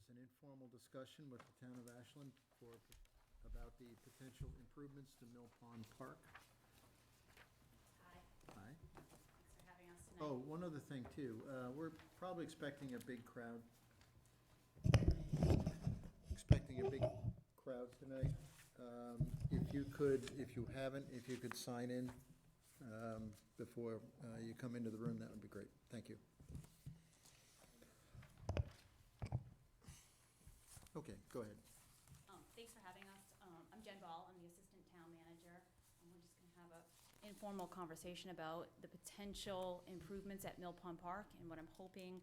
is an informal discussion with the town of Ashland about the potential improvements to Mill Pond Park. Hi, Hi. thanks for having us tonight. Oh, one other thing too. We're probably expecting a big crowd. Tonight. If you haven't, if you could sign in before you come into the room, that would be great. Thank you. Okay, go ahead. Thanks for having us. I'm Jen Ball. I'm the assistant town manager. We're just going to have an informal conversation about the potential improvements at Mill Pond Park, and what I'm hoping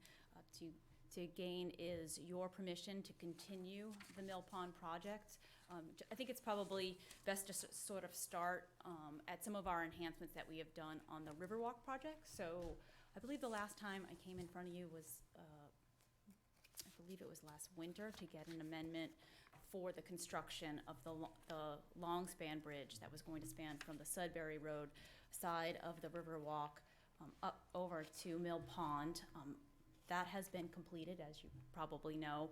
to gain is your permission to continue the Mill Pond project. I think it's probably best to sort of start at some of our enhancements that we have done on the Riverwalk project. So I believe the last time I came in front of you was I believe it was last winter, to get an amendment for the construction of the long span bridge that was going to span from the Sudbury Road side of the Riverwalk up over to Mill Pond. That has been completed, as you probably know.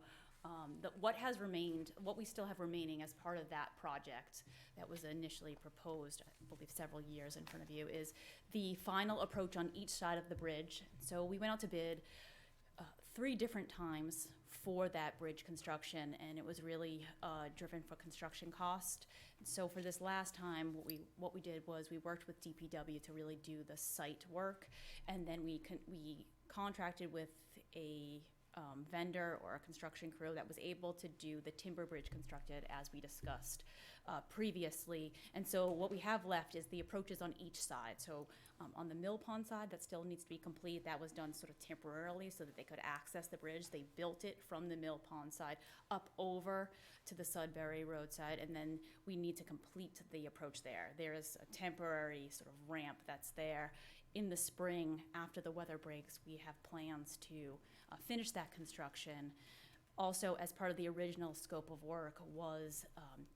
What we still have remaining as part of that project that was initially proposed, I believe several years in front of you, is the final approach on each side of the bridge. So we went out to bid 3 different times for that bridge construction, and it was really driven for construction cost. So for this last time, what we did was we worked with DPW to really do the site work, and then we contracted with a vendor or a construction crew that was able to do the timber bridge constructed as we discussed previously. And so what we have left is the approaches on each side. So on the Mill Pond side, that still needs to be complete. That was done sort of temporarily so that they could access the bridge. They built it from the Mill Pond side up over to the Sudbury Road side, and then we need to complete the approach there. There is a temporary sort of ramp that's there. In the spring, after the weather breaks, we have plans to finish that construction. Also, as part of the original scope of work was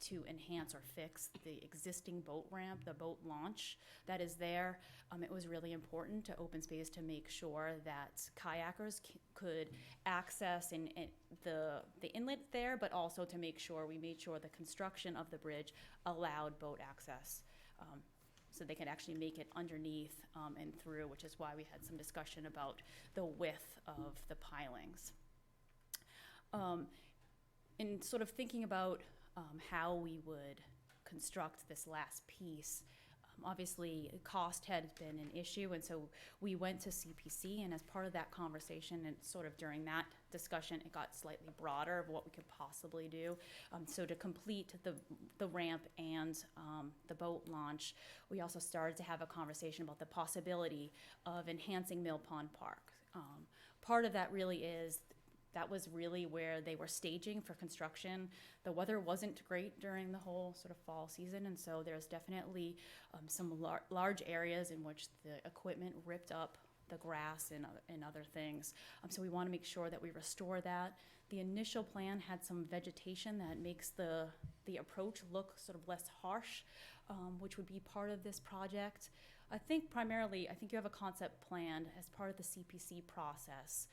to enhance or fix the existing boat ramp, the boat launch that is there. It was really important to open space to make sure that kayakers could access the inlet there, but also to make sure we made sure the construction of the bridge allowed boat access. So they could actually make it underneath and through, which is why we had some discussion about the width of the pilings. In sort of thinking about how we would construct this last piece, obviously cost had been an issue, and so we went to CPC, and as part of that conversation and sort of during that discussion, it got slightly broader of what we could possibly do. So to complete the ramp and the boat launch, we also started to have a conversation about the possibility of enhancing Mill Pond Park. Part of that really is that was really where they were staging for construction. The weather wasn't great during the whole sort of fall season, and so there's definitely some large areas in which the equipment ripped up the grass and other things. So we want to make sure that we restore that. The initial plan had some vegetation that makes the approach look sort of less harsh, which would be part of this project. I think you have a concept plan as part of the CPC process.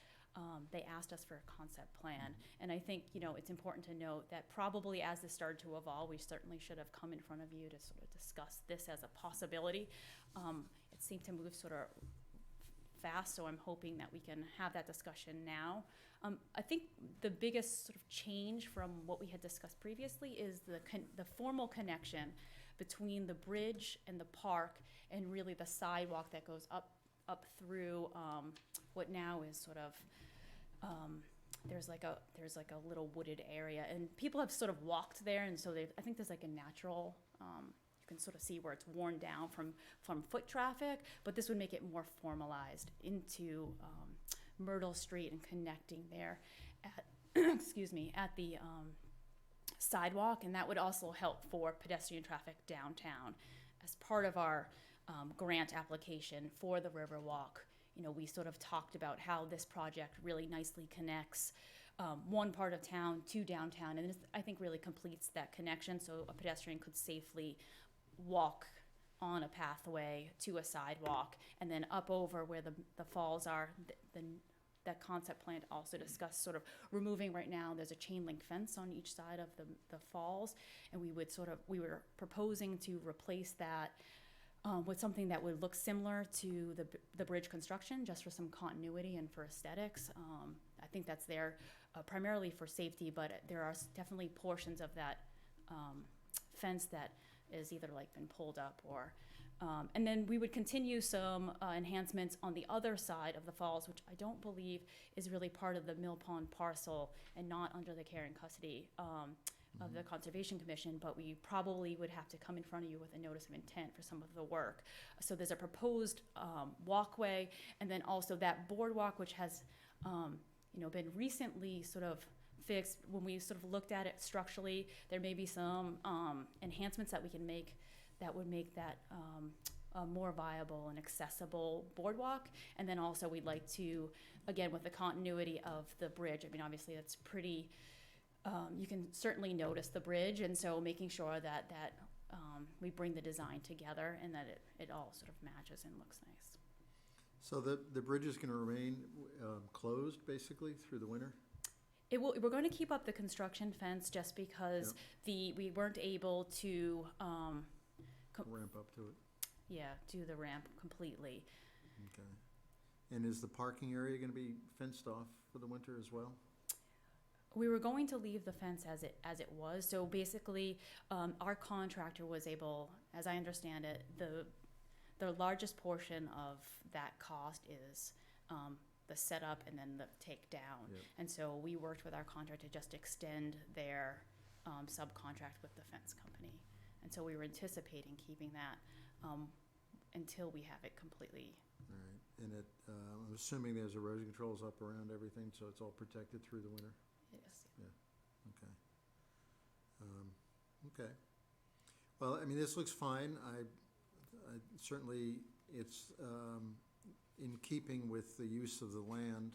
They asked us for a concept plan, and I think it's important to note that probably as this started to evolve, we certainly should have come in front of you to sort of discuss this as a possibility. It seemed to move sort of fast, so I'm hoping that we can have that discussion now. I think the biggest sort of change from what we had discussed previously is the formal connection between the bridge and the park, and really the sidewalk that goes up through what now is sort of there's like a little wooded area, and people have sort of walked there, and so I think there's like a natural you can sort of see where it's worn down from foot traffic, but this would make it more formalized into Myrtle Street and connecting there at at the sidewalk, and that would also help for pedestrian traffic downtown. As part of our grant application for the Riverwalk, we sort of talked about how this project really nicely connects one part of town to downtown, and this, I think, really completes that connection, so a pedestrian could safely walk on a pathway to a sidewalk, and then up over where the falls are, the that concept plan also discussed sort of removing, right now, there's a chain link fence on each side of the falls, and we were proposing to replace that with something that would look similar to the bridge construction, just for some continuity and for aesthetics. I think that's there primarily for safety, but there are definitely portions of that fence that is either like been pulled up or, and then we would continue some enhancements on the other side of the falls, which I don't believe is really part of the Mill Pond parcel and not under the care and custody of the Conservation Commission, but we probably would have to come in front of you with a notice of intent for some of the work. So there's a proposed walkway, and then also that boardwalk, which has been recently sort of fixed. When we sort of looked at it structurally, there may be some enhancements that we can make that would make that a more viable and accessible boardwalk. And then also we'd like to, again, with the continuity of the bridge, I mean, obviously that's pretty, you can certainly notice the bridge, and so making sure that we bring the design together and that it all sort of matches and looks nice. So the bridge is going to remain closed basically through the winter? We're going to keep up the construction fence just because we weren't able to Ramp up to it? Yeah, do the ramp completely. Okay. And is the parking area going to be fenced off for the winter as well? We were going to leave the fence as it was. So basically, our contractor was able, as I understand it, the largest portion of that cost is the setup and then the takedown. Yep. And so we worked with our contractor to just extend their subcontract with the fence company. And so we were anticipating keeping that until we have it completely. All right. And I'm assuming there's erosion controls up around everything, so it's all protected through the winter? Yes. Yeah. Okay. Okay. Well, I mean, this looks fine. I certainly, it's in keeping with the use of the land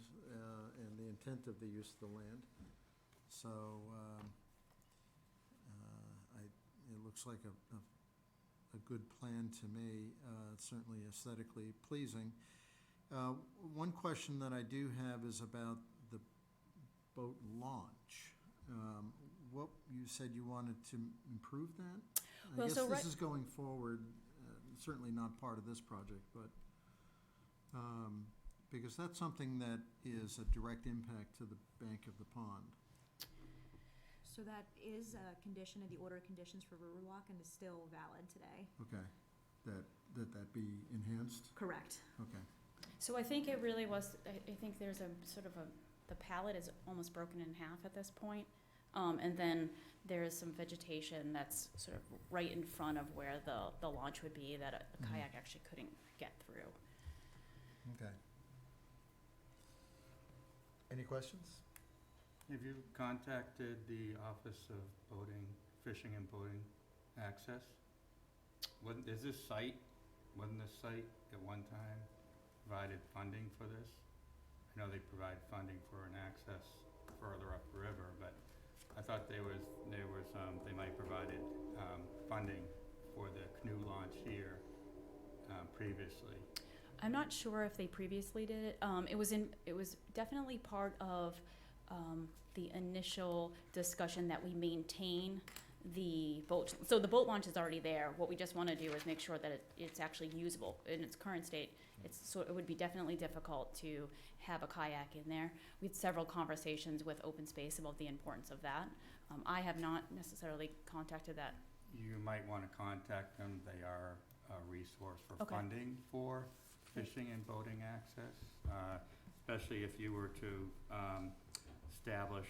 and the intent of the use of the land. So it looks like a good plan to me, certainly aesthetically pleasing. One question that I do have is about the boat launch. What you said you wanted to improve that? I guess this is going forward, certainly not part of this project, but because that's something that is a direct impact to the bank of the pond. So that is a condition of the order of conditions for Riverwalk and is still valid today. Okay, that be enhanced? Correct. Okay. So I think it really was, I think there's a sort of the pallet is almost broken in half at this point. And then there's some vegetation that's sort of right in front of where the launch would be that a kayak actually couldn't get through. Okay. Any questions? Have you contacted the Office of Boating, Fishing and Boating Access? Wasn't this site at one time provided funding for this? I know they provide funding for an access further up the river, but I thought they might provided funding for the canoe launch here previously. I'm not sure if they previously did it. It was definitely part of the initial discussion that we maintain the boat. So the boat launch is already there. What we just want to do is make sure that it's actually usable in its current state. It would be definitely difficult to have a kayak in there. We had several conversations with Open Space about the importance of that. I have not necessarily contacted that. You might want to contact them. They are a resource for funding for fishing and boating access, especially if you were to establish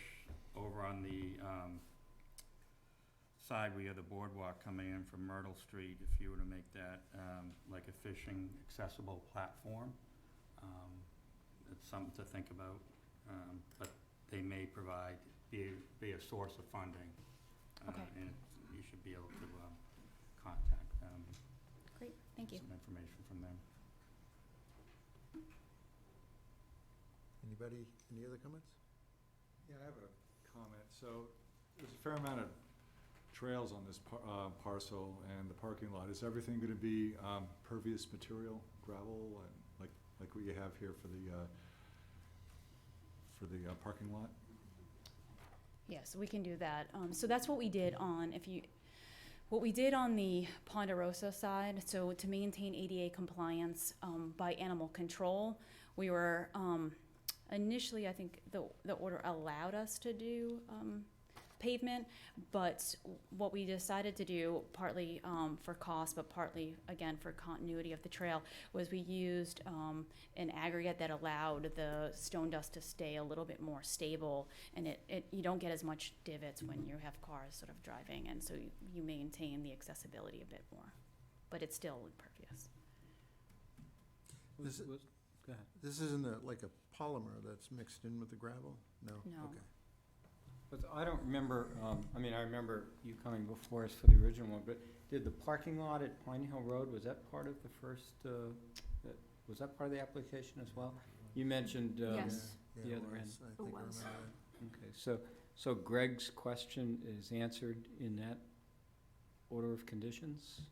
over on the side where you have the boardwalk coming in from Myrtle Street, if you were to make that like a fishing accessible platform. It's something to think about, but they may be a source of funding. And you should be able to contact them. Great, thank you. Some information from them. Anybody, any other comments? Yeah, I have a comment. So there's a fair amount of trails on this parcel and the parking lot. Is everything going to be pervious material, gravel, and like what you have here for the for the parking lot? Yes, we can do that. So that's what we did on, what we did on the Ponderosa side. So to maintain ADA compliance by animal control, we were initially, I think the order allowed us to do pavement, but what we decided to do, partly for cost, but partly again for continuity of the trail, was we used an aggregate that allowed the stone dust to stay a little bit more stable, and you don't get as much divots when you have cars sort of driving, and so you maintain the accessibility a bit more, but it's still impervious. Go ahead. This isn't like a polymer that's mixed in with the gravel? No? No. Okay. But I don't remember, I remember you coming before us for the original one, but did the parking lot at Pine Hill Road, was that part of the first, was that part of the application as well? You mentioned, Yes. Yeah, The it other was. I think I was. remember okay, so Greg's question is answered in that order of conditions?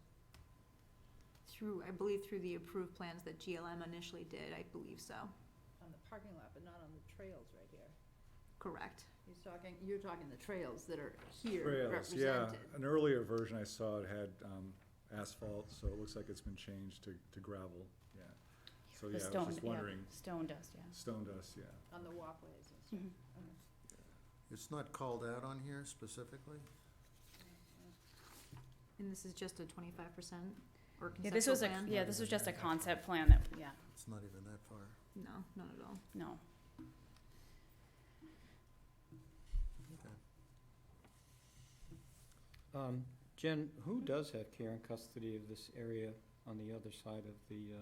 I believe through the approved plans that GLM initially did, I believe so. On the parking lot, but not on the trails right here. Correct. You're talking the trails that are here Trails, yeah. represented. An earlier version I saw, it had asphalt, so it looks like it's been changed to gravel, yeah. So, The yeah, I stone, was just yeah, wondering, stone dust, yeah. stone dust, yeah. On the walkways and stuff. Mhm. Okay. It's not called out on here specifically? And this is just a 25% or Yeah, this was conceptual plan? this was just a concept plan that, yeah, It's not even that far. No, not at all. no. Okay. Jen, who does have care and custody of this area on the other side of the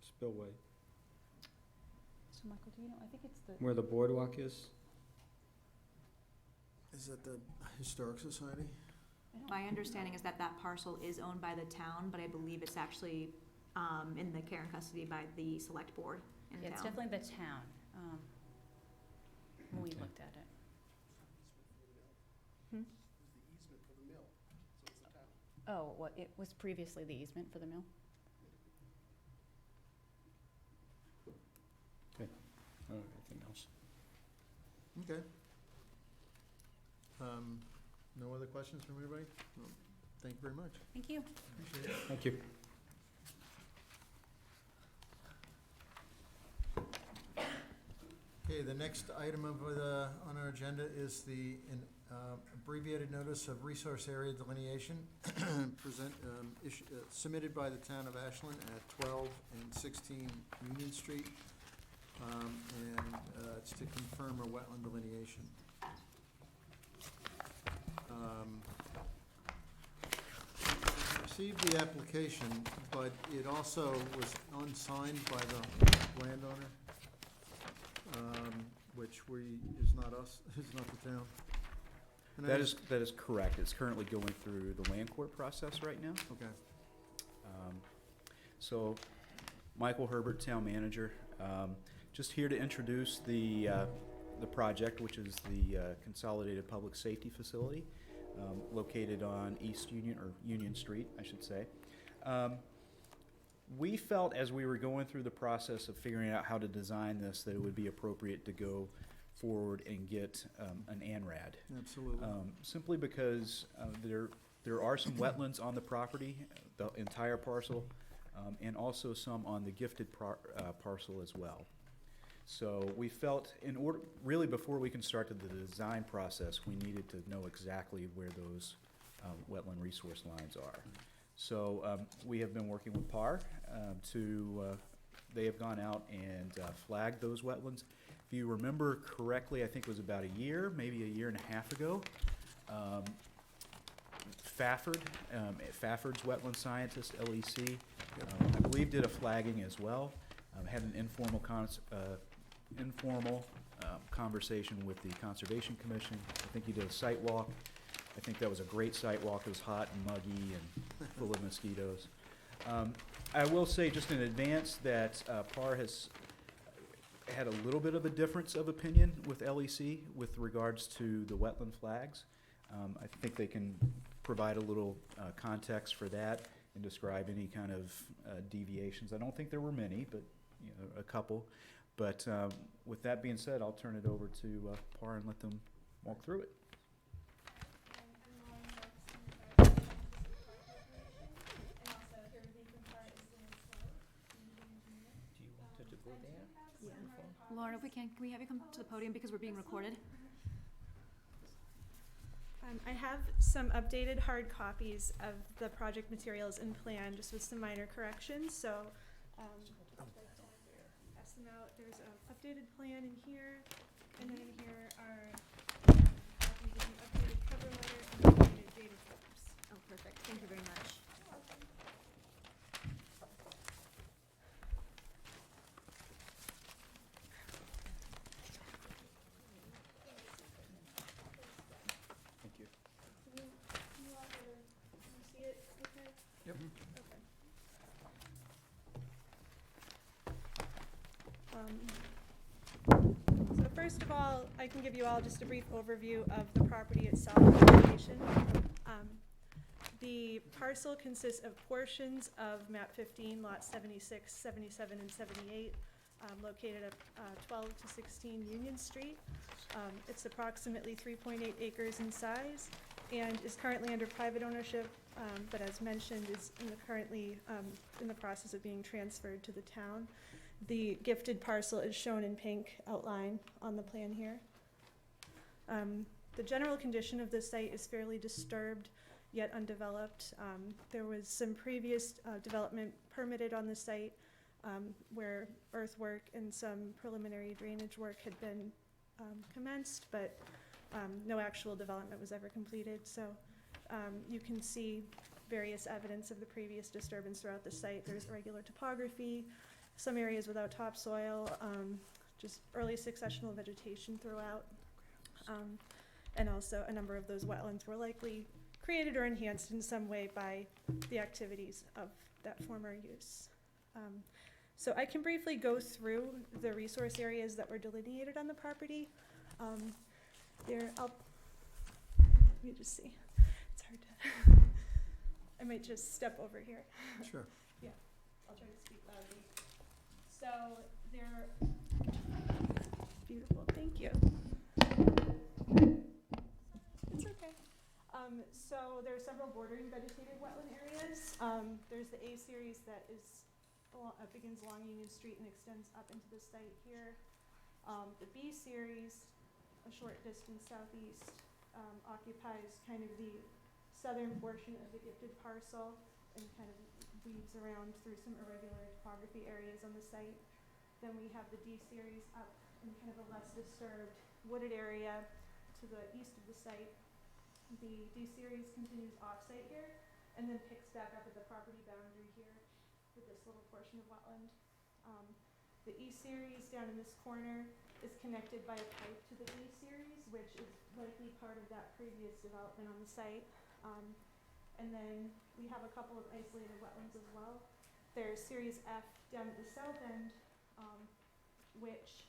spillway, So Michael, do you know, I think it's the. where the boardwalk is? Is that the Historic Society? My understanding is that that parcel is owned by the town, but I believe it's actually in the care and custody by the select board in Yeah, town. it's definitely the town, when we Okay. looked at it. Oh, what, it was previously the easement for the mill? I don't have anything else. Okay. No other questions from anybody? Well, thank you very much. Thank you. Appreciate it. Thank you. Okay, the next item on our agenda is the abbreviated notice of resource area delineation submitted by the town of Ashland at 12 and 16 Union Street. And it's to confirm a wetland delineation. Received the application, but it also was unsigned by the landowner, which is not us, is not the town. And I That is correct. It's currently going through the land court process right now. Okay, So, Michael Herbert, Town Manager, just here to introduce the project, which is the Consolidated Public Safety Facility, located on East Union, or Union Street, I should say. We felt as we were going through the process of figuring out how to design this, that it would be appropriate to go forward and get an ANRAD. absolutely. Simply because there are some wetlands on the property, the entire parcel, and also some on the gifted parcel as well. So we felt, really before we can start the design process, we needed to know exactly where those wetland resource lines are. So we have been working with PAR they have gone out and flagged those wetlands. If you remember correctly, I think it was about a year, maybe a year and a half ago, Fafford's wetland scientist, LEC, I believe did a flagging as well. Had an informal conversation with the Conservation Commission. I think he did a site walk. I think that was a great site walk. It was hot and muggy and full of mosquitoes. I will say just in advance that PAR has had a little bit of a difference of opinion with LEC with regards to the wetland flags. I think they can provide a little context for that and describe any kind of deviations. I don't think there were many, but a couple. But with that being said, I'll turn it over to Par and let them walk through it. Do you want it to go there? Lauren, if we can we have you come to the podium because we're being recorded? I have some updated hard copies of the project materials and plan, just with some minor corrections, so, I'd like to pass them out. There's an updated plan in here, and then in here are copies of the updated cover letter and the updated data forms. Oh, perfect. Thank you very much. Thank you. Can you all see it okay? Yep. So first of all, I can give you all just a brief overview of the property itself and the location. The parcel consists of portions of map 15, lots 76, 77, and 78, located at 12 to 16 Union Street. It's approximately 3.8 acres in size and is currently under private ownership, but as mentioned, is currently in the process of being transferred to the town. The gifted parcel is shown in pink outline on the plan here. The general condition of the site is fairly disturbed, yet undeveloped. There was some previous development permitted on the site where earthwork and some preliminary drainage work had been commenced, but no actual development was ever completed. So you can see various evidence of the previous disturbance throughout the site. There's irregular topography, some areas without topsoil, just early successional vegetation throughout. And also a number of those wetlands were likely created or enhanced in some way by the activities of that former use. So I can briefly go through the resource areas that were delineated on the property. Let me just see. It's hard to, I might just step over here. Sure. I'll try to speak loudly. So they're beautiful, thank you. It's okay. So there are several bordering vegetated wetland areas. There's the A series that begins along Union Street and extends up into the site here. The B series, a short distance southeast, occupies kind of the southern portion of the gifted parcel and kind of weaves around through some irregular topography areas on the site. Then we have the D series up in kind of a less disturbed wooded area to the east of the site. The D series continues off-site here and then picks back up at the property boundary here with this little portion of wetland. The E series down in this corner is connected by a pipe to the E series, which is likely part of that previous development on the site. And then we have a couple of isolated wetlands as well. There's Series F down at the south end, which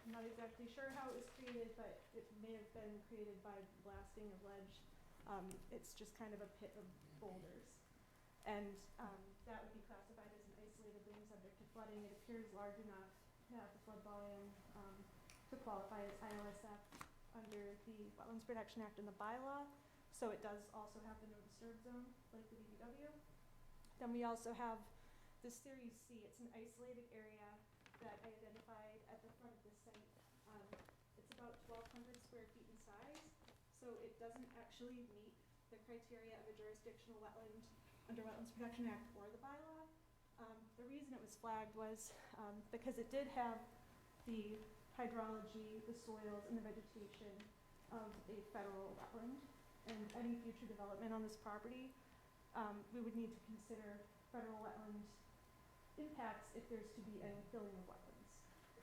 I'm not exactly sure how it was created, but it may have been created by blasting of ledge. It's just kind of a pit of boulders. And that would be classified as an isolated being subject to flooding. It appears large enough to have the flood volume to qualify as ILSF under the Wetlands Protection Act and the bylaw. So it does also have the no disturb zone, like the DPW. Then we also have the Series C. It's an isolated area that I identified at the front of the site. It's about 1,200 square feet in size, so it doesn't actually meet the criteria of a jurisdictional wetland under Wetlands Protection Act or the bylaw. The reason it was flagged was because it did have the hydrology, the soils, and the vegetation of a federal wetland. And any future development on this property, we would need to consider federal wetland impacts if there's to be any filling of wetlands,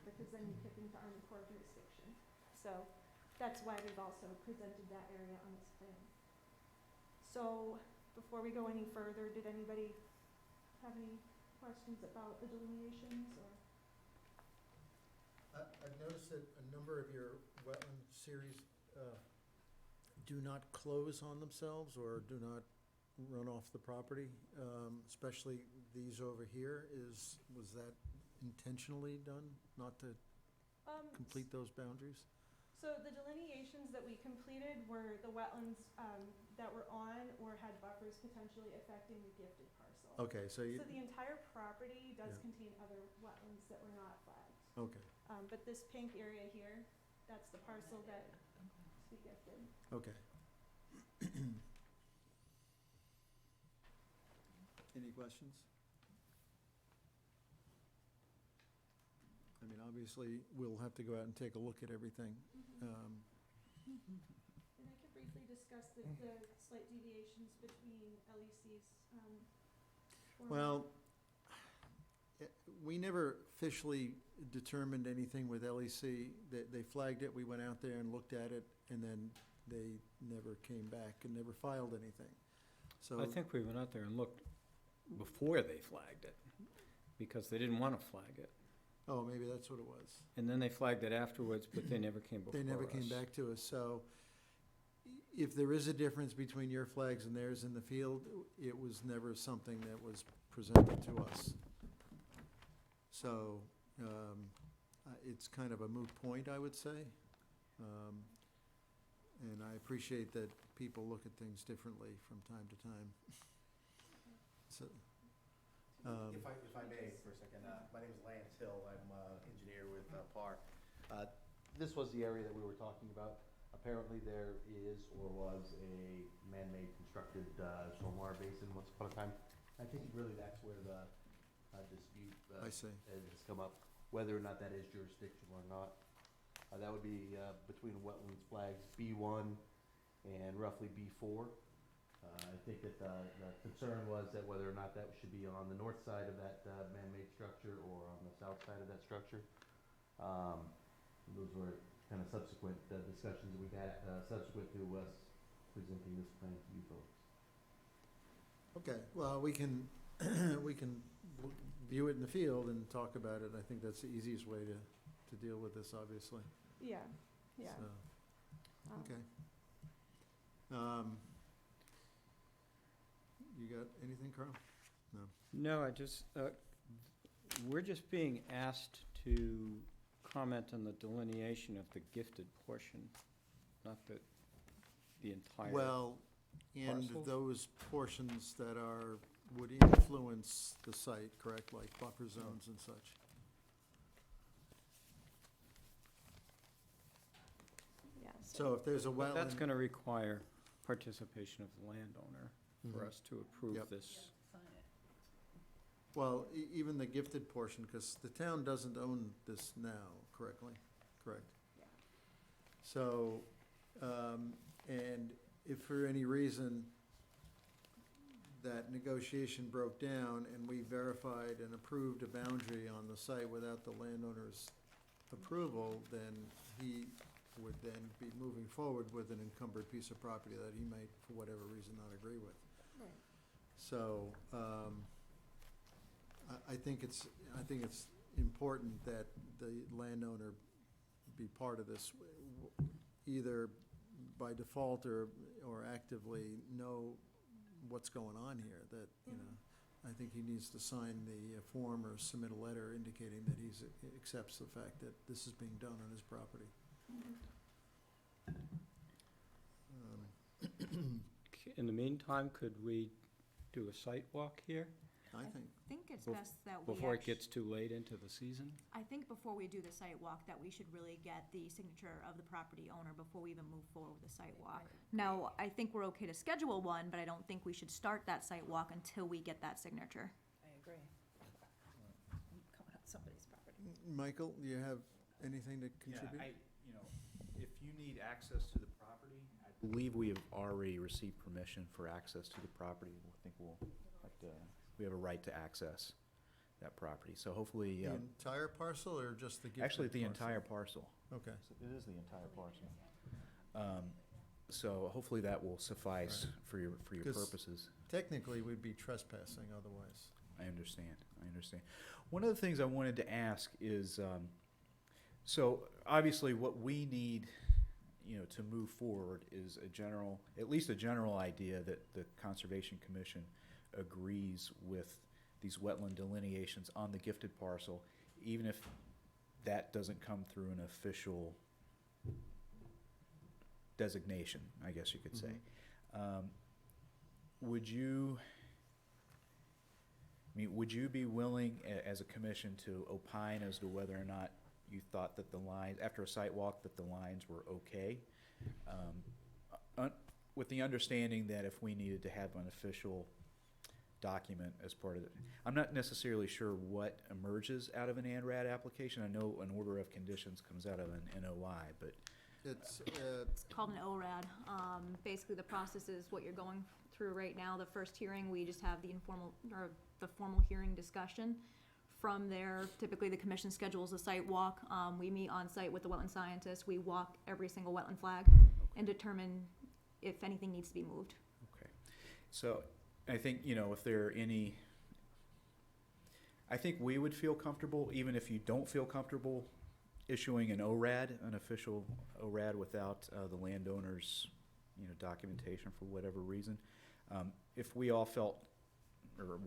because then you kick into Army Corps jurisdiction. So that's why we've also presented that area on this plan. So before we go any further, did anybody have any questions about the delineations or? I've noticed that a number of your wetland series do not close on themselves or do not run off the property, especially these over here. Was that intentionally done, not to complete those boundaries? So the delineations that we completed were the wetlands that were on or had buffers potentially affecting the gifted parcel. Okay, so you, So the entire property does Yeah. contain other wetlands that were not flagged. okay, But this pink area here, that's the parcel that to be gifted. okay. Any questions? I mean, obviously, we'll have to go out and take a look at everything. And I could briefly discuss the slight deviations between LEC's, format. Well, we never officially determined anything with LEC. They flagged it, we went out there and looked at it, and then they never came back and never filed anything. So, I think we went out there and looked before they flagged it, because they didn't want to flag it. oh, maybe that's what it was. And then they flagged it afterwards, but they never came before us. They never came back to us, so if there is a difference between your flags and theirs in the field, it was never something that was presented to us. So, it's kind of a moot point, I would say. And I appreciate that people look at things differently from time to time. So, If I may for a second, my name is Lance Hill, I'm engineer with PAR. This was the area that we were talking about. Apparently there is or was a man-made constructed stormwater basin once upon a time. I think really that's where the dispute I see. has come up, whether or not that is jurisdictional or not. That would be between wetlands flags B1 and roughly B4. I think that the concern was that whether or not that should be on the north side of that man-made structure or on the south side of that structure. Those were kind of subsequent discussions that we've had subsequent to us presenting this plan to you folks. Okay, well, we can, we can view it in the field and talk about it. I think that's the easiest way to deal with this, obviously. Yeah, yeah. So, Um, okay. You got anything, Carl? No. No, I just, we're just being asked to comment on the delineation of the gifted portion, not the entire. Well, and parcel? those portions that would influence the site, correct, like buffer zones and such? Yeah, So if there's a But that's wetland, gonna require participation of the landowner for Mhm. us to approve Yep. this. well, even the gifted portion, because the town doesn't own this now, correctly? Correct. Yeah. So, and if for any reason that negotiation broke down and we verified and approved a boundary on the site without the landowner's approval, then he would then be moving forward with an encumbered piece of property that he might, for whatever reason, not agree with. Right. So, I think it's important that the landowner be part of this, either by default or actively know what's going on here, that, you know, I think he needs to sign the form or submit a letter indicating that he accepts the fact that this is being done on his property. In the meantime, could we do a site walk here I think, I think it's Bef- best that we before it actu- gets too late into the season? I think before we do the site walk, that we should really get the signature of the property owner before we even move forward with the site walk. Now, I think we're okay to schedule one, but I don't think we should start that site walk until we get that signature. I agree. I'm coming on somebody's property. Michael, do you have anything to contribute? Yeah, if you need access to the property, I believe we have already received permission for access to the property. I think we have a right to access that property, so hopefully, The entire parcel or just the gifted actually, the parcel? entire parcel. Okay. It is the entire parcel. So hopefully that will suffice Right. for your 'Cause- purposes. Technically, we'd be trespassing otherwise. I understand. One of the things I wanted to ask is, so obviously what we need, to move forward is at least a general idea that the Conservation Commission agrees with these wetland delineations on the gifted parcel. even if that doesn't come through an official designation, I guess you could say, would you, I mean, would you be willing, as a commission, to opine as to whether or not you thought that the lines, after a site walk, that the lines were okay? With the understanding that if we needed to have an official document as part of it, I'm not necessarily sure what emerges out of an ANRAD application. I know an order of conditions comes out of an NOI, but It's, It's called an ORAD. Basically, the process is what you're going through right now. The first hearing, we just have the informal, or the formal hearing discussion. From there, typically the commission schedules a site walk. We meet on site with the wetland scientist. We walk every single wetland flag and determine if anything needs to be moved. okay. So I think, you know, if there are any, I think we would feel comfortable, even if you don't feel comfortable issuing an ORAD, an official ORAD without the landowner's, you know, documentation for whatever reason. If we all felt, or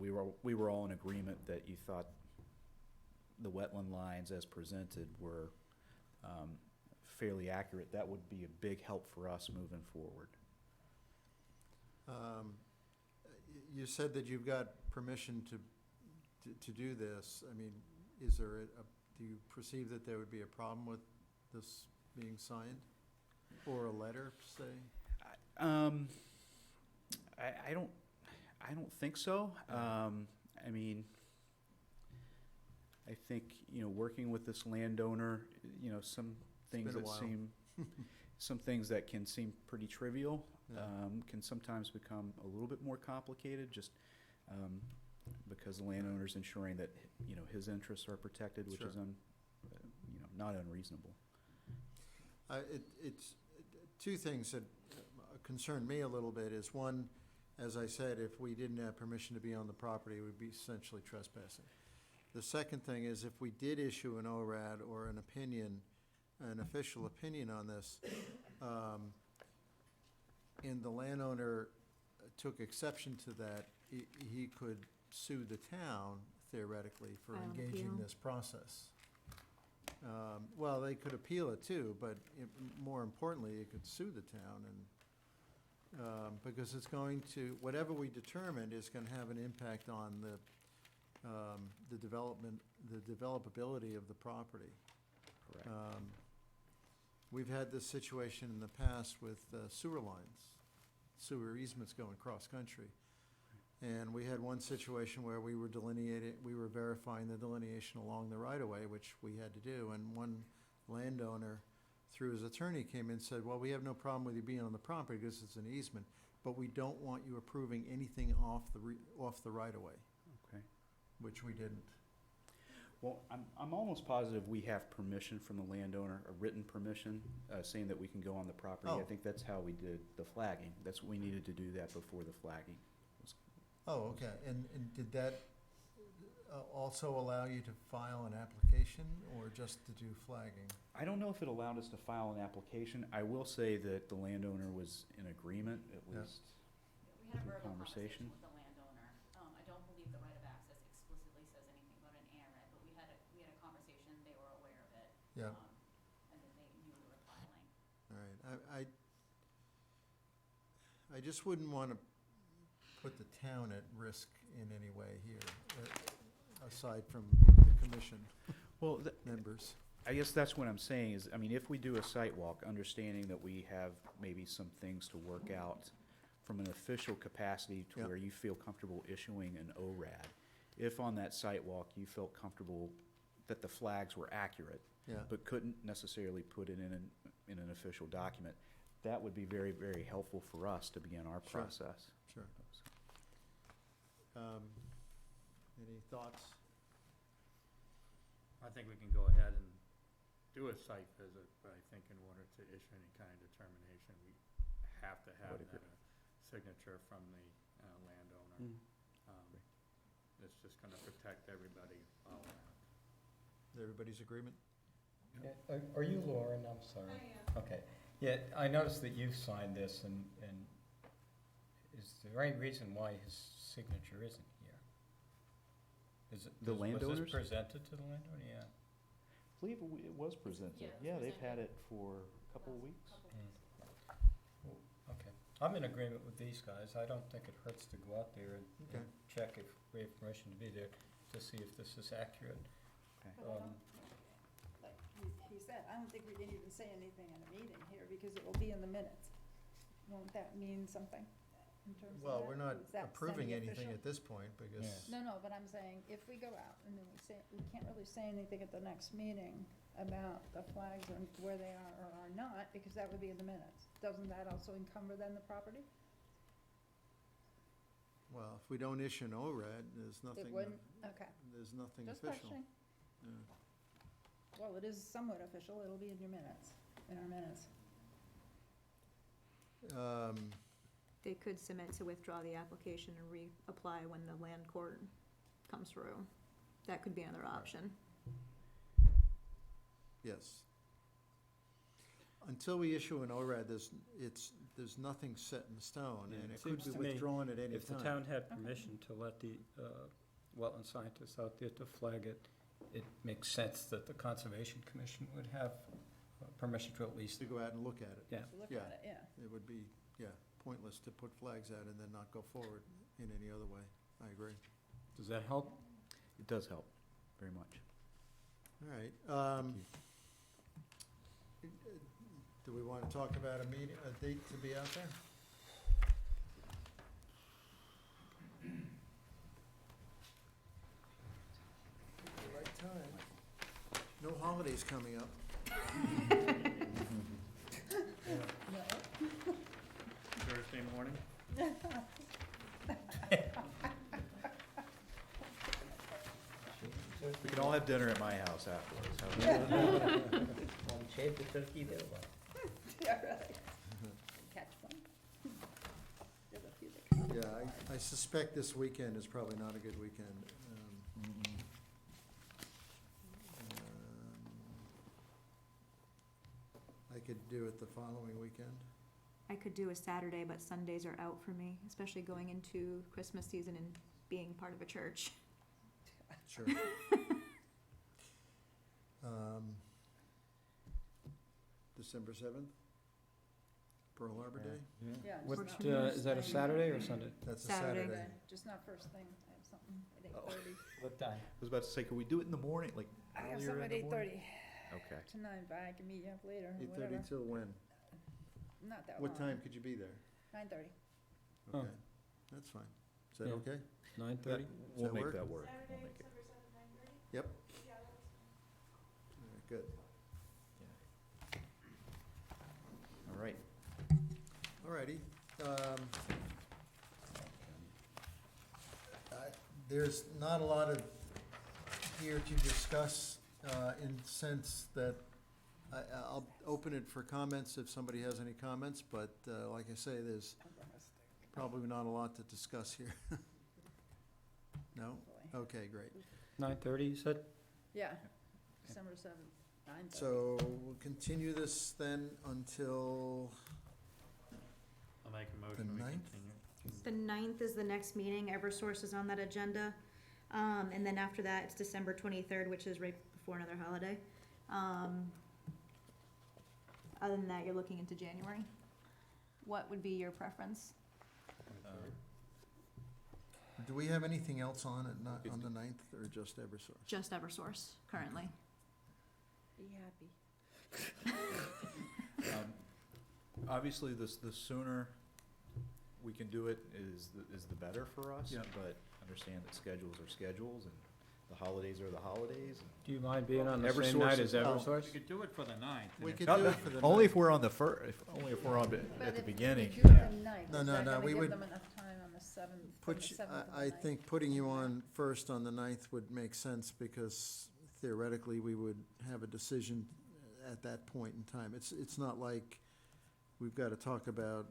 we were all in agreement that you thought the wetland lines as presented were fairly accurate, that would be a big help for us moving forward. you said that you've got permission to do this. I mean, is there do you perceive that there would be a problem with this being signed? Or a letter, say? I don't think so. I mean, I think, you know, working with this landowner, you know, some things been a that while. seem, some things that can seem pretty trivial, Yeah. can sometimes become a little bit more complicated, just, because the landowner's ensuring that, you know, his interests are protected, which Sure. is you know, not unreasonable. It's two things that concern me a little bit is, one, as I said, if we didn't have permission to be on the property, it would be essentially trespassing. The second thing is, if we did issue an ORAD or an opinion, an official opinion on this, and the landowner took exception to that, he could sue the town theoretically for File an engaging appeal. this process. Well, they could appeal it too, but more importantly, it could sue the town, and, because it's going to, whatever we determined is gonna have an impact on the development, the developability of the property. Correct. We've had this situation in the past with sewer lines, sewer easements going cross-country. And we had one situation where we were verifying the delineation along the right-of-way, which we had to do, and one landowner, through his attorney, came in and said, well, we have no problem with you being on the property because it's an easement, but we don't want you approving anything off the right-of-way, Okay. which we didn't. Well, I'm almost positive we have permission from the landowner, a written permission, saying that we can go on the property. I Oh. think that's how we did the flagging. We needed to do that before the flagging. Oh, okay, and did that also allow you to file an application, or just to do flagging? I don't know if it allowed us to file an application. I will say that the landowner was in agreement, at Yeah. least. We had a Good verbal conversation. conversation with the landowner. I don't believe the right of access explicitly says anything about an ANRAD, but we had a conversation, they were aware of it. Yeah. And then they knew we were filing. All right, I just wouldn't want to put the town at risk in any way here, aside from the commission Well, members. I guess that's what I'm saying is, I mean, if we do a site walk, understanding that we have maybe some things to work out from an official capacity to Yeah. where you feel comfortable issuing an ORAD, if on that site walk you felt comfortable that the flags were accurate, Yeah, but couldn't necessarily put it in an official document, that would be very, very helpful for us to begin our Sure. process. sure. Any thoughts? I think we can go ahead and do a site visit, but I think in order to issue any kind of determination, we have to have Would agree. a signature from the landowner. Mm. It's just gonna protect everybody all around. Everybody's agreement? Are you Lauren? I'm sorry. I am. Okay. Yeah, I noticed that you've signed this, and is there any reason why his signature isn't here? Is it, The was landowners? this presented to the landowner? Yeah. I believe it was presented. Yeah, it was Yeah, they've had presented. it for a couple of weeks. Okay. I'm in agreement with these guys. I don't think it hurts to go out there and Okay. check if we have permission to be there to see if this is accurate. But I don't, Um, like he said, I don't think we can even say anything in a meeting here because it will be in the minutes. Won't that mean something in terms of that? Well, we're not Is that approving anything semi-official? at this point because, No, no, but I'm saying, if we go out and then we say, we can't really say anything at the next meeting about the flags and where they are or are not, because that would be in the minutes. Doesn't that also encumber then the property? well, if we don't issue an ORAD, there's It nothing, wouldn't, okay, there's nothing just official. questioning. Yeah. Well, it is somewhat official, it'll be in your minutes, in our minutes. They could submit to withdraw the application and reapply when the land court comes through. That could be another option. Yes. Until we issue an ORAD, there's nothing set in stone, Yeah, and it it could seems be to me withdrawn at any If the time. town had permission to let the wetland scientists out there to flag it, it makes sense that the Conservation Commission would have permission to at least, To go out and look at it. yeah. To look Yeah. at it, yeah. It would be, pointless to put flags out and then not go forward in any other way. I agree. Does that help? It does help, very much. All right. Do we want to talk about a date to be out there? The right time. No holidays coming up. Thursday morning? We can all have dinner at my house afterwards. How's that? Shave the turkey there, Yeah, right. Catch one. There's a few that come. Yeah, I suspect this weekend is probably not a good weekend. I could do it the following weekend. I could do a Saturday, but Sundays are out for me, especially going into Christmas season and being part of a church. Sure. December 7th, Pearl Harbor Day? Yeah. What, just not is that a first thing. Saturday or Sunday? That's a Saturday. Saturday. Okay, just not first thing, I have something at 8:30. What time? I was about to say, could we do it in the morning, like I have earlier something in at the morning? 8:30 Okay. tonight, but I can meet you up later, or 8:30 whatever. till when? Not that long. What time could you be there? 9:30. Oh. Okay, that's fine. Is that Yeah. okay? 9:30? We'll that make work? that work. Saturday, We'll make it. December 7th, 9:30? Yep. Yeah, that's All right, good. All right. All righty. There's not a lot of here to discuss in the sense that I'll open it for comments if somebody has any comments, but like I say, there's probably not a lot to discuss here. No? Okay, great. 9:30, you said? Yeah, December 7th, 9:30. So we'll continue this then until, I'll make a motion, we 9th? continue. The 9th is the next meeting, Eversource is on that agenda. And then after that, it's December 23rd, which is right before another holiday. Other than that, you're looking into January. What would be your preference? do we have anything else on it, not on the 9th, or just Eversource? Just Eversource currently. Be happy. Obviously, the sooner we can do it is the better for us. Yeah. But understand that schedules are schedules, and the holidays are the holidays. and- Do you mind being on the same Eversource night is- as oh. Eversource? We could do it for the 9th. and We if- could No, do no, it for the only 9th. if we're on only if we're on at the beginning. If you do it the 9th, No, is no, that no, gonna we give would them enough time on the 7th, from the Put, 7th to the I 9th? think putting you on first on the 9th would make sense, because theoretically, we would have a decision at that point in time. It's not like we've got to talk about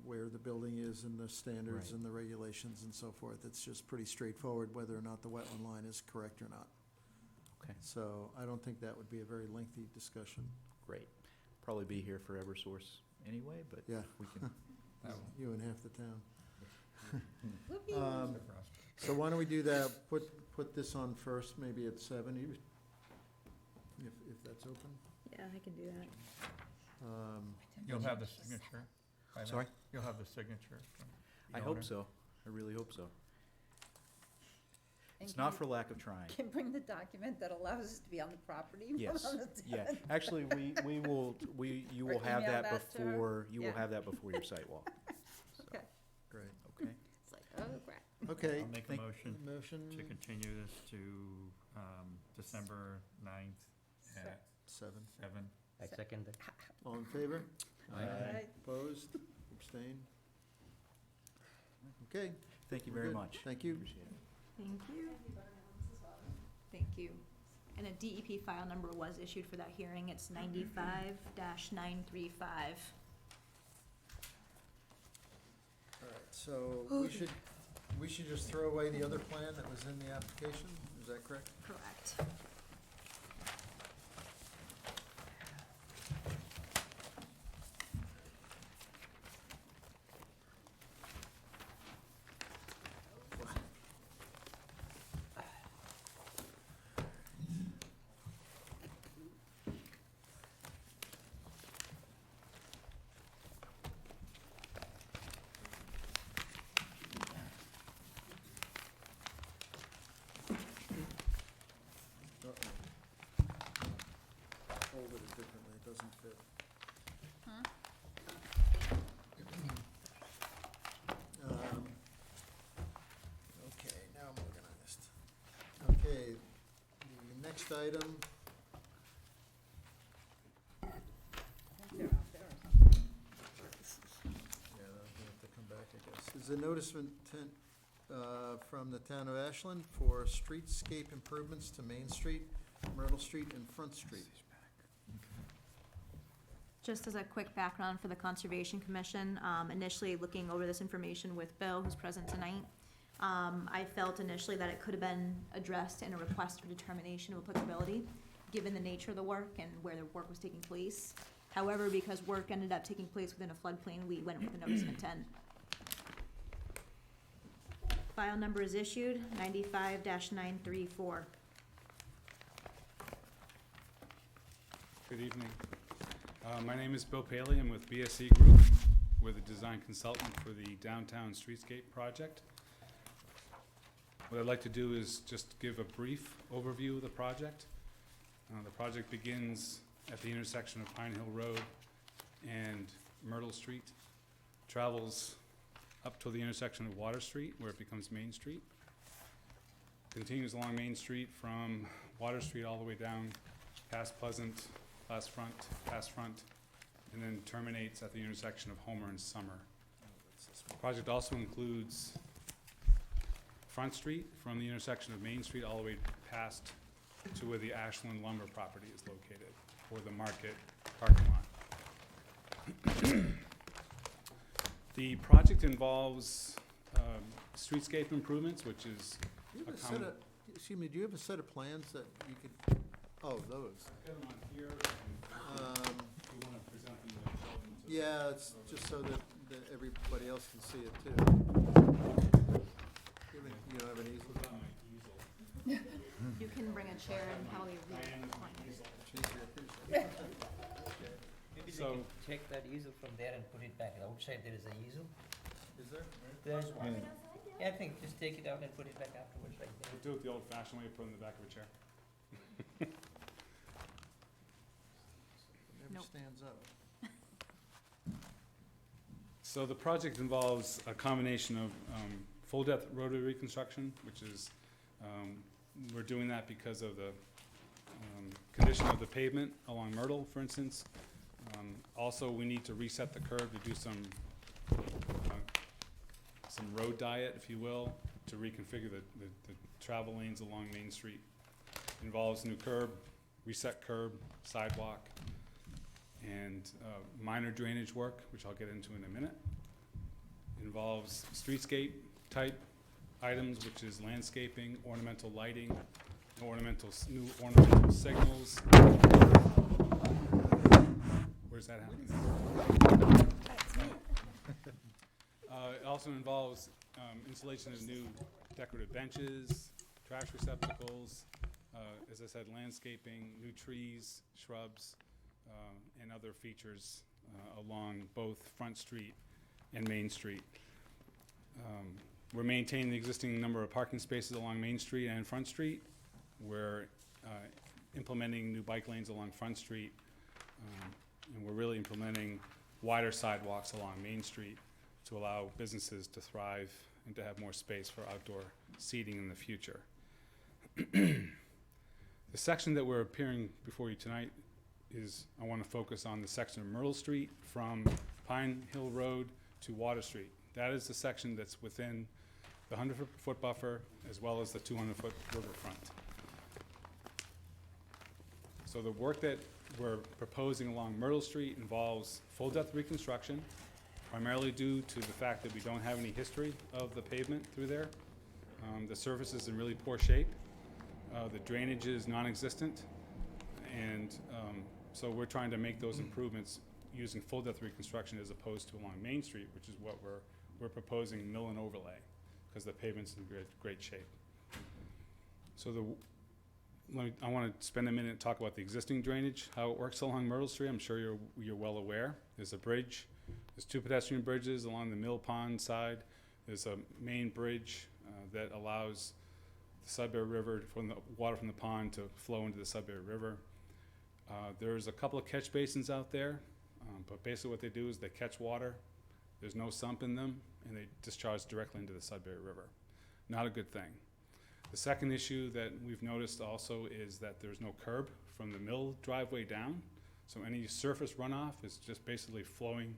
where the building is and the standards Right. and the regulations and so forth. It's just pretty straightforward whether or not the wetland line is correct or not. Okay. So I don't think that would be a very lengthy discussion. Great. Probably be here for Eversource anyway, but Yeah, we can. you and half the town. Whoopee. So why don't we do that, put put this on first, maybe at 7, if that's open. Yeah, I can do that. You'll have the signature by then? Sorry? You'll have the signature from the I owner? hope so. I really hope so. And It's can not you- for lack of trying. Can bring the document that allows us to be on the property. Yes, on the yeah. 10th. Actually, you Or will have email that that to her? before, you will Yeah. have that before your site walk. So, Okay. Great. okay. It's like, oh, crap. Okay. I'll make a Thank- motion Motion to continue this to December 9th at 7. 7. I second it. All in favor? Aye. Opposed? Abstained? Okay. Thank you we're very good. much. Thank you. Appreciate it. Thank you. Thank you. And a DEP file number was issued for that hearing. It's 95-935. All right, so we should just throw away the other plan that was in the application, is that correct? Correct. Folded it differently, it doesn't fit. Okay, now I'm organized. Okay, the next item, They're out there or something. yeah, I'll have to come back, I guess, is a notice of intent from the town of Ashland for streetscape improvements to Main Street, Myrtle Street, and Front Street. Just as a quick background for the Conservation Commission, initially looking over this information with Bill, who's present tonight, I felt initially that it could have been addressed in a request for determination of applicability, given the nature of the work and where the work was taking place. However, because work ended up taking place within a floodplain, we went with a notice of intent. File number is issued, 95-934. Good evening. My name is Bill Paley. I'm with BSE Group. We're the design consultant for the downtown streetscape project. What I'd like to do is just give a brief overview of the project. The project begins at the intersection of Pine Hill Road and Myrtle Street, travels up to the intersection of Water Street, where it becomes Main Street, continues along Main Street from Water Street all the way down past Pleasant, past Front, and then terminates at the intersection of Homer and Summer. The project also includes Front Street from the intersection of Main Street all the way past to where the Ashland lumber property is located, or the market parking lot. The project involves streetscape improvements, which is Do you have a a set common- of, excuse me, do you have a set of plans that you could, oh, those. I've got them on here, and if you want to present them, then show them to. Yeah, it's just so that everybody else can see it too. You don't have an easel? Put it on my easel. You can bring a chair and probably read. I am on my easel. Jeez, I appreciate it. Maybe they So- can take that easel from there and put it back. Outside there is a easel. Is there? There's one. Yeah, I think just take it out and put it back afterwards like We'll that. do it the old-fashioned way, put it in the back of a chair. It never Nope. stands up. So the project involves a combination of full-depth rotary reconstruction, which is, we're doing that because of the condition of the pavement along Myrtle, for instance. Also, we need to reset the curb to do some road diet, if you will, to reconfigure the travel lanes along Main Street. Involves new curb, reset curb, sidewalk, and minor drainage work, which I'll get into in a minute. Involves streetscape type items, which is landscaping, ornamental lighting, new ornamental signals. Where's that happening? It also involves installation of new decorative benches, trash receptacles, as I said, landscaping, new trees, shrubs, and other features along both Front Street and Main Street. We're maintaining the existing number of parking spaces along Main Street and Front Street. We're implementing new bike lanes along Front Street, and we're really implementing wider sidewalks along Main Street to allow businesses to thrive and to have more space for outdoor seating in the future. The section that we're appearing before you tonight is, I want to focus on the section of Myrtle Street from Pine Hill Road to Water Street. That is the section that's within the 100-foot buffer as well as the 200-foot riverfront. So the work that we're proposing along Myrtle Street involves full depth reconstruction, primarily due to the fact that we don't have any history of the pavement through there. The surface is in really poor shape. The drainage is non-existent, and so we're trying to make those improvements using full depth reconstruction as opposed to along Main Street, which is what we're proposing mill and overlay, because the pavement's in great shape. So I want to spend a minute and talk about the existing drainage, how it works along Myrtle Street. I'm sure you're well aware. There's a bridge. There's 2 pedestrian bridges along the Mill Pond side. There's a main bridge that allows the Sudbury River, from the water from the pond, to flow into the Sudbury River. There's a couple of catch basins out there, but basically what they do is they catch water. There's no sump in them, and they discharge directly into the Sudbury River. Not a good thing. The second issue that we've noticed also is that there's no curb from the mill driveway down. So any surface runoff is just basically flowing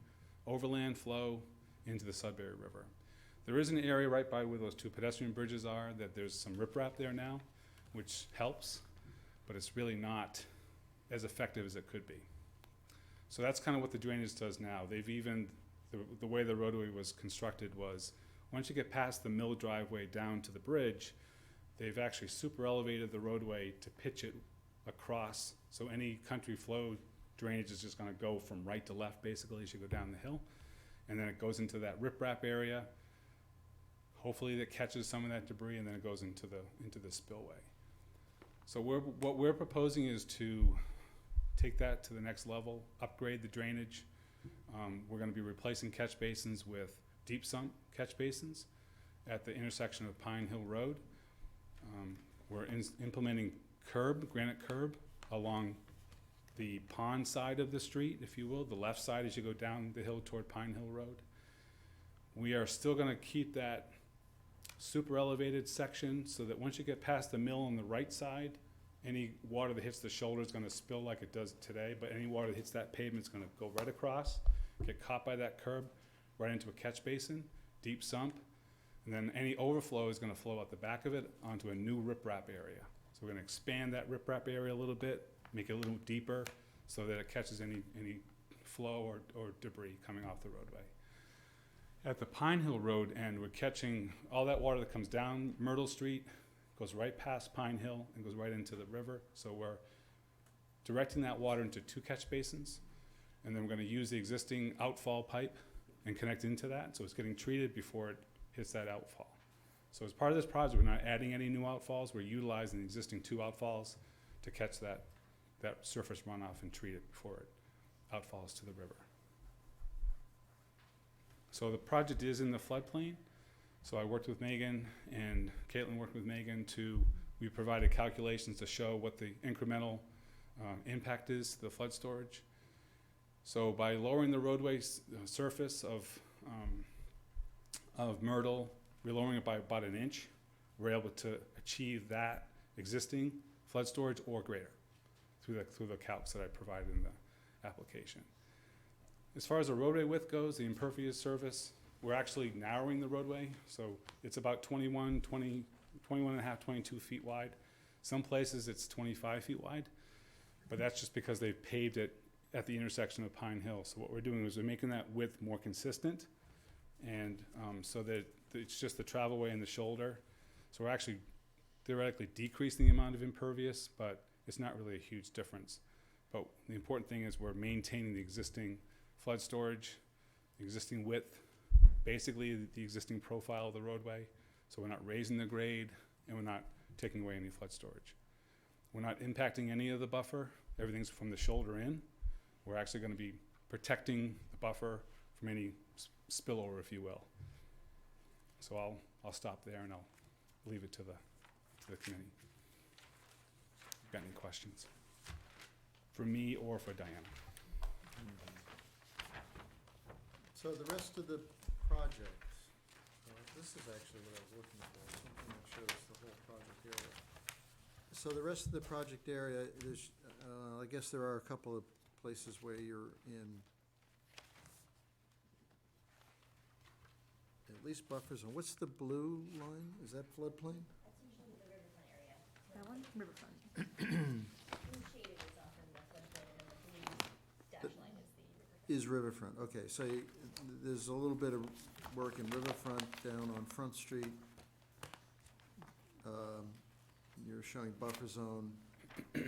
overland flow into the Sudbury River. There is an area right by where those 2 pedestrian bridges are that there's some riprap there now, which helps, but it's really not as effective as it could be. So that's kind of what the drainage does now. They've even, the way the roadway was constructed was, once you get past the mill driveway down to the bridge, they've actually super elevated the roadway to pitch it across, so any country flow drainage is just gonna go from right to left basically as you go down the hill. And then it goes into that riprap area. Hopefully that catches some of that debris, and then it goes into the spillway. So what we're proposing is to take that to the next level, upgrade the drainage. We're gonna be replacing catch basins with deep sump catch basins at the intersection of Pine Hill Road. We're implementing granite curb along the pond side of the street, if you will, the left side as you go down the hill toward Pine Hill Road. We are still gonna keep that super elevated section so that once you get past the mill on the right side, any water that hits the shoulder is gonna spill like it does today, but any water that hits that pavement is gonna go right across, get caught by that curb, right into a catch basin, deep sump, and then any overflow is gonna flow out the back of it onto a new riprap area. So we're gonna expand that riprap area a little bit, make it a little deeper so that it catches any flow or debris coming off the roadway. At the Pine Hill Road end, we're catching all that water that comes down Myrtle Street, goes right past Pine Hill and goes right into the river. So we're directing that water into 2 catch basins, and then we're gonna use the existing outfall pipe and connect into that, so it's getting treated before it hits that outfall. So as part of this project, we're not adding any new outfalls, we're utilizing the existing 2 outfalls to catch that surface runoff and treat it before it outfalls to the river. So the project is in the floodplain. So I worked with Megan, and Caitlin worked with Megan we provided calculations to show what the incremental impact is to the flood storage. So by lowering the roadway surface of Myrtle, we're lowering it by about 1 inch. We're able to achieve that existing flood storage or greater through the calcs that I provided in the application. As far as the roadway width goes, the impervious surface, we're actually narrowing the roadway, so it's about 21 and a half, 22 feet wide. Some places it's 25 feet wide, but that's just because they've paved it at the intersection of Pine Hill. So what we're doing is we're making that width more consistent, and so that it's just the travelway and the shoulder. So we're actually theoretically decreasing the amount of impervious, but it's not really a huge difference. But the important thing is we're maintaining the existing flood storage, the existing width, basically the existing profile of the roadway. So we're not raising the grade, and we're not taking away any flood storage. We're not impacting any of the buffer. Everything's from the shoulder in. We're actually gonna be protecting the buffer from any spillover, if you will. So I'll stop there and I'll leave it to the committee. Got any questions? For me or for Diana? So the rest of the project, this is actually what I was looking for, something that shows the whole project area. So the rest of the project area, there's, I guess there are a couple of places where you're in at least buffers, and what's the blue line? Is that floodplain? That's usually the riverfront area. That one, riverfront. Blue shaded is often the floodplain, and the blue dash line is the riverfront. Is riverfront, okay, so there's a little bit of work in riverfront down on Front Street. You're showing buffer zone. I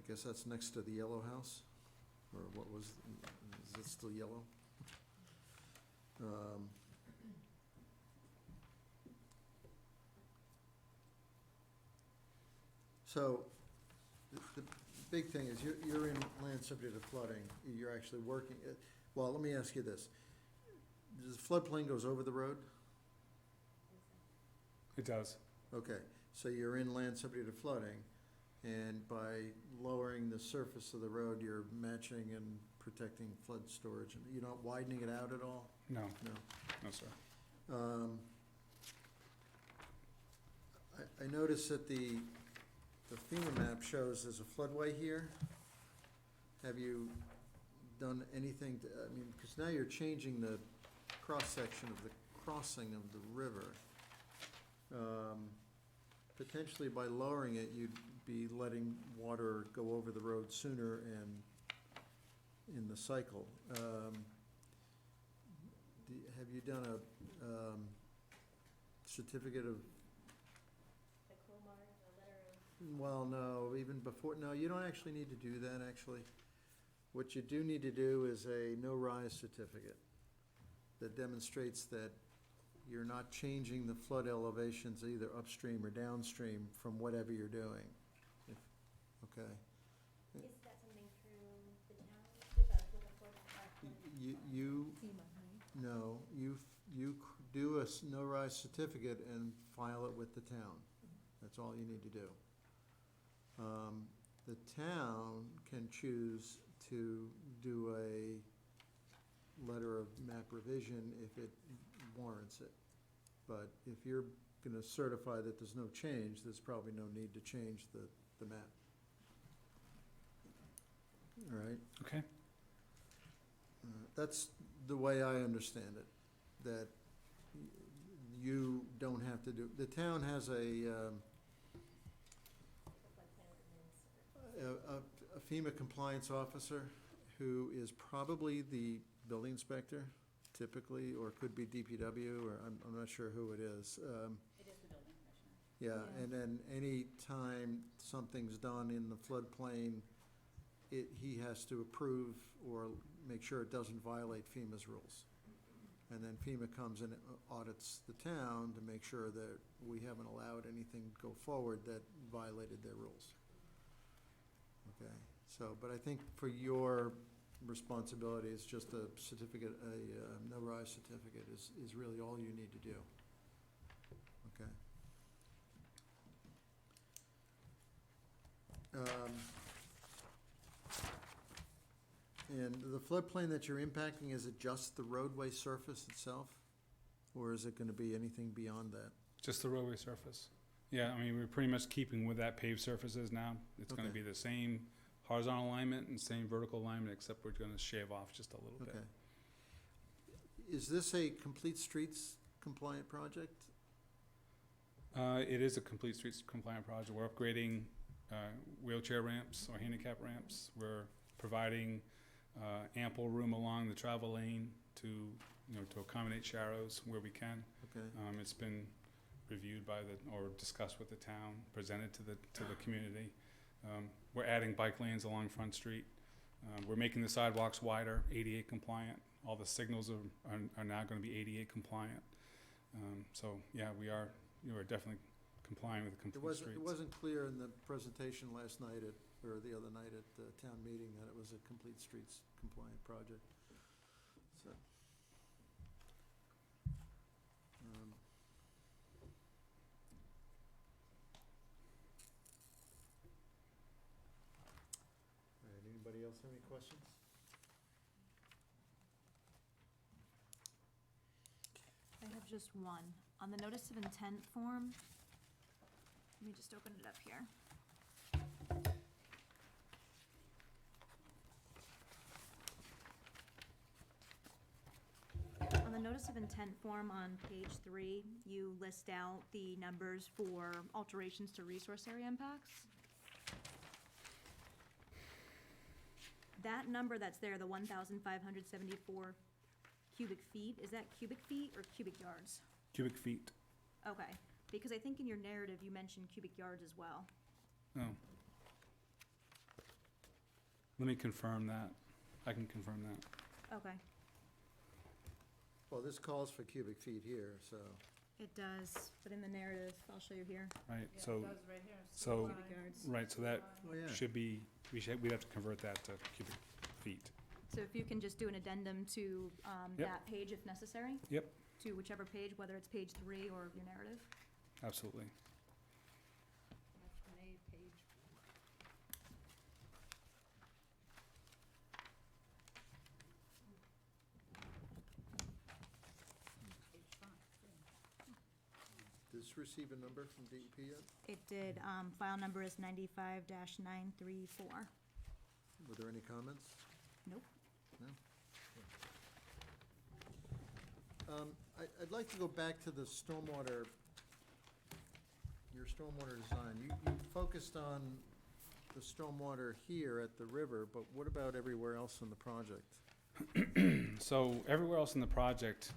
guess that's next to the yellow house, or what was, is it still yellow? So, the big thing is, you're in land subject to flooding, you're actually working, well, let me ask you this. Does the floodplain goes over the road? It does. Okay, so you're in land subject to flooding, and by lowering the surface of the road, you're matching and protecting flood storage. You're not widening it out at all? No, No. no, sir. I noticed that the FEMA map shows there's a floodway here. Have you done anything to, I mean, because now you're changing the cross-section of the crossing of the river. Potentially by lowering it, you'd be letting water go over the road sooner and in the cycle. Have you done a certificate of, The Clomar, the letter of. well, no, even before, no, you don't actually need to do that, actually. What you do need to do is a no-rise certificate that demonstrates that you're not changing the flood elevations either upstream or downstream from whatever you're doing. Okay? Is that something through the town with a flood? You, FEMA, right? no, you do a no-rise certificate and file it with the town. That's all you need to do. The town can choose to do a letter of map revision if it warrants it. But if you're gonna certify that there's no change, there's probably no need to change the map. All right? Okay. That's the way I understand it, that you don't have to do, the town has a FEMA compliance officer who is probably the building inspector, typically, or could be DPW, or I'm not sure who it is. It is the building commissioner. Yeah, Yeah. and then any time something's done in the floodplain, he has to approve or make sure it doesn't violate FEMA's rules. And then FEMA comes and audits the town to make sure that we haven't allowed anything to go forward that violated their rules. Okay, so, but I think for your responsibility, it's just a certificate, a no-rise certificate is really all you need to do. Okay. And the floodplain that you're impacting, is it just the roadway surface itself? Or is it gonna be anything beyond that? Just the roadway surface. Yeah, I mean, we're pretty much keeping with that paved surfaces now. It's gonna Okay. be the same horizontal alignment and same vertical alignment, except we're gonna shave off just a little bit. Okay. Is this a complete streets compliant project? It is a complete streets compliant project. We're upgrading wheelchair ramps or handicap ramps. We're providing ample room along the travel lane to accommodate sharrows where we can. Okay, It's been reviewed by or discussed with the town, presented to the community. We're adding bike lanes along Front Street. We're making the sidewalks wider, ADA compliant. All the signals are now gonna be ADA compliant. So, yeah, we are you are definitely complying with the It complete streets. wasn't clear in the presentation last night or the other night at the town meeting that it was a complete streets compliant project. So. All right, anybody else have any questions? I have just one. On the notice of intent form, let me just open it up here. On the notice of intent form on page 3, you list out the numbers for alterations to resource area impacts. That number that's there, the 1,574 cubic feet, is that cubic feet or cubic yards? Cubic feet. Okay, because I think in your narrative you mentioned cubic yards as well. Oh. Let me confirm that. I can confirm that. Okay, Well, this calls for cubic feet here, so. it does, but in the narrative, I'll show you here. Right, Yeah, so, it does right here. so, Cubic yards. right, so that Oh, yeah. should be, we'd have to convert that to cubic feet. So if you can just do an addendum to Yep. that page if necessary? Yep. To whichever page, whether it's page 3 or your narrative? Absolutely. That's May, page 5. Did this receive a number from DEP yet? It did, file number is 95-934. Were there any comments? Nope. No? I'd like to go back to the stormwater, your stormwater design. You focused on the stormwater here at the river, but what about everywhere else in the project? So everywhere else in the project,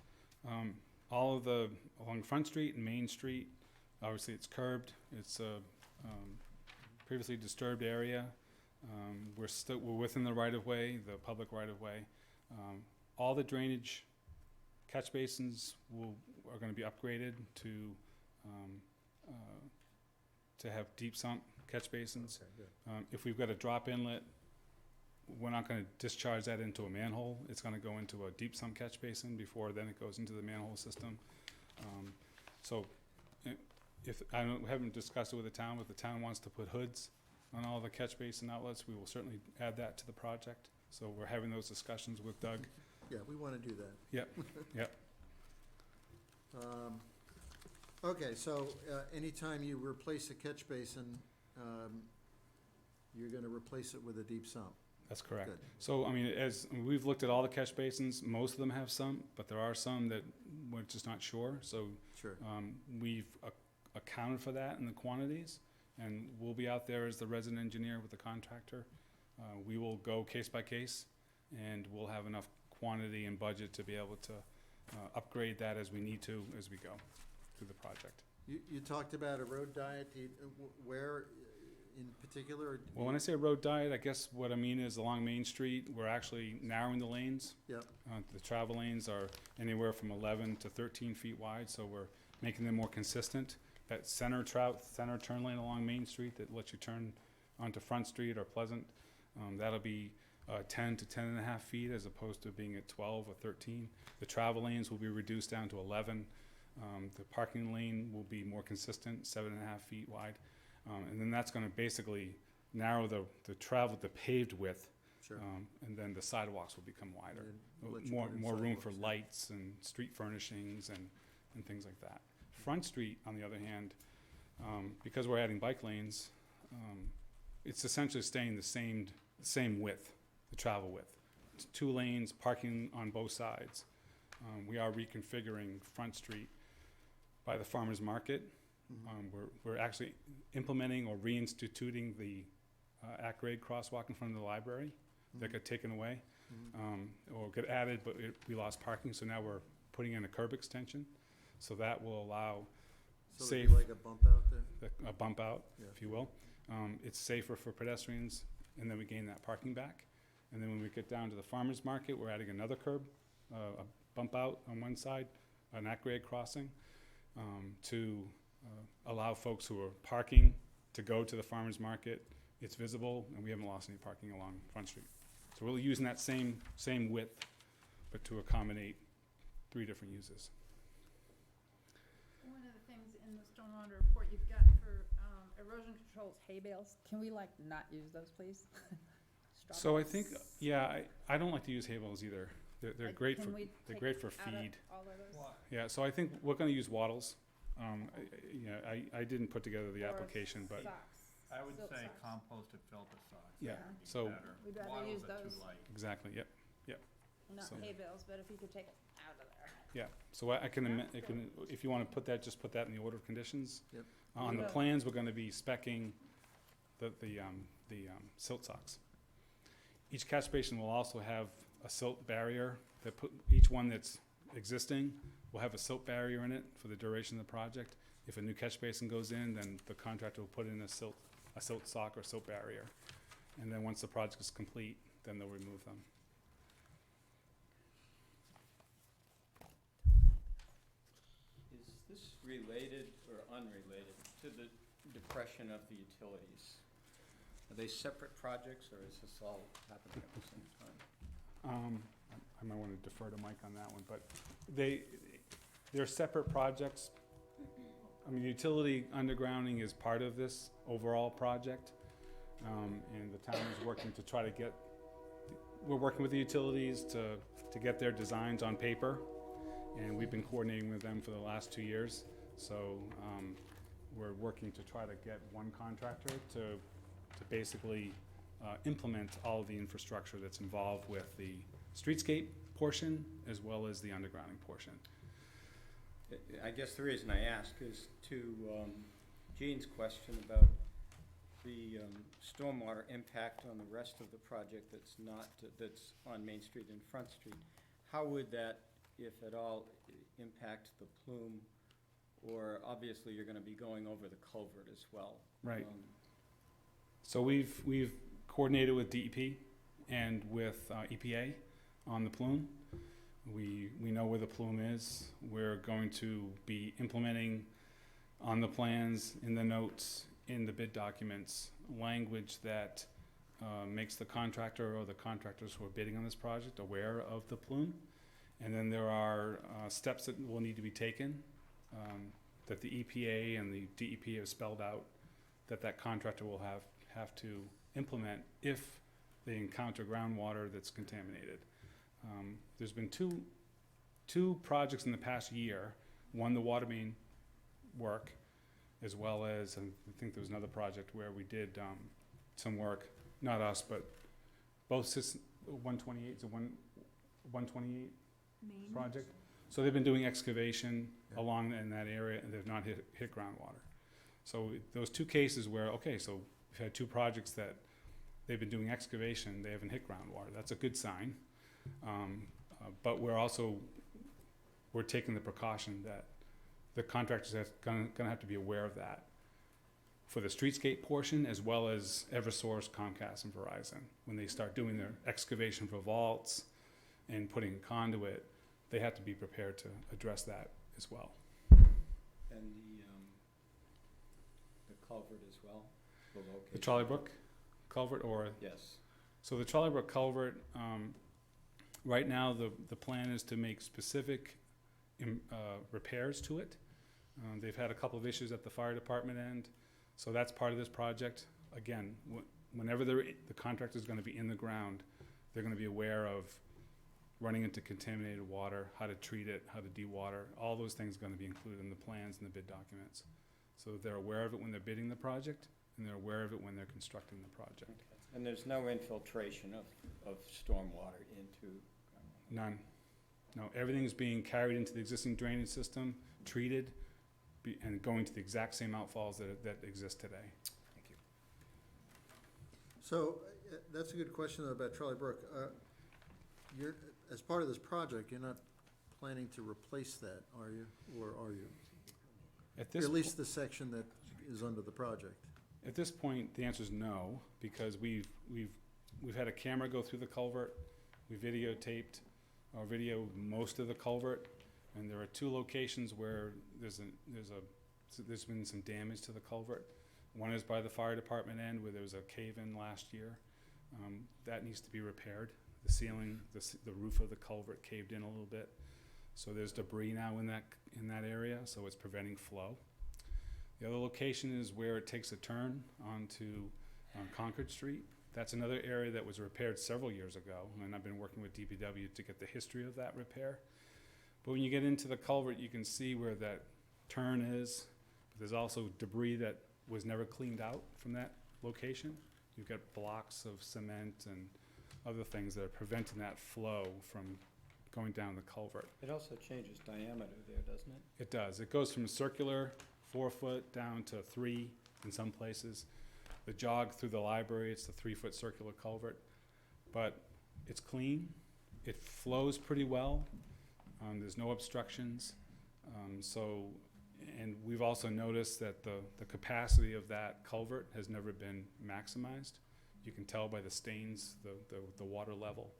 all of the, along Front Street and Main Street, obviously it's curbed, it's a previously disturbed area. We're within the right-of-way, the public right-of-way. All the drainage catch basins are gonna be upgraded to have deep sump catch basins. Okay, good. If we've got a drop inlet, we're not gonna discharge that into a manhole. It's gonna go into a deep sump catch basin before then it goes into the manhole system. So if, haven't discussed it with the town, but if the town wants to put hoods on all the catch basin outlets, we will certainly add that to the project. So we're having those discussions with Doug. Yeah, we want to do that. Yep, yep. Okay, so anytime you replace a catch basin, you're going to replace it with a deep sump. That's correct. Good. So, I mean, we've looked at all the catch basins, most of them have sump, but there are some that we're just not sure. So Sure. we've accounted for that in the quantities, and we'll be out there as the resident engineer with the contractor. We will go case by case, and we'll have enough quantity and budget to be able to upgrade that as we need to as we go through the project. You talked about a road diet. Where in particular? Well, when I say road diet, I guess what I mean is along Main Street, we're actually narrowing the lanes. Yep. The travel lanes are anywhere from 11 to 13 feet wide, so we're making them more consistent. That center turn lane along Main Street that lets you turn onto Front Street or Pleasant, that'll be 10 to 10 and a half feet as opposed to being at 12 or 13. The travel lanes will be reduced down to 11. The parking lane will be more consistent, 7.5 feet wide. And then that's gonna basically narrow the paved width. Sure. And then the sidewalks will become wider. And let you More put in room for sidewalks, yeah. lights and street furnishings and things like that. Front Street, on the other hand, because we're adding bike lanes, it's essentially staying the same width, the travel width. It's 2 lanes, parking on both sides. We are reconfiguring Front Street by the farmer's market. We're actually implementing or reinstituting the at-grade crosswalk in front of the library that got taken away, or got added, but we lost parking, so now we're putting in a curb extension. So that will allow So safe, there'd be like a bump out there? a bump out, Yeah. if you will. It's safer for pedestrians, and then we gain that parking back. And then when we get down to the farmer's market, we're adding another curb, a bump out on one side, an at-grade crossing, to allow folks who are parking to go to the farmer's market. It's visible, and we haven't lost any parking along Front Street. So we're using that same width, but to accommodate 3 different uses. One of the things in the stormwater report you've got for erosion controls, hay bales, can we like not use those, please? Straw So I bales? think, yeah, I don't like to use hay bales either. They're Like, great can for, we they're take great for out of feed. all of those? Yeah, so I think we're gonna use wattles. I didn't put together the Or application, but, socks, I would silk say socks. composted filter socks. yeah, Yeah. That would be so, better. We'd rather Wattles use are too those. light. exactly, yep. Not So- hay bales, but if you could take it out of there. Yeah, so I can, That's I can, if you wanna put that, just put that in the order of conditions. Yep. On the Yeah. plans, we're gonna be speccing the silt socks. Each catch basin will also have a silt barrier each one that's existing will have a silt barrier in it for the duration of the project. If a new catch basin goes in, then the contractor will put in a silt sock or silt barrier. And then once the project is complete, then they'll remove them. Is this related or unrelated to the depression of the utilities? Are they separate projects, or is this all happening at the same time? I might want to defer to Mike on that one, but they're separate projects. I mean, utility undergrounding is part of this overall project, and the town is working to try to get, we're working with the utilities to get their designs on paper, and we've been coordinating with them for the last 2 years. So we're working to try to get one contractor to basically implement all of the infrastructure that's involved with the streetscape portion as well as the undergrounding portion. I guess the reason I ask is to Gene's question about the stormwater impact on the rest of the project that's on Main Street and Front Street. How would that, if at all, impact the plume? Or obviously you're gonna be going over the culvert as well. Right. So we've coordinated with DEP and with EPA on the plume. We know where the plume is. We're going to be implementing on the plans, in the notes, in the bid documents, language that makes the contractor or the contractors who are bidding on this project aware of the plume. And then there are steps that will need to be taken that the EPA and the DEP have spelled out that contractor will have to implement if they encounter groundwater that's contaminated. There's been two projects in the past year, one the water main work, as well as, and I think there was another project where we did some work, not us, but both 128, so 128 Main. project. So they've been doing excavation along in that area, and they've not hit groundwater. So those two cases where, okay, so we've had two projects that they've been doing excavation, they haven't hit groundwater. That's a good sign. But we're taking the precaution that the contractors are gonna have to be aware of that for the streetscape portion, as well as Eversource, Comcast, and Verizon. When they start doing their excavation for vaults and putting conduit, they have to be prepared to address that as well. And the culvert as well, the location? The Charlie Brook culvert, or? Yes. So the Charlie Brook culvert, right now, the plan is to make specific repairs to it. They've had a couple of issues at the fire department end, so that's part of this project. Again, whenever the contractor's gonna be in the ground, they're gonna be aware of running into contaminated water, how to treat it, how to dewater, all those things are gonna be included in the plans and the bid documents. So they're aware of it when they're bidding the project, and they're aware of it when they're constructing the project. Okay. And there's no infiltration of stormwater into? None. No, everything's being carried into the existing drainage system, treated, and going to the exact same outfalls that exist today. Thank you. So, that's a good question about Charlie Brook. As part of this project, you're not planning to replace that, are you? Or are you? At this At least the section that is under the project. At this point, the answer is no, because we've had a camera go through the culvert, we videotaped, or videoed most of the culvert, and there are two locations where there's a there's been some damage to the culvert. One is by the fire department end where there was a cave-in last year. That needs to be repaired. The ceiling, the roof of the culvert caved in a little bit. So there's debris now in that area, so it's preventing flow. The other location is where it takes a turn onto Concord Street. That's another area that was repaired several years ago, and I've been working with DPW to get the history of that repair. But when you get into the culvert, you can see where that turn is. There's also debris that was never cleaned out from that location. You've got blocks of cement and other things that are preventing that flow from going down the culvert. It also changes diameter there, doesn't it? It does. It goes from circular 4 foot down to 3 in some places. The jog through the library, it's the 3 foot circular culvert, but it's clean. It flows pretty well. There's no obstructions. And we've also noticed that the capacity of that culvert has never been maximized. You can tell by the stains, the water level.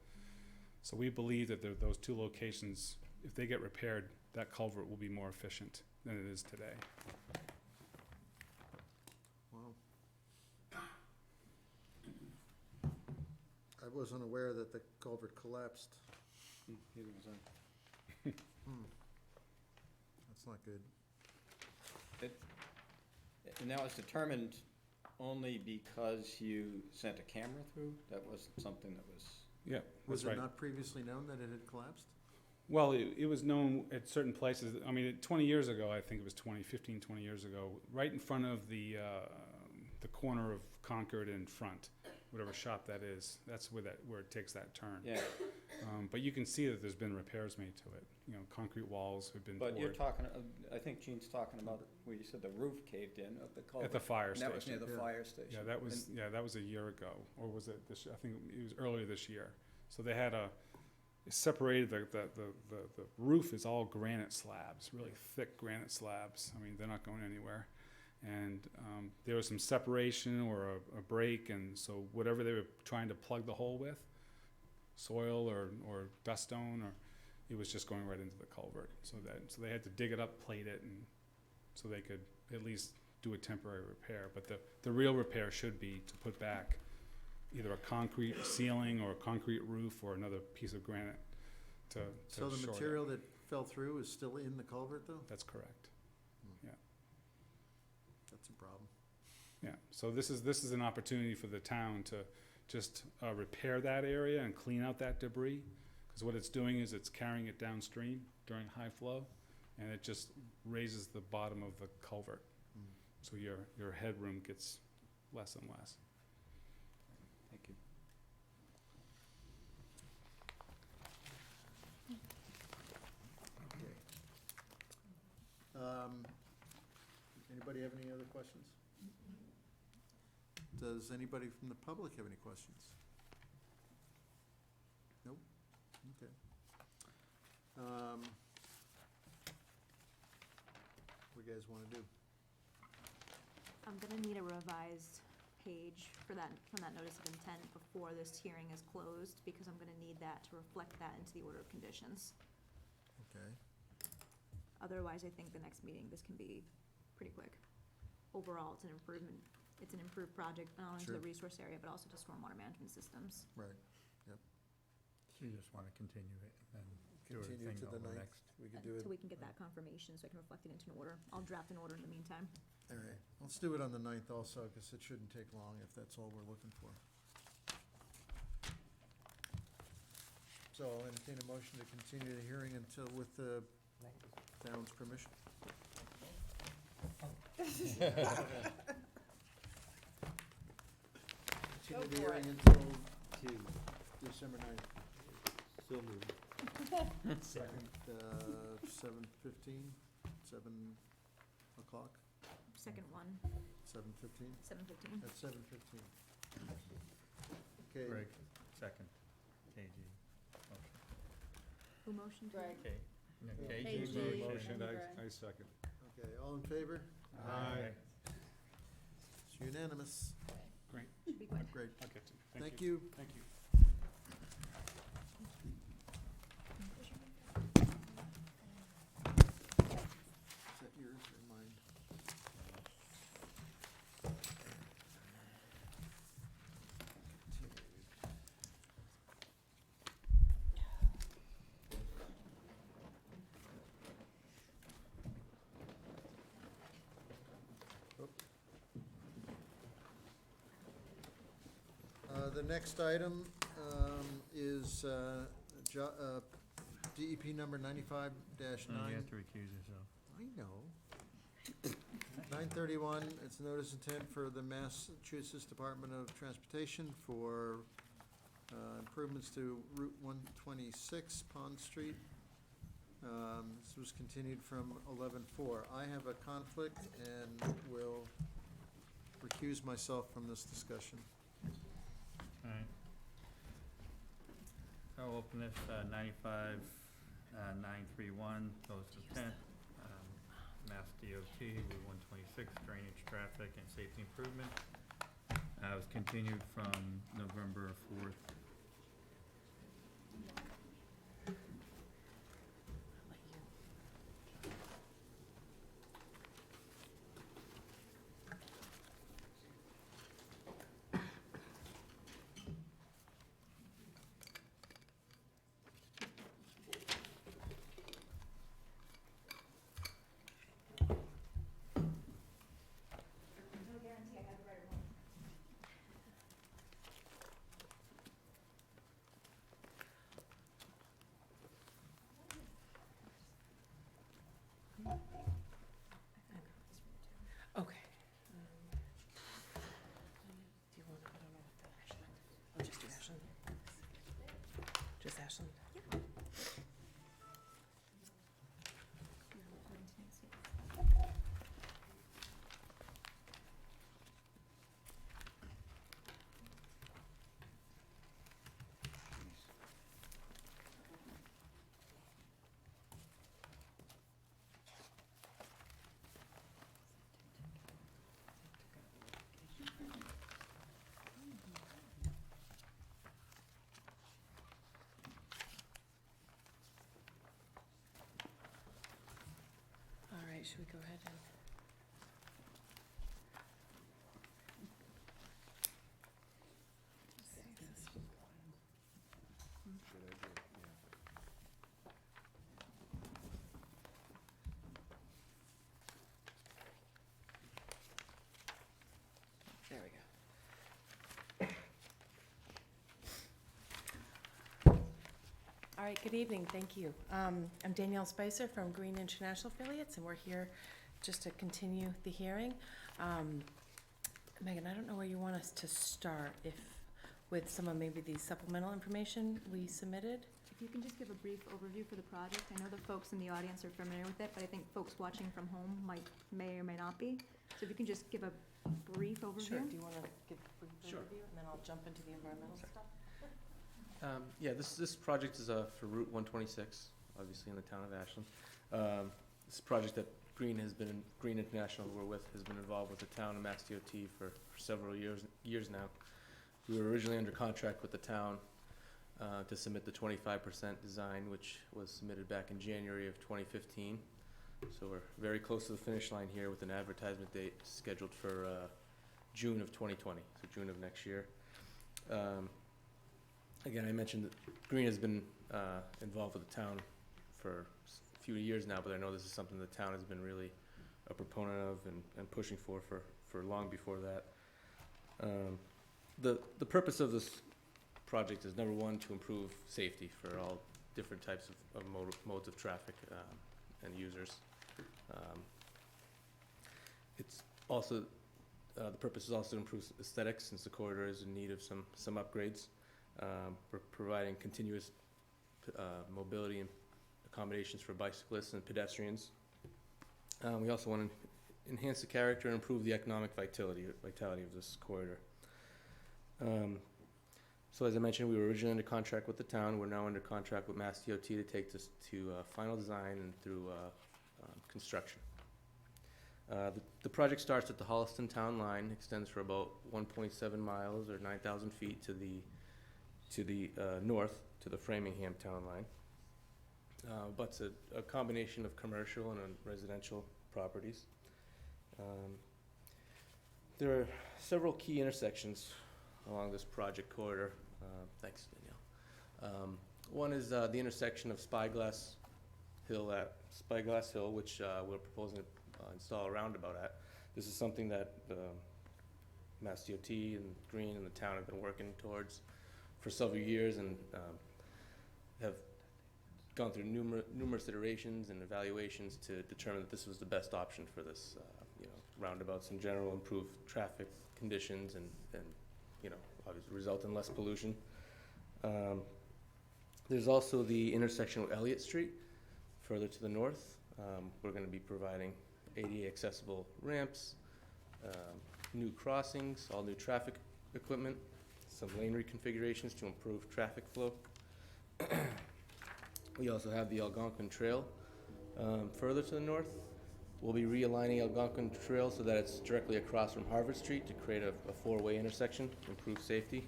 So we believe that those two locations, if they get repaired, that culvert will be more efficient than it is today. Wow. I wasn't aware that the culvert collapsed. Neither was I. That's not good. And that was determined only because you sent a camera through? That wasn't something that was... Yeah, Was that's it right. not previously known that it had collapsed? Well, it was known at certain places. I mean, 20 years ago, I think it was 20 years ago, right in front of the corner of Concord and Front, whatever shop that is, that's where it takes that turn. Yeah, But you can see that there's been repairs made to it. You know, concrete walls have been poured. but you're talking, I think Gene's talking about where you said the roof caved in of the culvert. At the fire And station. that was near the Yeah. fire station. Yeah, that was a year ago, or was it this? I think it was earlier this year. So they had separated the roof is all granite slabs, really thick granite slabs. I mean, they're not going anywhere. And there was some separation or a break, and so whatever they were trying to plug the hole with, soil or dust stone, or it was just going right into the culvert. So they had to dig it up, plate it, and so they could at least do a temporary repair. But the real repair should be to put back either a concrete ceiling or a concrete roof or another piece of granite to So the shore it. material that fell through is still in the culvert, though? That's correct. That's a problem. Yeah, so this is an opportunity for the town to just repair that area and clean out that debris, because what it's doing is it's carrying it downstream during high flow, and it just raises the bottom of the culvert. Mm. So your headroom gets less and less. Thank you. Okay. Anybody have any other questions? Does anybody from the public have any questions? Nope? Okay. What do you guys want to do? I'm gonna need a revised page for that, from that notice of intent before this hearing is closed, because I'm gonna need that to reflect that into the order of conditions. Okay. Otherwise, I think the next meeting, this can be pretty quick. Overall, it's an improvement, it's an improved project, not only to the Sure. resource area, but also to stormwater management systems. Right. So you just wanna continue it and do Continue everything to the over 9th. next? We could do it. Until we can get that confirmation, so I can reflect it into an order. I'll draft an order in the meantime. All right. Let's do it on the 9th also, because it shouldn't take long if that's all we're looking for. So I'll entertain a motion to continue the hearing until, with the town's permission. Continue the hearing until December 9th. So moved. Second, 7:15, 7 o'clock, Second one, 7:15? 7:15. At 7:15. Okay. Greg, second. KG. Okay. Who motioned? Greg. Okay. KG. KG KG. motion. Motion, Greg. I second. Okay, all in favor? Aye. It's unanimous. Should be quick. Great. I'll get to it. Thank you. Thank you. Is that yours or mine? The next item is DEP number 95-9. You have to recuse yourself. I know. 931, it's notice intent for the Massachusetts Department of Transportation for improvements to Route 126 Pond Street. This was continued from 11/4. I have a conflict and will recuse myself from this discussion. All right. I'll open this, 931, goes to 10th. Mass DOT, Route 126, drainage, traffic, and safety improvement. It was continued from November 4th. Okay. Do you want, I don't know what the Ashland, oh, just do Ashland? Just Ashland? All right, should we go ahead and? There we go. All right, good evening, thank you. I'm Danielle Spicer from Green International Affiliates, and we're here just to continue the hearing. Megan, I don't know where you want us to start, if with some of maybe the supplemental information we submitted? If you can just give a brief overview for the project. I know the folks in the audience are familiar with it, but I think folks watching from home may or may not be. So if you can just give a brief overview. Sure, do you want to give a brief Sure. overview, and then I'll jump into the environmental stuff? Yeah, this project is for Route 126, obviously in the town of Ashland. This project that Green International we're with has been involved with the town and Mass DOT for several years now. We were originally under contract with the town to submit the 25% design, which was submitted back in January of 2015. So we're very close to the finish line here with an advertisement date scheduled for June of 2020, so June of next year. Again, I mentioned that Green has been involved with the town for a few years now, but I know this is something the town has been really a proponent of and pushing for long before that. The purpose of this project is, number one, to improve safety for all different types of modes of traffic and users. It's also, the purpose is also to improve aesthetics, since the corridor is in need of some upgrades. We're providing continuous mobility and accommodations for bicyclists and pedestrians. We also want to enhance the character and improve the economic vitality of this corridor. So as I mentioned, we were originally under contract with the town. We're now under contract with Mass DOT to take this to final design and through construction. The project starts at the Holliston town line, extends for about 1.7 miles or 9,000 feet to the north, to the Framingham town line. But it's a combination of commercial and residential properties. There are several key intersections along this project corridor. Thanks, Danielle. One is the intersection of Spyglass Hill, which we're proposing to install a roundabout at. This is something that Mass DOT and Green and the town have been working towards for several years, and have gone through numerous iterations and evaluations to determine that this was the best option for this, roundabouts in general, improve traffic conditions, and obviously result in less pollution. There's also the intersection with Elliott Street, further to the north. We're going to be providing ADA accessible ramps, new crossings, all new traffic equipment, some lane reconfigurations to improve traffic flow. We also have the Algonquin Trail further to the north. We'll be realigning Algonquin Trail so that it's directly across from Harvard Street to create a four-way intersection, improve safety.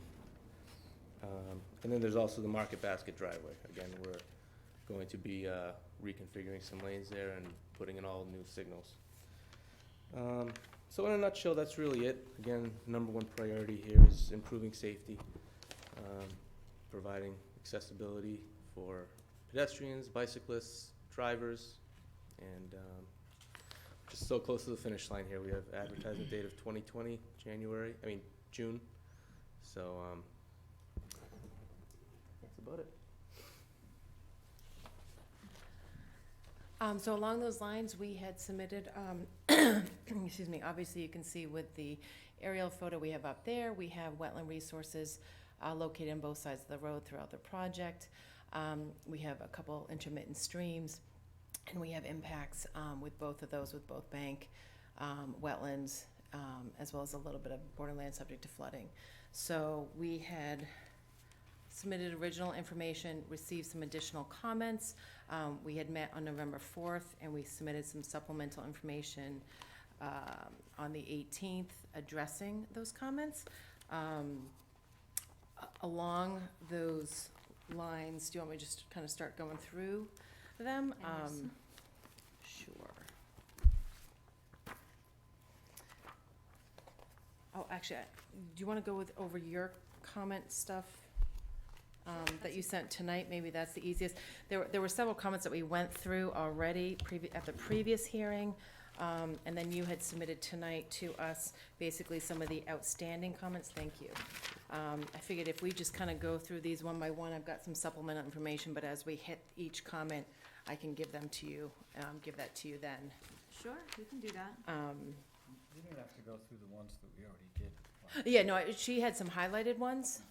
And then there's also the Market Basket driveway. Again, we're going to be reconfiguring some lanes there and putting in all new signals. So in a nutshell, that's really it. Again, number one priority here is improving safety, providing accessibility for pedestrians, bicyclists, drivers, and just so close to the finish line here. We have advertising date of 2020, June. So that's about it. So along those lines, we had submitted, excuse me, obviously you can see with the aerial photo we have up there, we have wetland resources located on both sides of the road throughout the project. We have a couple intermittent streams, and we have impacts with both of those, with both bank, wetlands, as well as a little bit of borderland subject to flooding. So we had submitted original information, received some additional comments. We had met on November 4th, and we submitted some supplemental information on the 18th addressing those comments. Along those lines, do you want me to just kind of start going through them? Sure. Oh, actually, do you want to go over your comment stuff that you sent tonight? Maybe that's the easiest. There were several comments that we went through already at the previous hearing, and then you had submitted tonight to us basically some of the outstanding comments. Thank you. I figured if we just kind of go through these one by one, I've got some supplemental information, but as we hit each comment, I can give them to you, give that to you then. Sure, we can do that. You didn't have to go through the ones that we already did. Yeah, no, she had some highlighted ones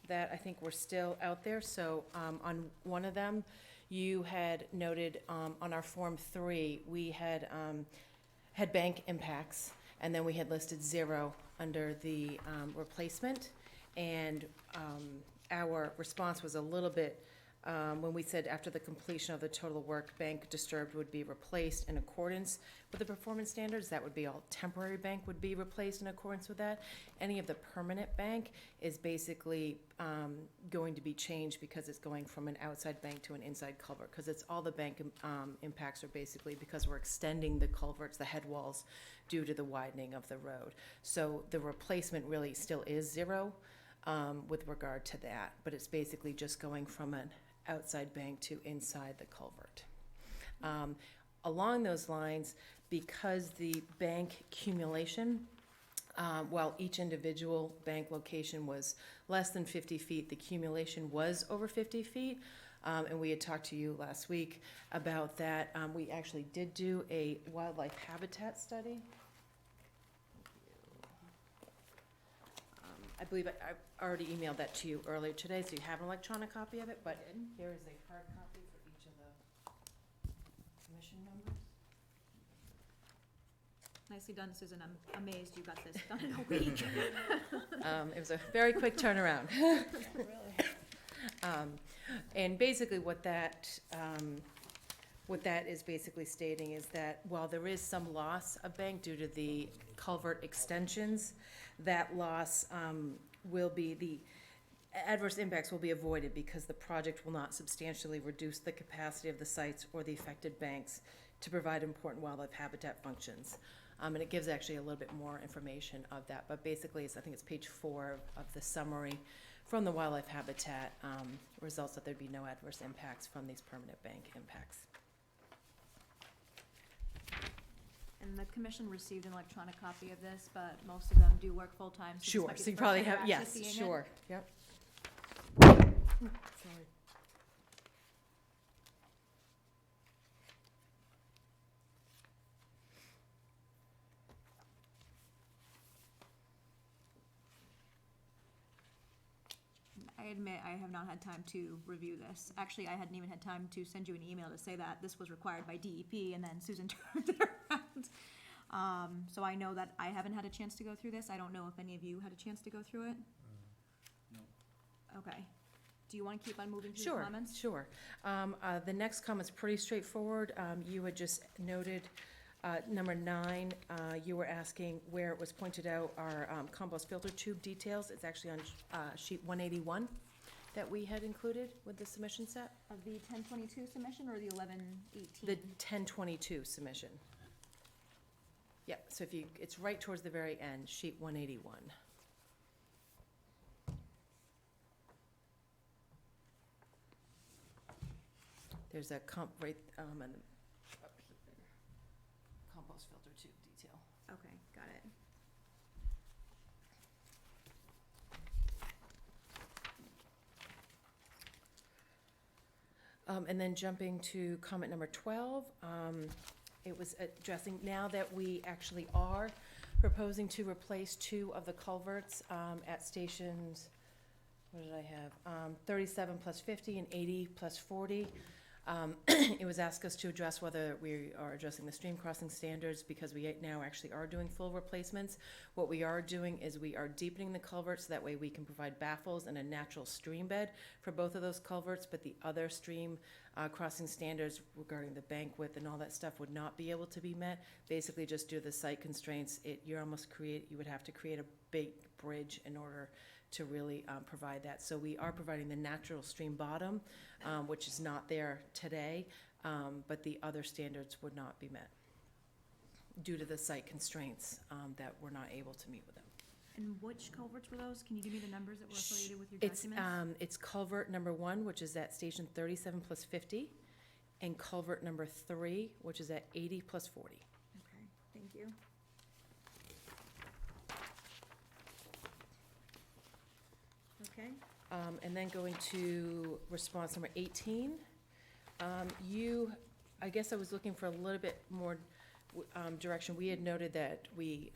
that I think were still out there. So on one of them, you had noted on our Form 3, we had bank impacts, and then we had listed 0 under the replacement. And our response was a little bit, when we said after the completion of the total work, bank disturbed would be replaced in accordance with the performance standards. That would be all temporary bank would be replaced in accordance with that. Any of the permanent bank is basically going to be changed because it's going from an outside bank to an inside culvert, because it's all the bank impacts are basically because we're extending the culverts, the head walls, due to the widening of the road. So the replacement really still is 0 with regard to that, but it's basically just going from an outside bank to inside the culvert. Along those lines, because the bank accumulation, while each individual bank location was less than 50 feet, the accumulation was over 50 feet. And we had talked to you last week about that. We actually did do a wildlife habitat study. I believe I already emailed that to you earlier today, so you have an electronic copy of it, but here is a hard copy for each of the commission members. Nicely done, Susan. I'm amazed you got this done in a week. It was a very quick turnaround. And basically what that is basically stating is that while there is some loss of bank due to the culvert extensions, that loss will be, the adverse impacts will be avoided because the project will not substantially reduce the capacity of the sites or the affected banks to provide important wildlife habitat functions. And it gives actually a little bit more information of that, but basically I think it's page 4 of the summary from the wildlife habitat results that there'd be no adverse impacts from these permanent bank impacts. And the commission received an electronic copy of this, but most of them do work full-time, so this Sure, might be so the you first probably time you're have, actually yes, seeing it. sure, yep. Sorry. I admit I have not had time to review this. Actually, I hadn't even had time to send you an email to say that this was required by DEP, and then Susan turned it around. So I know that I haven't had a chance to go through this. I don't know if any of you had a chance to go through it. No. Okay. Do you want to keep on moving through the Sure, comments? sure. The next comment's pretty straightforward. You had just noted, number 9, you were asking where it was pointed out our compost filter tube details. It's actually on sheet 181 that we had included with the submission set. Of the 1022 submission or the 1118? The 1022 submission. Yep, so if you, it's right towards the very end, sheet 181. There's a right, and compost filter tube detail. Okay, got it. And then jumping to comment number 12, it was addressing, now that we actually are proposing to replace 2 of the culverts at stations, what did I have? 37 plus 50 and 80 plus 40. It was asked us to address whether we are addressing the stream crossing standards, because we now actually are doing full replacements. What we are doing is we are deepening the culverts, so that way we can provide baffles and a natural stream bed for both of those culverts, but the other stream crossing standards regarding the bank width and all that stuff would not be able to be met. Basically, just due to the site constraints, you would have to create a big bridge in order to really provide that. So we are providing the natural stream bottom, which is not there today, but the other standards would not be met due to the site constraints that we're not able to meet with them. And which culverts were those? Can you give me the numbers that were affiliated with your documents? It's culvert number 1, which is at station 37 plus 50, and culvert number 3, which is at 80 plus 40. Okay, thank you. Okay. And then going to response number 18, I guess I was looking for a little bit more direction. We had noted that the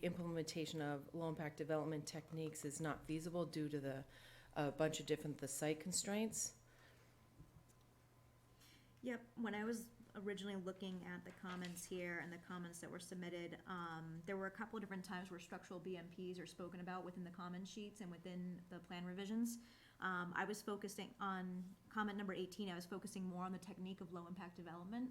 implementation of low-impact development techniques is not feasible due to a bunch of the site constraints. Yep, when I was originally looking at the comments here and the comments that were submitted, there were a couple of different times where structural BMPs are spoken about within the comment sheets and within the plan revisions. I was focusing on comment number 18, I was focusing more on the technique of low-impact development.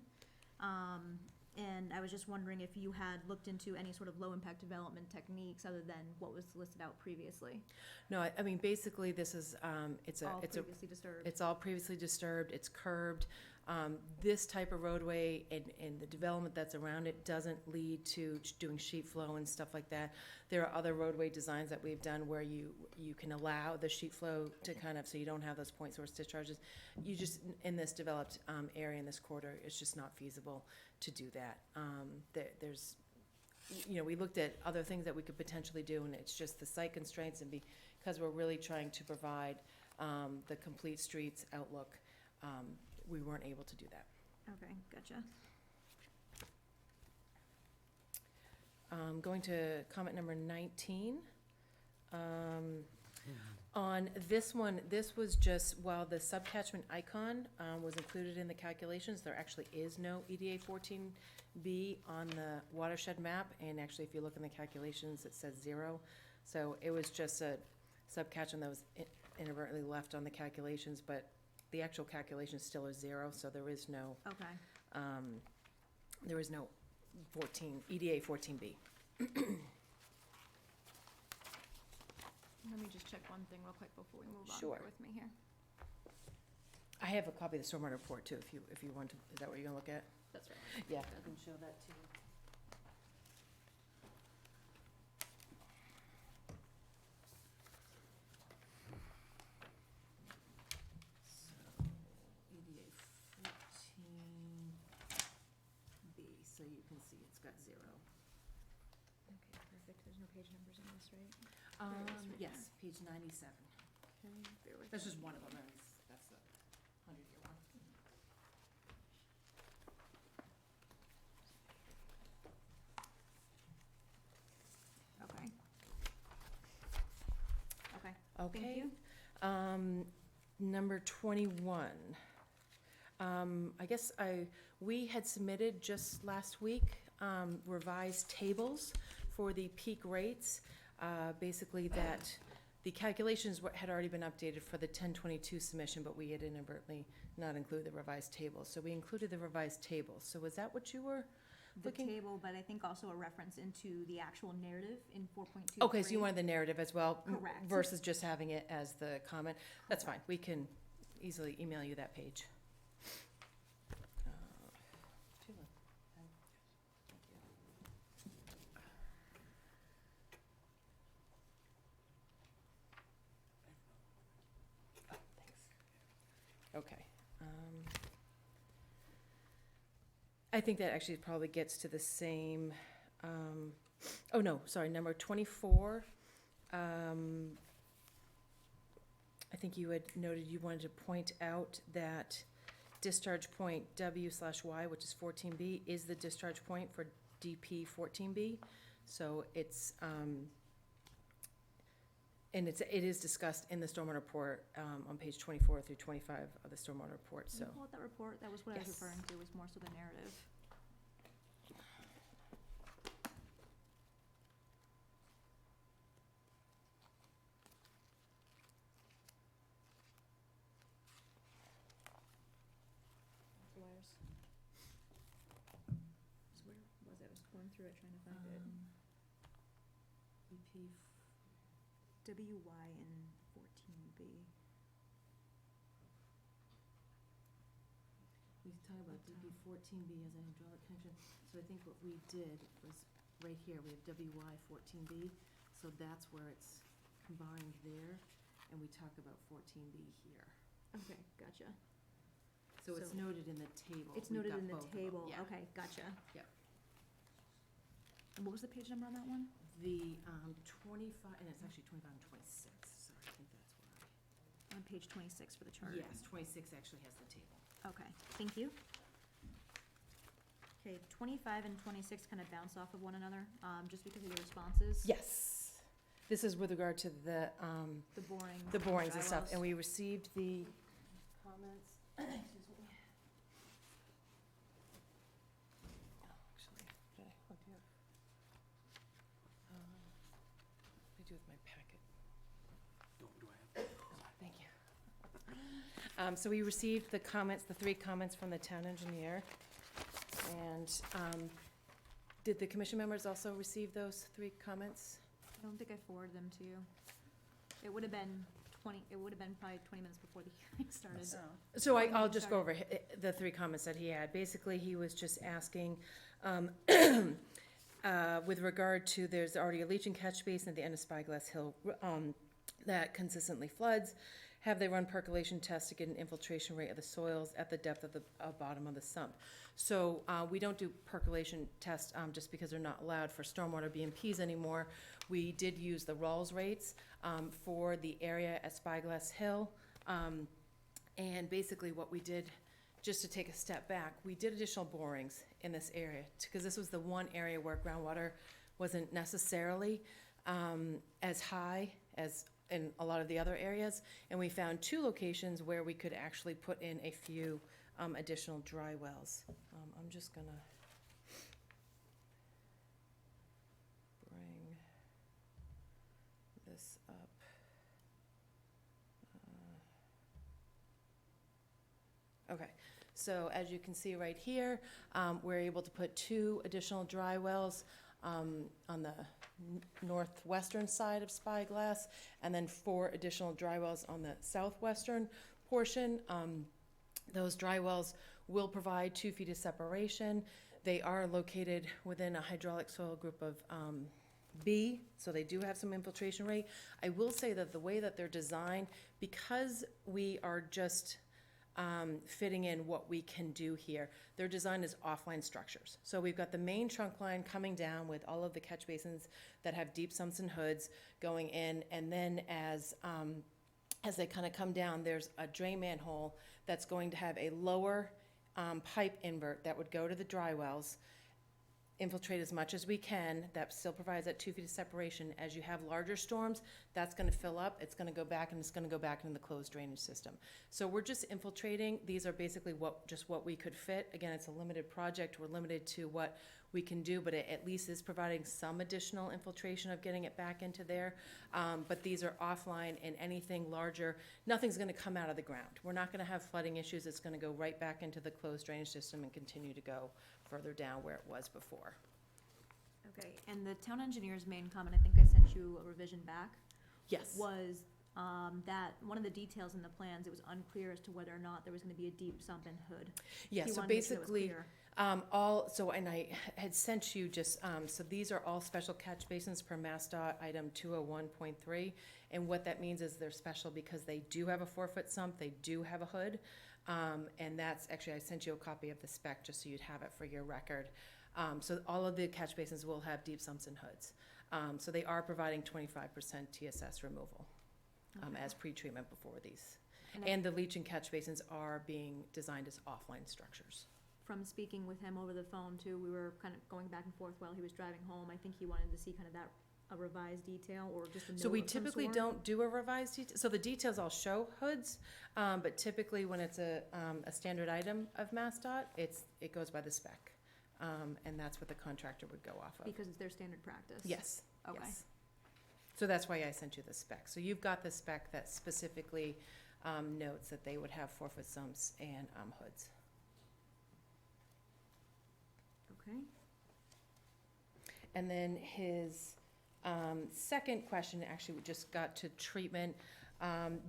And I was just wondering if you had looked into any sort of low-impact development techniques other than what was listed out previously. No, I mean, basically, this is, it's Previously disturbed. It's all previously disturbed, it's curbed. This type of roadway and the development that's around it doesn't lead to doing sheet flow and stuff like that. There are other roadway designs that we've done where you can allow the sheet flow to kind of, so you don't have those point source discharges. You just, in this developed area, in this corridor, it's just not feasible to do that. There's, we looked at other things that we could potentially do, and it's just the site constraints, and because we're really trying to provide the complete streets outlook, we weren't able to do that. Okay, gotcha. Going to comment number 19. On this one, this was just, while the subcatchment icon was included in the calculations, there actually is no EDA 14B on the watershed map, and actually if you look in the calculations, it says 0. So it was just a subcatchment that was inadvertently left on the calculations, but the actual calculation still is 0, so there is no, Okay. there is no EDA 14B. Let me just check one thing real quick before we move on. Sure. Bear with me here. I have a copy of the stormwater report too, if you want to, is that what you're gonna look at? That's right. Yeah, I can show that too. So, EDA 14B, so you can see it's got 0. Okay, perfect. There's no page numbers in this, right? There it is right Yes, page 97. Okay, bear with That's me. just one of them, that's the 100-year one. Okay. Okay. Okay. you. Number 21. I guess we had submitted just last week revised tables for the peak rates. Basically that the calculations had already been updated for the 1022 submission, but we had inadvertently not included the revised tables. So we included the revised tables. So was that what you were The looking? table, but I think also a reference into the actual narrative in 4.2. Okay, so you wanted the narrative as well? Correct. Versus just having it as the comment? That's fine, we can easily email you that page. Okay. I think that actually probably gets to the same, oh no, sorry, number 24. I think you had noted you wanted to point out that discharge point W/Y, which is 14B, is the discharge point for DP 14B. So it's, and it is discussed in the stormwater report on page 24 through 25 of the stormwater report, Can so. you pull out that report? That was what I was Yes. referring to, was more so the narrative. Where's? So where was it? I was going through it trying to find it. DP, WY and 14B. we talk about DP 14B as an hydraulic connection, so I think what we did was, right here, we have WY 14B, so that's where it's combined there, and we talk about 14B here. Okay, gotcha. So it's So- noted in the table. It's We've noted got in the both of them. table. Yeah. Okay, gotcha. Yep. And what was the page number on that one? The 25, and it's actually 25 and 26, sorry, I think that's why. On page 26 for the chart. Yes, 26 actually has the table. Okay, thank you. Okay, 25 and 26 kind of bounce off of one another, just because of your responses. Yes. This is with regard to the The boring. borings and stuff, dry and wells. we received the comments, excuse me. Actually, did I, what do you have? What do I do with my packet? Thank you. So we received the comments, the 3 comments from the town engineer, and did the commission members also receive those 3 comments? I don't think I forwarded them to you. It would have been probably 20 minutes before the hearing started. So I'll just go over the 3 comments that he had. Basically, he was just asking, with regard to, there's already a leaching catch basin at the end of Spyglass Hill that consistently floods. Have they run percolation tests to get an infiltration rate of the soils at the depth of the bottom of the sump? So we don't do percolation tests just because they're not allowed for stormwater BMPs anymore. We did use the Rawls rates for the area at Spyglass Hill. And basically what we did, just to take a step back, we did additional borings in this area because this was the one area where groundwater wasn't necessarily as high as in a lot of the other areas. And we found 2 locations where we could actually put in a few additional dry wells. I'm just gonna bring this up. Okay, so as you can see right here, we're able to put 2 additional dry wells on the northwestern side of Spyglass, and then 4 additional dry wells on the southwestern portion. Those dry wells will provide 2 feet of separation. They are located within a hydraulic soil group of B, so they do have some infiltration rate. I will say that the way that they're designed, because we are just fitting in what we can do here. They're designed as offline structures. So we've got the main trunk line coming down with all of the catch basins that have deep sumps and hoods going in, and then as they kind of come down, there's a drain manhole that's going to have a lower pipe invert that would go to the dry wells, infiltrate as much as we can. That still provides that 2 feet of separation. As you have larger storms, that's going to fill up, it's going to go back, and it's going to go back into the closed drainage system. So we're just infiltrating. These are basically what we could fit. Again, it's a limited project. We're limited to what we can do, but it at least is providing some additional infiltration of getting it back into there. But these are offline, and anything larger, nothing's going to come out of the ground. We're not going to have flooding issues. It's going to go right back into the closed drainage system and continue to go further down where it was before. Okay, and the town engineer's main comment, I think I sent you a revision back, Yes. was that one of the details in the plans, it was unclear as to whether or not there was gonna be a deep sump and hood. Yeah, He so wanted to make sure it was basically, clear. and I had sent you just, so these are all special catch basins per MassDOT item 201.3. And what that means is they're special because they do have a 4-foot sump, they do have a hood. And that's, actually, I sent you a copy of the spec just so you'd have it for your record. So all of the catch basins will have deep sumps and hoods. So they are providing 25% TSS removal as pre-treatment before these. And the leach and catch basins are being designed as offline structures. From speaking with him over the phone too, we were kind of going back and forth while he was driving home. I think he wanted to see kind of a revised detail or just a note So we of some typically sort. don't do a revised detail, so the details all show hoods, but typically when it's a standard item of MassDOT, it goes by the spec. And that's what the contractor would go off of. Because it's their standard practice? Yes, Okay. yes. So that's why I sent you the spec. So you've got the spec that specifically notes that they would have 4-foot sumps and hoods. Okay. And then his second question, actually, we just got to treatment.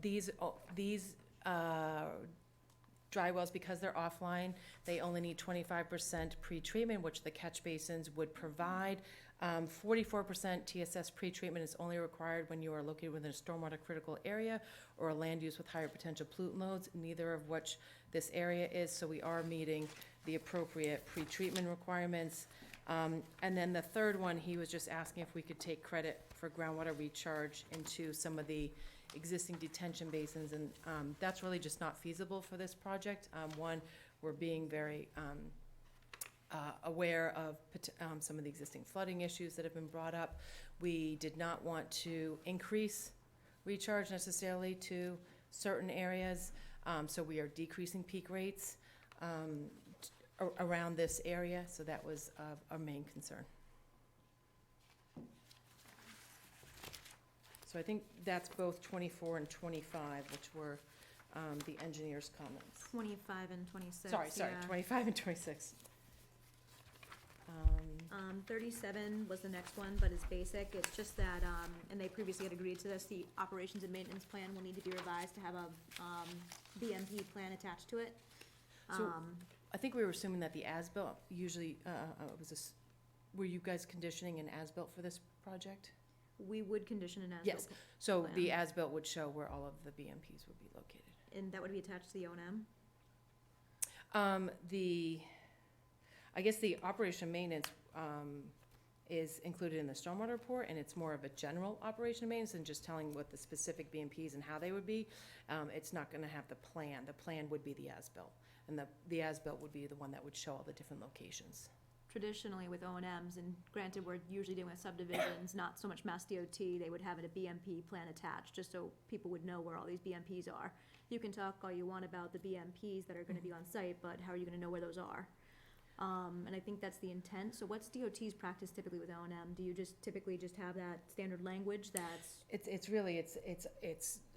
These dry wells, because they're offline, they only need 25% pre-treatment, which the catch basins would provide. 44% TSS pre-treatment is only required when you are located within a stormwater critical area or a land use with higher potential pollutant loads, neither of which this area is, so we are meeting the appropriate pre-treatment requirements. And then the third one, he was just asking if we could take credit for groundwater recharge into some of the existing detention basins, and that's really just not feasible for this project. One, we're being very aware of some of the existing flooding issues that have been brought up. We did not want to increase recharge necessarily to certain areas, so we are decreasing peak rates around this area, so that was our main concern. So I think that's both 24 and 25, which were the engineer's comments. 25 and 26. Sorry, yeah. 25 and 26. 37 was the next one, but it's basic. It's just that, and they previously had agreed to this, the operations and maintenance plan will need to be revised to have a BMP plan attached to it. So I think we were assuming that the as-built usually were you guys conditioning an as-built for this project? We would condition an as-built. Yes, so plan. the as-built would show where all of the BMPs would be located. And that would be attached to the O&M? I guess the operation maintenance is included in the stormwater report, and it's more of a general operation maintenance than just telling what the specific BMPs and how they would be. It's not gonna have the plan. The plan would be the as-built, and the as-built would be the one that would show all the different locations. Traditionally with O&Ms, and granted, we're usually doing with subdivisions, not so much Mass DOT, they would have a BMP plan attached, just so people would know where all these BMPs are. You can talk all you want about the BMPs that are gonna be on site, but how are you gonna know where those are? And I think that's the intent. So what's DOT's practice typically with O&M? Do you just typically just have that standard language that's? It's really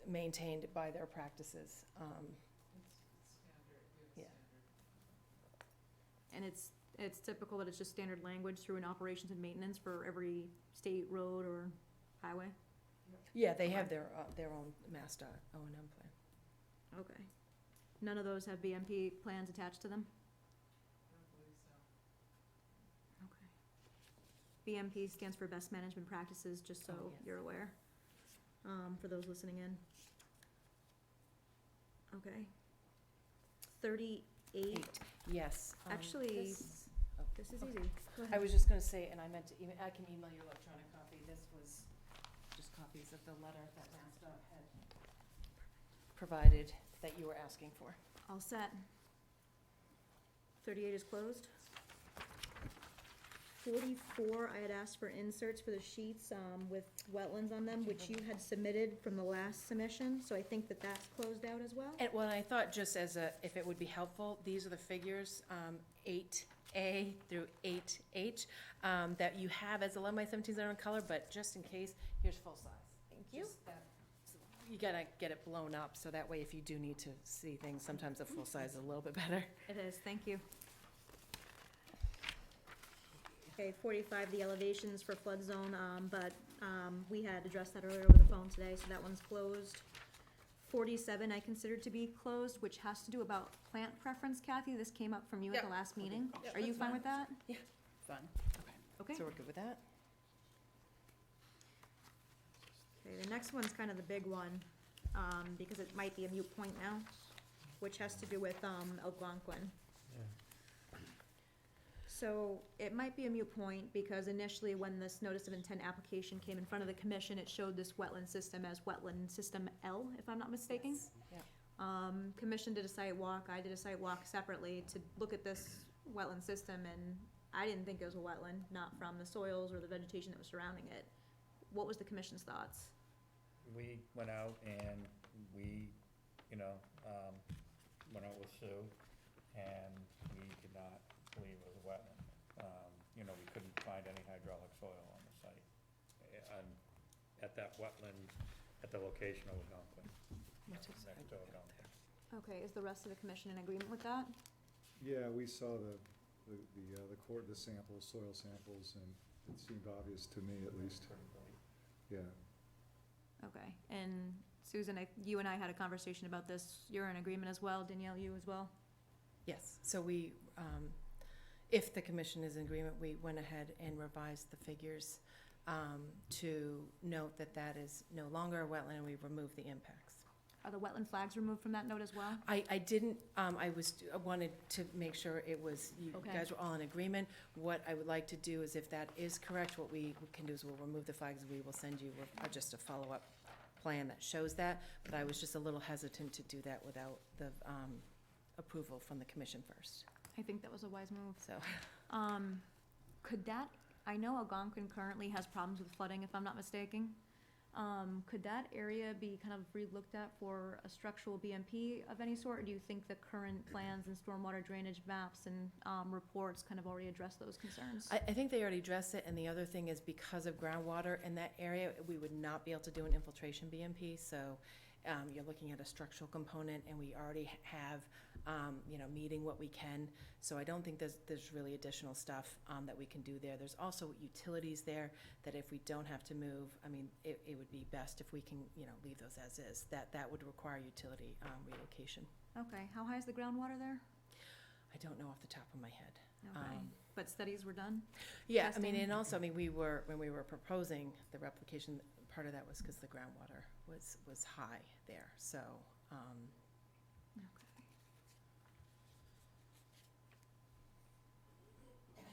maintained by their practices. Yeah. And it's typical that it's just standard language through an operations and maintenance for every state road or highway? Yeah, they have their own MassDOT O&M plan. Okay. None of those have BMP plans attached to them? BMP stands for Best Management Practices, just so Oh, yes. you're aware, for those listening in. Okay. 38, Yes. Actually, this- oh, this is okay. easy. Go ahead. I was just gonna say, and I meant to email, I can email you electronic copy, this was just copies of the letter that MassDOT had provided that you were asking for. All set. 38 is closed. 44, I had asked for inserts for the sheets with wetlands on them, which you had submitted from the last submission, so I think that that's closed out as well. And well, I thought just as a, if it would be helpful, these are the figures, 8A through 8H, that you have as 11 by 17s are in color, but just in case, here's full size. Thank you. Just that- You gotta get it blown up, so that way if you do need to see things, sometimes a full size is a little bit better. It is, thank you. Okay, 45, the elevations for flood zone, but we had addressed that earlier over the phone today, so that one's closed. 47, I considered to be closed, which has to do about plant preference, Kathy. This came up from you at the Yeah. last meeting. Yeah, Are you that's fine fine. with that? Fun. Okay. So we're good with that? Okay, the next one's kind of the big one, because it might be a moot point now, which has to do with Algonquin. So it might be a moot point because initially when this notice of intent application came in front of the commission, it showed this wetland system as wetland system L, if I'm not mistaken. Yes. Yeah. Commission did a site walk, I did a site walk separately to look at this wetland system, and I didn't think it was a wetland, not from the soils or the vegetation that was surrounding it. What was the commission's thoughts? We went out and we, went out with Sue, and we did not believe it was a wetland. We couldn't find any hydraulic soil on the site, at that wetland, at the location of Algonquin, next to Algonquin. Okay, is the rest of the commission in agreement with that? Yeah, we saw the samples, soil samples, and it seemed obvious to me at least. Yeah. Okay, and Susan, you and I had a conversation about this. You're in agreement as well. Danielle, you as well? Yes, so we, if the commission is in agreement, we went ahead and revised the figures to note that that is no longer a wetland, and we removed the impacts. Are the wetland flags removed from that note as well? I didn't, I wanted to make sure it was, you Okay. guys were all in agreement. What I would like to do is, if that is correct, what we can do is we'll remove the flags, and we will send you just a follow-up plan that shows that, but I was just a little hesitant to do that without the approval from the commission first, I think that was a wise move. so. Could that, I know Algonquin currently has problems with flooding, if I'm not mistaken. Could that area be kind of re-looked at for a structural BMP of any sort? Or do you think the current plans and stormwater drainage maps and reports kind of already address those concerns? I think they already addressed it, and the other thing is because of groundwater in that area, we would not be able to do an infiltration BMP, so you're looking at a structural component, and we already have, meeting what we can, so I don't think there's really additional stuff that we can do there. There's also utilities there that if we don't have to move, it would be best if we can, leave those as is. That would require utility relocation. Okay, how high is the groundwater there? I don't know off the top of my head. Okay, but studies were done? Yeah, Testing? and also, when we were proposing the replication, part of that was because the groundwater was high there, so, Okay.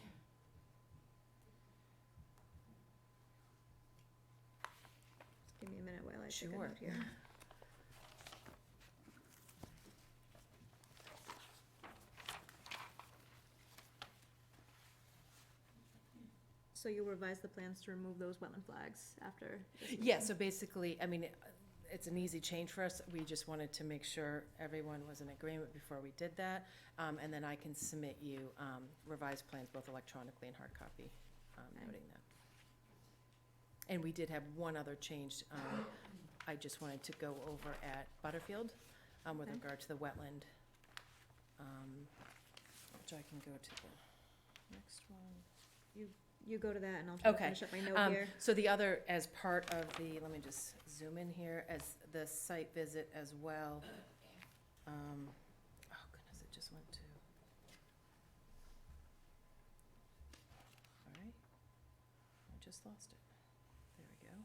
Just give me a minute while I take a Sure. note here. So you revise the plans to remove those wetland flags after this yeah, meeting? so basically, it's an easy change for us. We just wanted to make sure everyone was in agreement before we did that. And then I can submit you revised plans, both electronically and hard copy, noting that. And we did have one other change. I just wanted to go over at Butterfield with Okay. regard to the wetland, which I can go to the next one. You go to that and I'll try to Okay. finish up my note here. So the other, as part of the, let me just zoom in here, as the site visit as well. Oh goodness, it just went to. All right, I just lost it. There we go.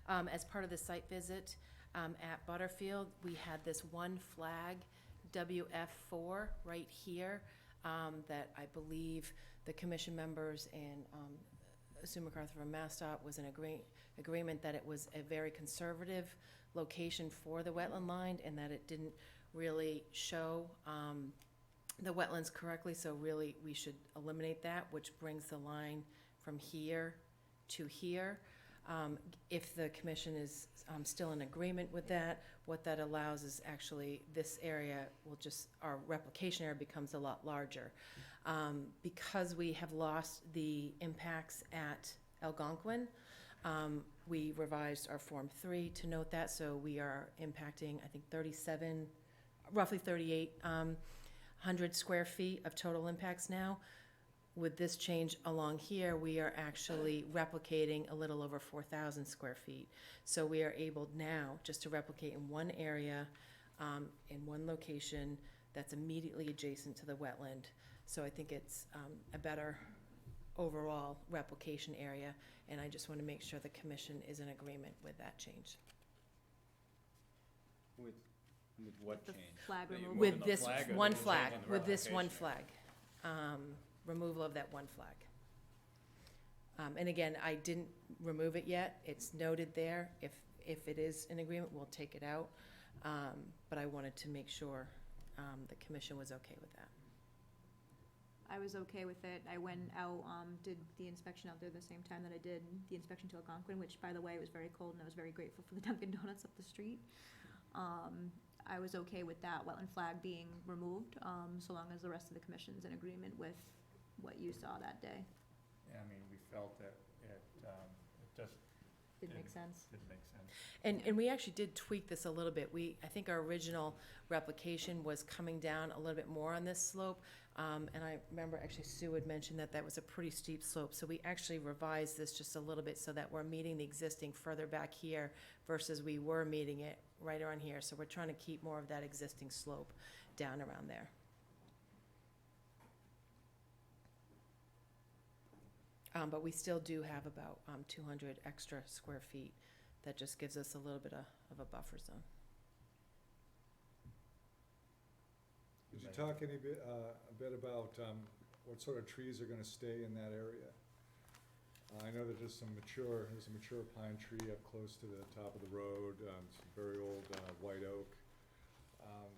As part of the site visit at Butterfield, we had this one flag, WF4, right here, that I believe the commission members and Sue MacArthur from MassDOT was in agreement that it was a very conservative location for the wetland line and that it didn't really show the wetlands correctly, so really we should eliminate that, which brings the line from here to here. If the commission is still in agreement with that, what that allows is actually this area will just, our replication area becomes a lot larger. Because we have lost the impacts at Algonquin, we revised our Form 3 to note that, so we are impacting, I think, roughly 3,800 square feet of total impacts now. With this change along here, we are actually replicating a little over 4,000 square feet. So we are able now just to replicate in one area, in one location that's immediately adjacent to the wetland. So I think it's a better overall replication area, and I just want to make sure the commission is in agreement with that change. With what The change? flag That you're removal. moving With the this flag or one you're flag, changing the with this one replication flag. Removal of that one flag. And again, I didn't remove it yet. It's noted there. If it is in agreement, we'll take it out. But I wanted to make sure the commission was okay with that. I was okay with it. I went out, did the inspection out there the same time that I did the inspection to Algonquin, which, by the way, was very cold, and I was very grateful for the Dunkin' Donuts up the street. I was okay with that wetland flag being removed, so long as the rest of the commission's in agreement with what you saw that day. Yeah, I mean, we felt that it just Didn't make sense. didn't make sense. And we actually did tweak this a little bit. I think our original replication was coming down a little bit more on this slope. And I remember actually Sue had mentioned that that was a pretty steep slope. So we actually revised this just a little bit so that we're meeting the existing further back here versus we were meeting it right around here. So we're trying to keep more of that existing slope down around there. But we still do have about 200 extra square feet. That just gives us a little bit of a buffer zone. Could you talk a bit about what sort of trees are gonna stay in that area? I know that there's a mature pine tree up close to the top of the road, some very old white oak. I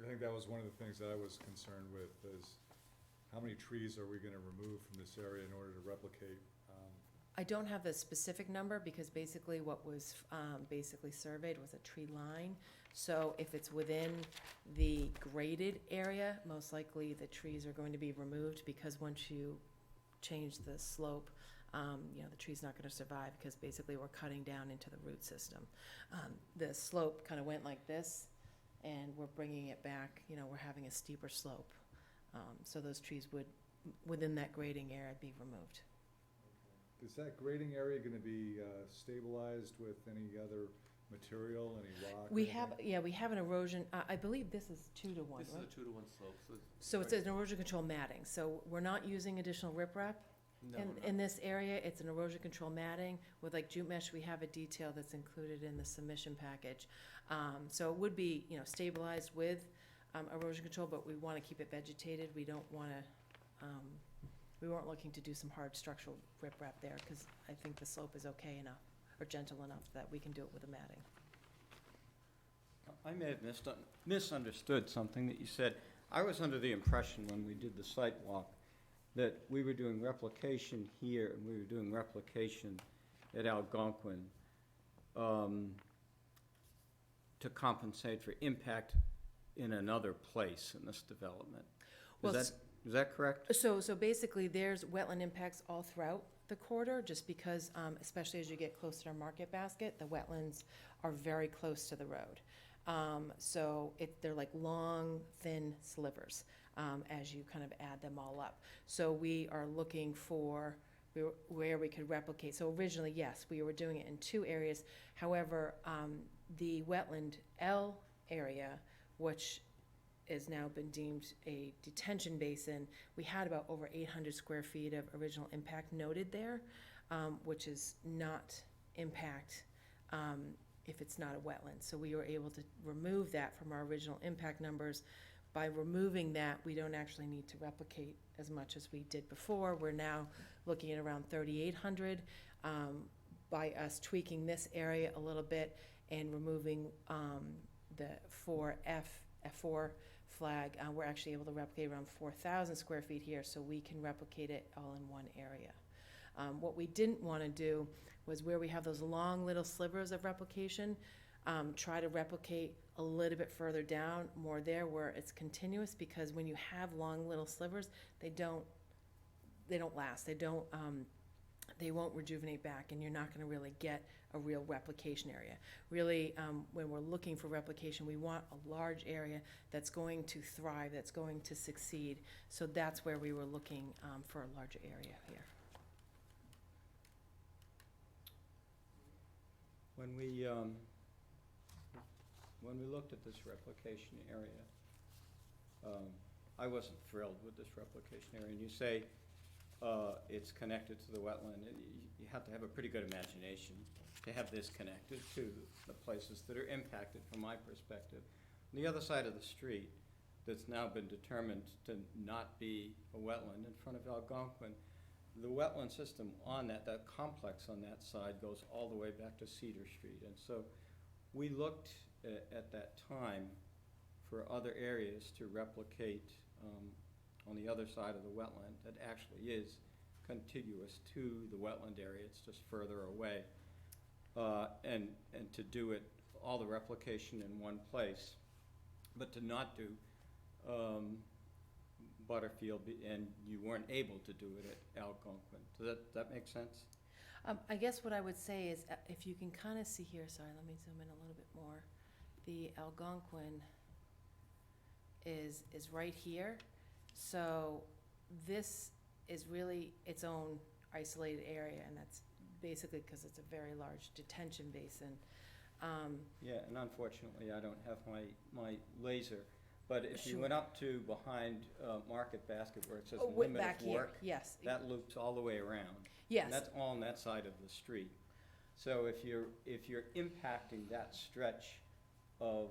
think that was one of the things that I was concerned with, is how many trees are we gonna remove from this area in order to replicate? I don't have the specific number because basically what was basically surveyed was a tree line. So if it's within the graded area, most likely the trees are going to be removed because once you change the slope, the tree's not going to survive because basically we're cutting down into the root system. The slope kind of went like this and we're bringing it back, we're having a steeper slope. So those trees would, within that grading area, be removed. Is that grading area gonna be stabilized with any other material, any rock? We or anything? have, we have an erosion, I believe this is 2 to 1, This is right? a 2-to-1 slope, so. So it's an erosion control matting, so we're not using additional riprap No, in this area. It's an erosion control matting with like jute mesh. We have a detail that's included in the submission package. So it would be, stabilized with erosion control, but we want to keep it vegetated. We don't want to, we weren't looking to do some hard structural riprap there because I think the slope is okay enough or gentle enough that we can do it with a matting. I may have misunderstood something that you said. I was under the impression when we did the site walk that we were doing replication here and we were doing replication at Algonquin to compensate for impact in another place in this development. Well, Is that correct? So basically, there's wetland impacts all throughout the corridor, just because, especially as you get closer to Market Basket, the wetlands are very close to the road. So they're like long, thin slivers as you kind of add them all up. So we are looking for where we could replicate. So originally, yes, we were doing it in 2 areas. However, the wetland L area, which has now been deemed a detention basin, we had about over 800 square feet of original impact noted there, which is not impact if it's not a wetland. So we were able to remove that from our original impact numbers. By removing that, we don't actually need to replicate as much as we did before. We're now looking at around 3,800. By us tweaking this area a little bit and removing the F4 flag, we're actually able to replicate around 4,000 square feet here, so we can replicate it all in one area. What we didn't want to do was where we have those long little slivers of replication, try to replicate a little bit further down, more there where it's continuous, because when you have long little slivers, they don't last. They won't rejuvenate back, and you're not going to really get a real replication area. Really, when we're looking for replication, we want a large area that's going to thrive, that's going to succeed. So that's where we were looking for a larger area here. When we looked at this replication area, I wasn't thrilled with this replication area. And you say it's connected to the wetland. You have to have a pretty good imagination to have this connected to the places that are impacted from my perspective. On the other side of the street, that's now been determined to not be a wetland in front of Algonquin, the wetland system on that complex on that side goes all the way back to Cedar Street. And so we looked at that time for other areas to replicate on the other side of the wetland that actually is contiguous to the wetland area. It's just further away. And to do it, all the replication in one place, but to not do Butterfield, and you weren't able to do it at Algonquin. Does that make sense? I guess what I would say is, if you can kind of see here, sorry, let me zoom in a little bit more. The Algonquin is right here. So this is really its own isolated area, and that's basically because it's a very large detention basin. Yeah, and unfortunately, I don't have my laser. But if you Sure. went up to behind Market Basket where it says Way limit back of here, work, yes. that loops all the way around. Yes. And that's all on that side of the street. So if you're impacting that stretch of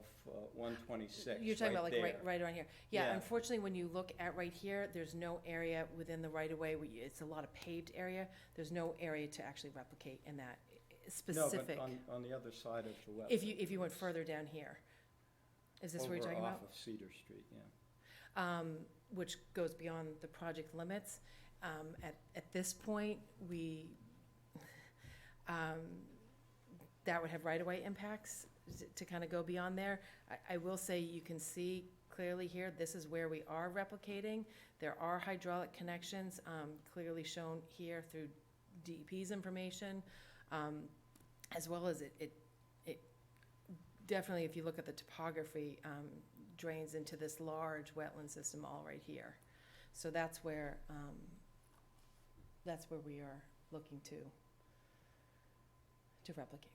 126 You're talking about like there, right around here. Yeah, Yeah. unfortunately, when you look at right here, there's no area within the right-of-way. It's a lot of paved area. There's no area to actually replicate in that specific. No, but on the other side of the wetland. If you went further down here. Is this what you're talking Over about? off of Cedar Street, yeah. Which goes beyond the project limits. At this point, that would have right-of-way impacts to kind of go beyond there. I will say you can see clearly here, this is where we are replicating. There are hydraulic connections clearly shown here through DEP's information, as well as it definitely, if you look at the topography, drains into this large wetland system all right here. So that's where we are looking to replicate.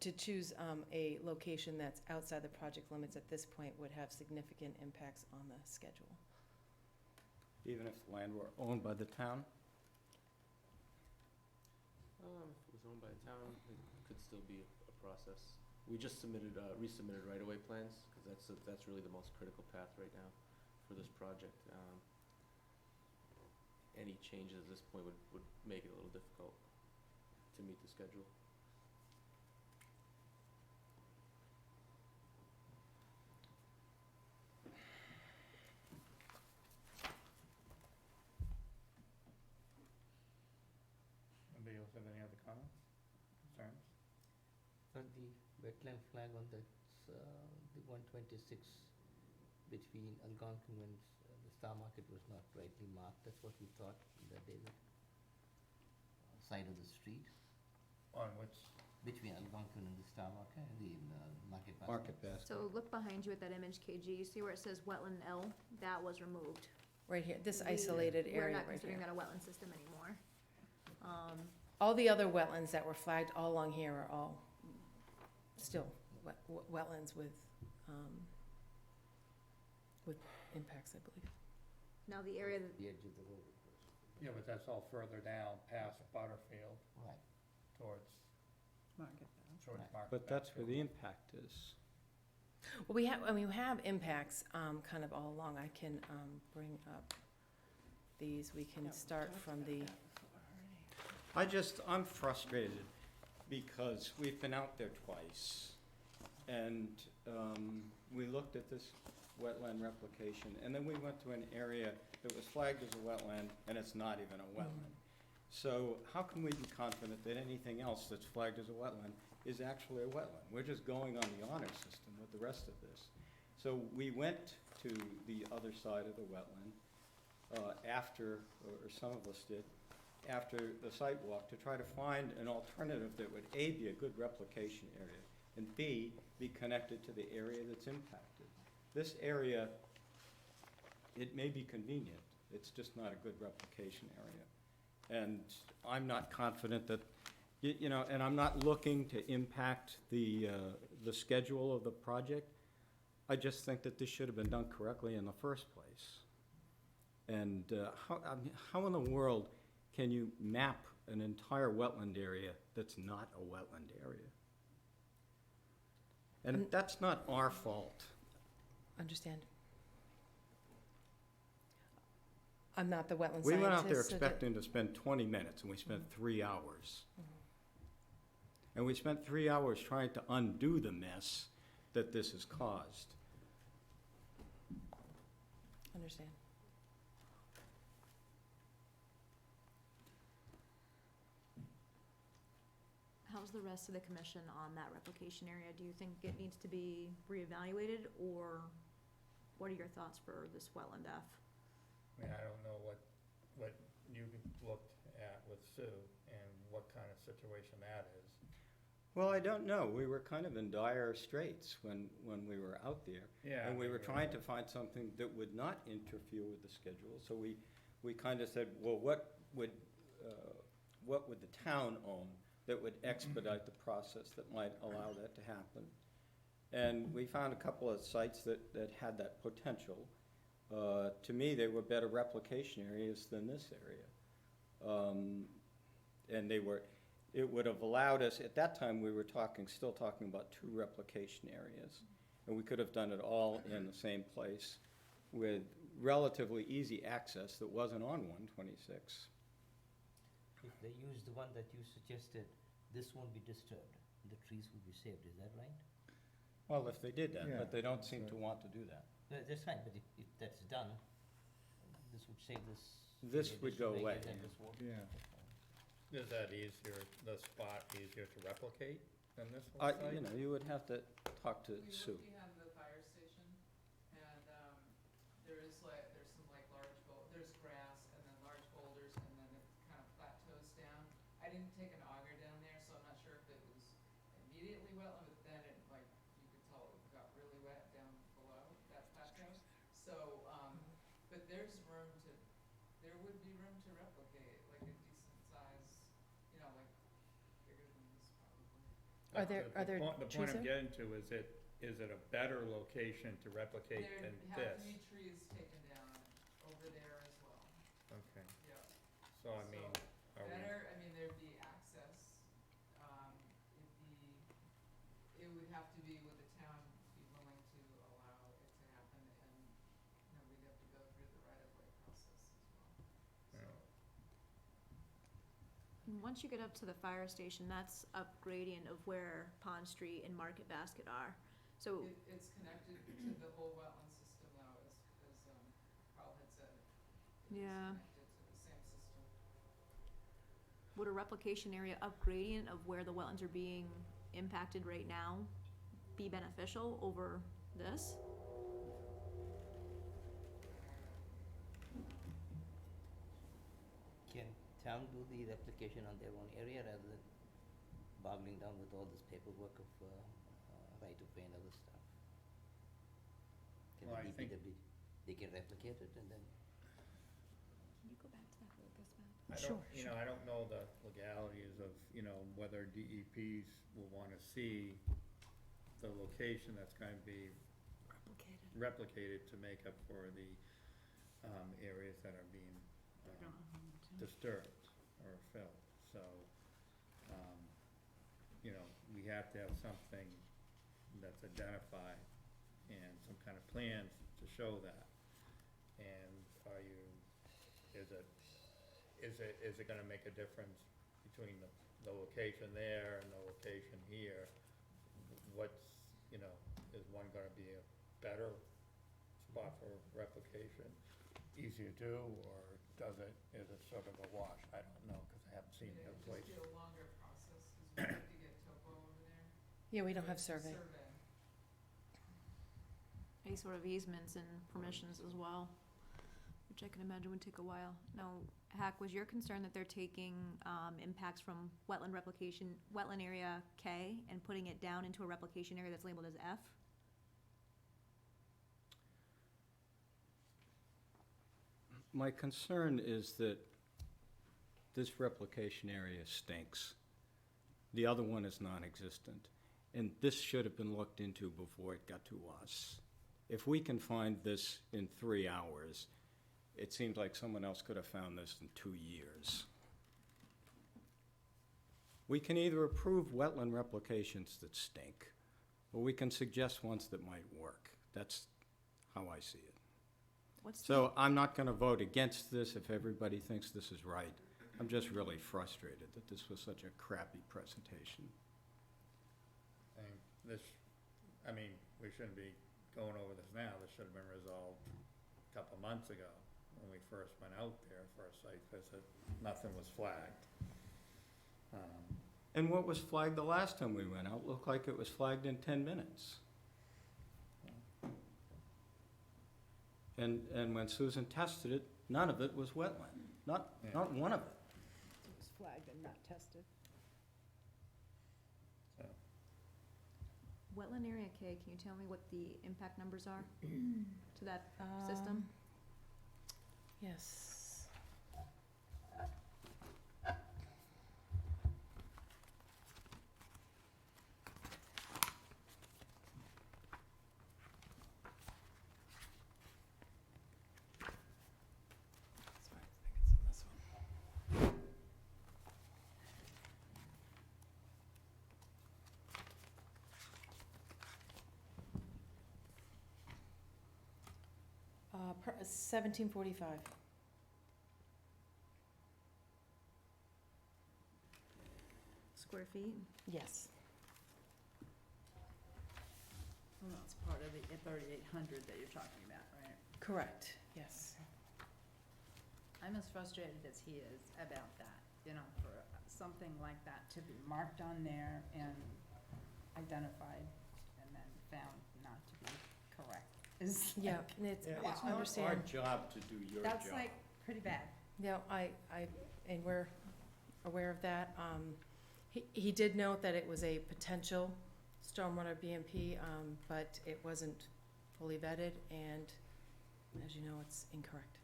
To choose a location that's outside the project limits at this point would have significant impacts on the schedule. Even if the land were owned by the town? If it was owned by the town, it could still be a process. We just resubmitted right-of-way plans, because that's really the most critical path right now for this project. Any changes at this point would make it a little difficult to meet the schedule. Anybody else have any other comments, concerns? On the wetland flag on the 126 between Algonquin and the Star Market was not rightly marked. That's what we thought in the David side of the street. On which? Between Algonquin and the Star Market, the Market Basket. Market Basket. So look behind you at that image, KG, you see where it says wetland L? That was removed. Right here, this We- isolated area We're not right considering here. that a wetland system anymore. All the other wetlands that were flagged all along here are all still wetlands with impacts, I believe. Now, the area that, The edge of the road. Yeah, but that's all further down past Butterfield Right. towards But that's where the impact is. Well, we have impacts, kind of all along. I can, bring up these. We can start from the, I'm frustrated because we've been out there twice, and we looked at this wetland replication, and then we went to an area that was flagged as a wetland, and it's not even a wetland. So how can we be confident that anything else that's flagged as a wetland is actually a wetland? We're just going on the honor system with the rest of this. So we went to the other side of the wetland after, or some of us did, after the site walk to try to find an alternative that would A, be a good replication area, and B, be connected to the area that's impacted. This area, it may be convenient, it's just not a good replication area. And I'm not confident that, you know, and I'm not looking to impact the schedule of the project. I just think that this should have been done correctly in the first place. And how in the world can you map an entire wetland area that's not a wetland area? And that's not our fault. understand. I'm not the wetland scientist. We went out there so that- expecting to spend 20 minutes, and we spent 3 hours. And we spent 3 hours trying to undo the mess that this has caused. Understand. How's the rest of the commission on that replication area? Do you think it needs to be reevaluated, or what are your thoughts for this wetland F? I mean, I don't know what you looked at with Sue and what kind of situation that is. Well, I don't know. We were kind of in dire straits when we were out there. Yeah. And we were trying to find something that would not interfere with the schedule. So we kind of said, well, what would the town own that would expedite the process that might allow that to happen? And we found a couple of sites that had that potential. To me, they were better replication areas than this area. And it would have allowed us, at that time, we were still talking about 2 replication areas. And we could have done it all in the same place with relatively easy access that wasn't on 126. If they use the one that you suggested, this won't be disturbed, the trees will be saved, is that right? Well, if they did that, Yeah, but they don't that's seem right. to want to do that. That's fine, but if that's done, this would save this. This would go additional away, acres and yeah. this won't. Yeah. Is that easier, the spot easier to replicate than this one site? You know, you would have to talk to We Sue. look behind the fire station, and, there's some large there's grass, and then large boulders, and then it kind of plateaus down. I didn't take an auger down there, so I'm not sure if it was immediately wetland, but then you could tell it got really wet down below that plateau. So, but there would be room to replicate, like a decent size, you know, like bigger than this probably. Are there The point trees I'm there? getting to is it a better location to replicate than There have this? to be trees taken down over there as well, Okay, yeah. so I mean, are we? Better, I mean, there'd be access, it would have to be, would the town be willing to allow it to happen, and, you know, we'd have to go through the right-of-way process as well, so. And once you get up to the fire station, that's up gradient of where Pond Street and Market Basket are. So, It's connected to the whole wetland system though, as Carl had said. Yeah. It's connected to the same system. would a replication area up gradient of where the wetlands are being impacted right now be beneficial over this? Can town do the replication on their own area rather than boggling down with all this paperwork of right of way and other stuff? Can Well, the I think- DPW, they can replicate it and then, Can you go back to that Lucas map? I don't know the legalities of, whether DEPs will wanna see the location that's going to be replicated to make up for the, areas that are being, disturbed or filled, so, you know, we have to have something that's identified and some kind of plans to show that. And are you, is it gonna make a difference between the location there and the location here? What's, you know, is one gonna be a better spot for replication, easier to do, or is it sort of a wash? I don't know, cause I haven't seen the other place. It'd just be a longer process, cause we have to get topo over there. Yeah, we don't have survey. Any sort of easements and permissions as well, which I can imagine would take a while. Now, Hack, was your concern that they're taking impacts from wetland replication, wetland area K, and putting it down into a replication area that's labeled as F? My concern is that this replication area stinks. The other one is non-existent, and this should have been looked into before it got to us. If we can find this in 3 hours, it seems like someone else could have found this in 2 years. We can either approve wetland replications that stink, or we can suggest ones that might work. That's how I see it. So I'm not gonna vote against this if everybody thinks this is right. I'm just really frustrated that this was such a crappy presentation. And this, I mean, we shouldn't be going over this now. This should have been resolved a couple months ago when we first went out there for a site visit. Nothing was flagged. And what was flagged the last time we went out looked like it was flagged in 10 minutes. And when Susan tested it, none of it was wetland, not one of it. It was flagged and not tested. So, Wetland area K, can you tell me what the impact numbers are to that system? Yes. Sorry, I think it's in this one. Per 1745. Square feet? Yes. Well, that's part of the 3,800 that you're talking about, right? Correct, yes. I'm as frustrated as he is about that, you know, for something like that to be marked on there and identified and then found not to be correct. Is Yeah, like- and it's, Yeah, I it's not our understand. job to do your job. That's like pretty bad. Yeah, and we're aware of that. He did note that it was a potential stormwater BMP, but it wasn't fully vetted, and as you know, it's incorrect.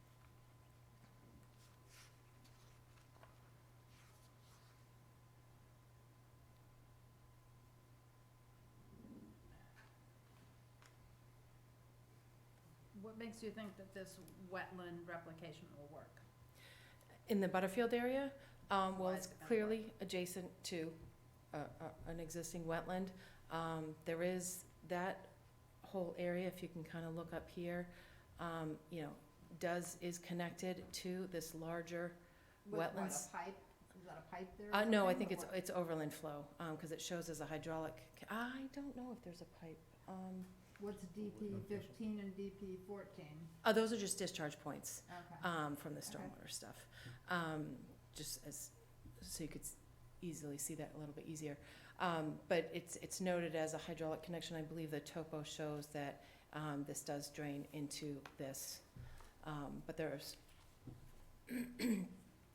What makes you think that this wetland replication will work? In the Butterfield area, well, Why it's is it gonna clearly adjacent to an existing wetland. There is that whole area, if you can kind of look up here, you know, is connected to this larger With what, wetlands. a pipe? Is that a pipe there? or No, I something, think or what? it's overland flow, because it shows as a hydraulic, I don't know if there's a pipe. What's DP 15 and DP 14? Those are just discharge points. Okay. From the stormwater stuff. Just as, so you could easily see that a little bit easier. But it's noted as a hydraulic connection. I believe the topo shows that this does drain into this. But there's,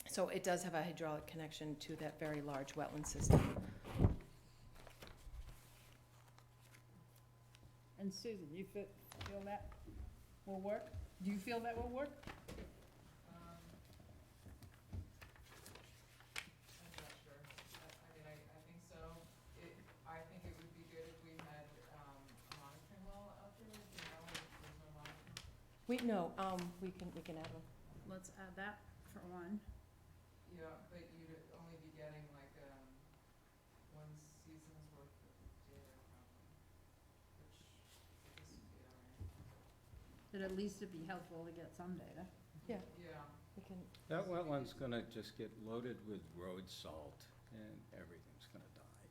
so it does have a hydraulic connection to that very large wetland system. And Susan, you feel that will work? Do you feel that will work? I'm not sure. I think so. I think it would be good if we had, a monitoring well out there, you know, if there's no monitoring. We can add one. Let's add that for one. Yeah, but you'd only be getting like, one seasonal But at least it'd be helpful to get some data. Yeah, Yeah. we can, That wetland's gonna just get loaded with road salt and everything's gonna die.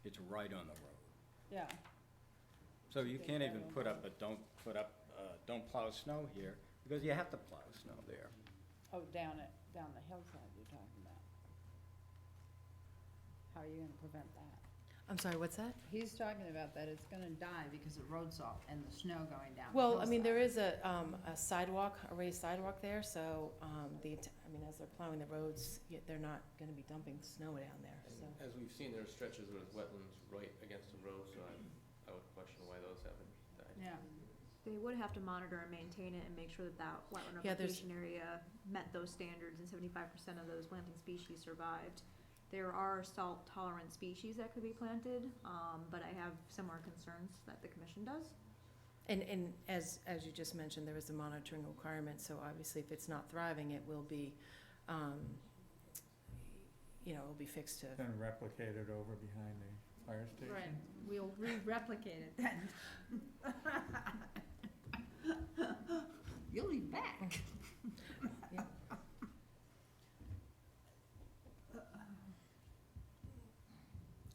It's right on the road. Yeah. So you can't even put up a don't plow snow here, because you have to plow snow there. Oh, down the hillside you're talking about. How are you gonna prevent that? I'm sorry, what's that? He's talking about that it's gonna die because of road salt and the snow going down. the Well, I mean, hillside. there is a sidewalk, a raised sidewalk there, so, as they're plowing the roads, they're not gonna be dumping snow down there, so. And as we've seen, there are stretches with wetlands right against the road, so I would question why those haven't died. Yeah. They would have to monitor and maintain it and make sure that that wetland Yeah, there's- replication area met those standards, and 75% of those planting species survived. There are salt tolerant species that could be planted, but I have similar concerns that the commission does. And as you just mentioned, there is a monitoring requirement, so obviously if it's not thriving, it will be, it'll be fixed to. Then replicate it over behind the fire station? Right, we'll re-replicate it then. You'll be back. Yeah.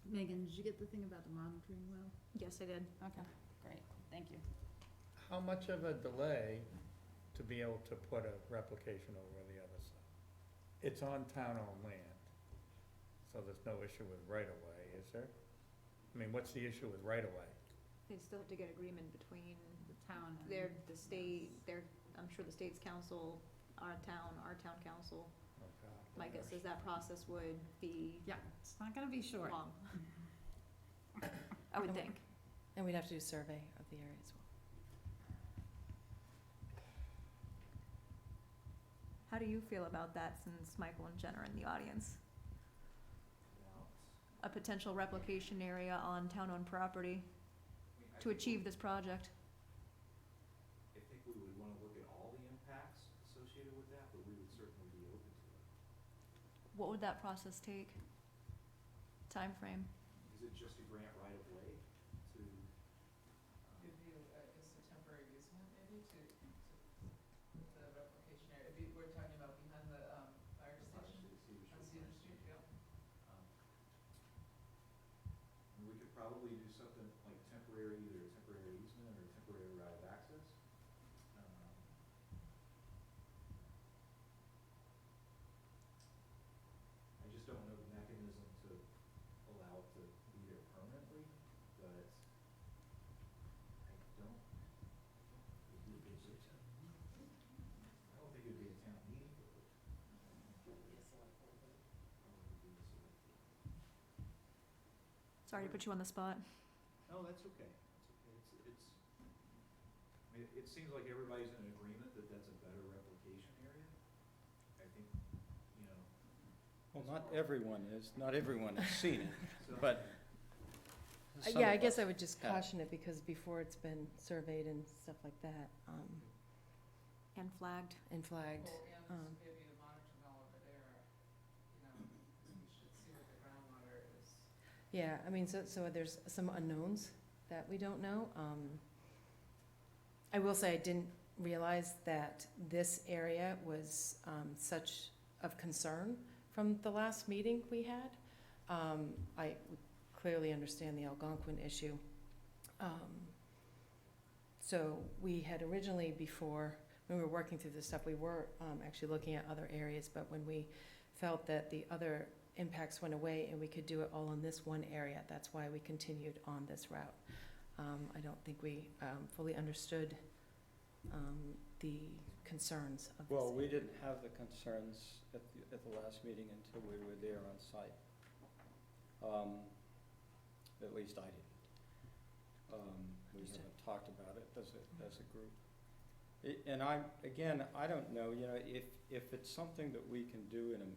Megan, did you get the thing about the monitoring well? Yes, I did. Okay, great, thank you. How much of a delay to be able to put a replication over the other side? It's on town-owned land, so there's no issue with right-of-way, is there? I mean, what's the issue with right-of-way? They still have to get agreement between The town and. the state, I'm sure the state's council, our town council. Oh, God. My guess is that process would be Yeah, it's not gonna be short. long. I would think. And we'd have to do a survey of the area as well. How do you feel about that, since Michael and Jen are in the audience? A potential replication area on town-owned property to achieve this project? I think we would wanna look at all the impacts associated with that, but we would certainly be open to it. What would that process take? Timeframe? Is it just a grant right of way to, Give you, I guess, a temporary easement maybe to the replication area. We're talking about behind the, fire station on Cedar Street, yeah. we could probably do something like temporary, either a temporary easement or a temporary right of access. I just don't know the mechanism to allow it to be there permanently, but I don't think it would be a town meeting vote. Sorry to put you on the spot. No, that's okay, I mean, it seems like everybody's in agreement that that's a better replication area. I think, Well, not everyone has seen it, but some Yeah, I of guess us I would just have. caution it, because before it's been surveyed and stuff like that, And flagged. and flagged. Well, and maybe the monitoring well over there, we should see what the groundwater is. Yeah, I mean, so there's some unknowns that we don't know. I will say I didn't realize that this area was such of concern from the last meeting we had. I clearly understand the Algonquin issue. So we had originally, before, when we were working through this stuff, we were actually looking at other areas, but when we felt that the other impacts went away and we could do it all in this one area, that's why we continued on this route. I don't think we fully understood the concerns of this. Well, we didn't have the concerns at the last meeting until we were there on site. At least I didn't. We haven't talked about it as a group. And I don't know, if it's something that we can do in a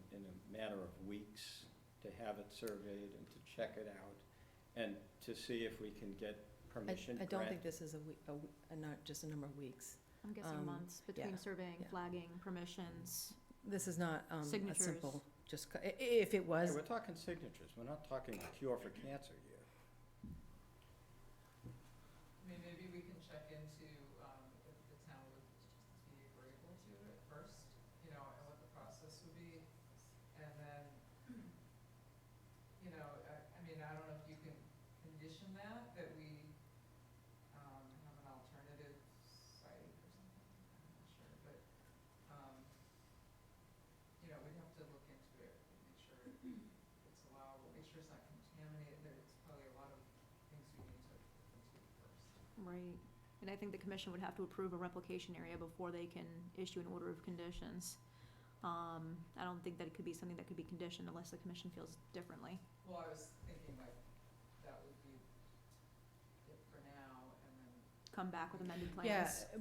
matter of weeks, to have it surveyed and to check it out, and to see if we can get permission. I don't think this is not just a number of weeks. I'm guessing months between yeah, surveying, yeah. flagging, permissions. This is not a Signatures. simple, if it was. Hey, we're talking signatures, we're not talking a cure for cancer here. I mean, maybe we can check into, the first, you know, and what the process would be. And then, you know, I mean, I don't know if you can condition that we, have an alternative site or something, I'm not sure, but, you know, we'd have to look into it and make sure it's allowable, make sure it's not contaminated, there's probably a lot of things we need to look into first. Right. And I think the commission would have to approve a replication area before they can issue an order of conditions. I don't think that it could be something that could be conditioned unless the commission feels differently. Well, I was thinking like that would be it for now, and then. Come back with amended plans.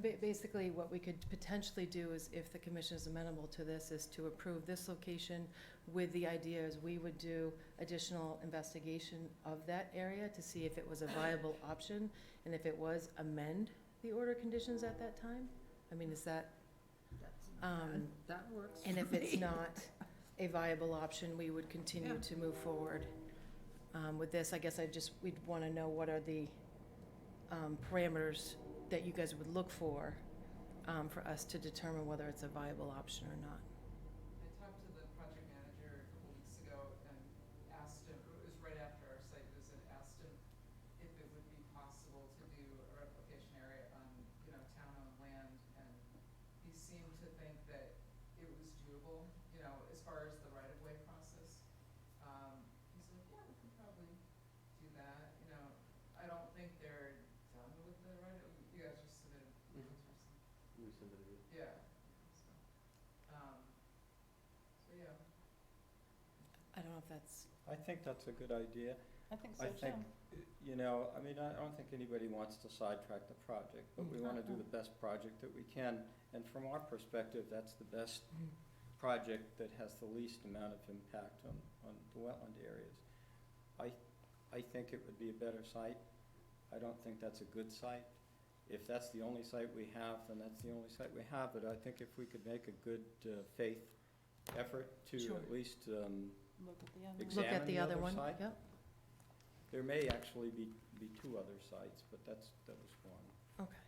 Yeah, basically what we could potentially do is, if the commission is amenable to this, is to approve this location with the idea is we would do additional investigation of that area to see if it was a viable option, and if it was, amend the order conditions at that time? I mean, is that, That works. and for if it's me. not a viable option, we would continue Yeah. to move forward with this. I guess we'd want to know what are the parameters that you guys would look for us to determine whether it's a viable option or not. I talked to the project manager a couple weeks ago and asked him, it was right after our site visit, asked him if it would be possible to do a replication area on, you know, town-owned land, and he seemed to think that it was doable, you know, as far as the right-of-way process. He's like, yeah, we could probably do that, you know, I don't think they're done with the you guys just submitted plans or something. We submitted it. Yeah, so yeah. I don't know if that's, I think that's a good idea. I think I so think, too. you know, I mean, I don't think anybody wants to sidetrack the project, but we want to do the best project that we can. And from our perspective, that's the best project that has the least amount of impact on the wetland areas. I think it would be a better site. I don't think that's a good site. If that's the only site we have, then that's the only site we have. But I think if we could make a good faith effort to Sure. at least Look at the other. examine look at the other one, site. yep. There may actually be two other sites, but that was one. Okay.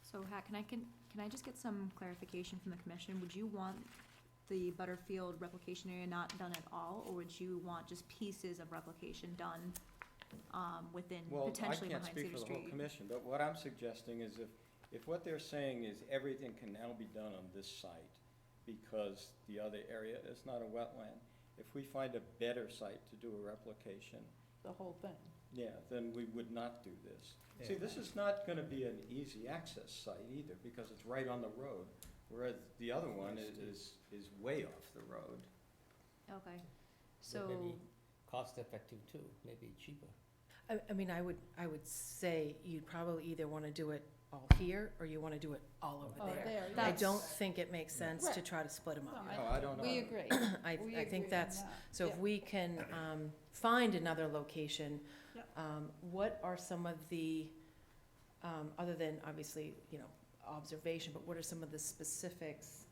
So can I just get some clarification from the commission? Would you want the Butterfield replication area not done at all, or would you want just pieces of replication done, within, potentially Well, I behind can't speak Cedar for the whole Street? commission, but what I'm suggesting is if what they're saying is everything can now be done on this site because the other area is not a wetland, if we find a better site to do a replication, The whole thing. yeah, then we would not do this. See, this is not gonna be an easy access site either, because it's right on the road, whereas the other one is way off the road. Okay, But so, maybe cost effective too, maybe cheaper. I mean, I would say you'd probably either want to do it all here, or you want to do it all over Oh, there. there, I That's- don't think it makes sense to Right. try to split them No, up. Oh, I don't know. We agree. I We think agree on that's, that. so if Yeah. we can find another location, Yep. what are some of the, other than obviously, you know, observation, but what are some of the specifics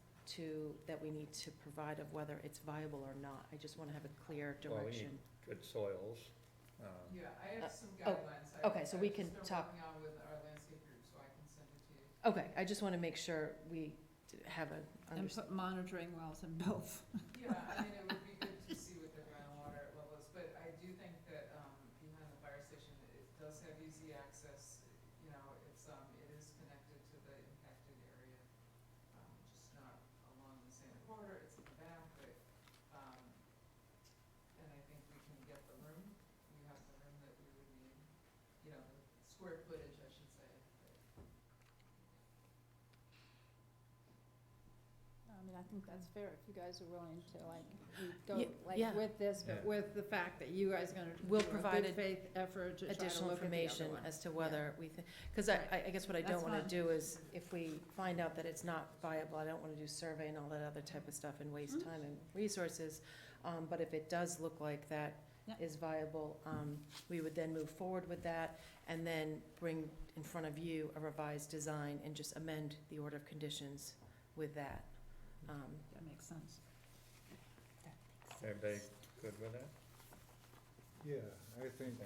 that we need to provide of whether it's viable or not? I just want to have a clear direction. Good soils. Yeah, I have some oh, guidelines. okay, so we can talk- I've just been working on with our landscape group, so I can send it to you. Okay, I just want to make sure we have an And understanding. put monitoring wells in both. Yeah, I mean, it would be good to see what the groundwater level is, but I do think that, behind the fire station, it does have easy access. You know, it is connected to the impacted area, just not along the same border, it's in the back, but, and I think we can get the room. We have the room that we would need, you know, the square footage, I should say, but. I mean, I think that's fair, if you guys are willing to, like, we Yeah, go, like, yeah. with this, but Yeah. with the fact that you guys are gonna We'll do a provide good faith effort to try to Additional look at the other information one. as to whether we think, because I guess what I don't That's want to fine. do is, if we find out that it's not viable, I don't want to do survey and all that other type of stuff and waste Mm-hmm. time and resources. But if it does look like that Yeah. is viable, we would then move forward with that and then bring in front of you a revised design and just amend the order of conditions with that. That makes sense. Everybody good with that? Yeah, I think,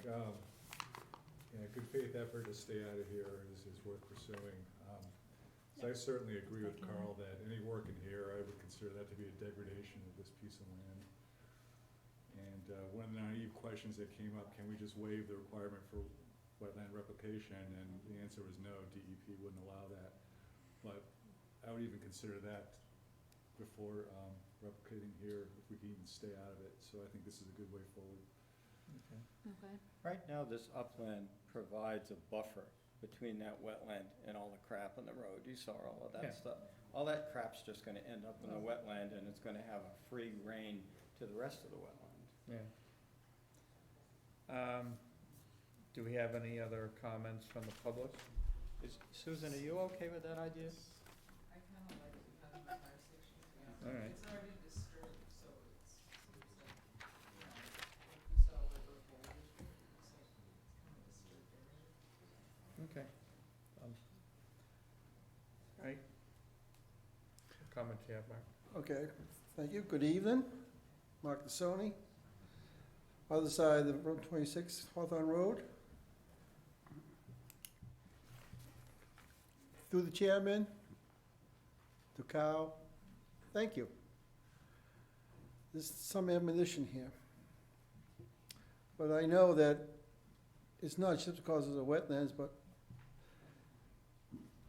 good faith effort to stay out of here is worth pursuing. So I certainly agree with Carl that any work in here, I would consider that to be a degradation of this piece of land. And one of the naive questions that came up, can we just waive the requirement for wetland replication? And the answer was no, DEP wouldn't allow that. But I would even consider that before replicating here, if we can even stay out of it. So I think this is a good way forward. Okay. Okay. Right now, this upland provides a buffer between that wetland and all the crap on the road. You saw all of Yeah. that stuff. All that crap's just gonna end up in the wetland, and it's gonna have a free rein to the rest of the wetland. Yeah. Do we have any other comments from the public? Susan, are you okay with that idea? I kinda like it because of the fire station, yeah. All right. It's already disturbed, so it's, seems like, you know, if you saw where those boulders were, it's like, it's kind of disturbed area. Okay. Right. Comment you have, Mark? Okay, thank you. Good evening. Mark Tassoni. Other side of Route 26, Hawthorne Road. Through the chairman, to Kyle, thank you. There's some ammunition here. But I know that it's not just because of the wetlands, but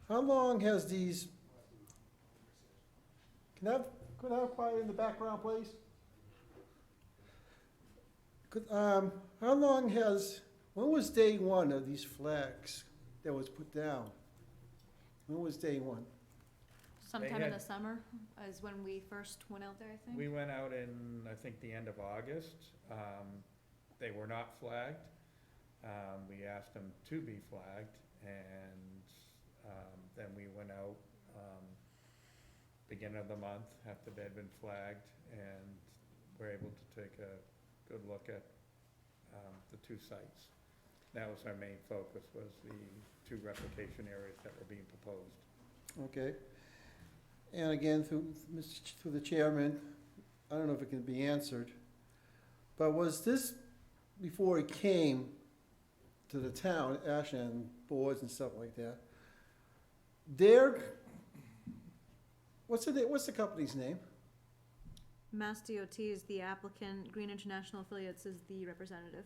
how long has these, could I have quiet in the background, please? How long when was day one of these flags that was put down? When was day one? Sometime in had- the summer is when we first went out there, I think. We went out in, I think, the end of August. They were not flagged. We asked them to be flagged, and then we went out beginning of the month after they'd been flagged, and were able to take a good look at the two sites. That was our main focus, was the two replication areas that were being proposed. Okay. And again, through the chairman, I don't know if it can be answered, but was this before it came to the town, Ashland boards and stuff like that? What's the company's name? Mass DOT is the applicant, Green International Affiliates is the representative.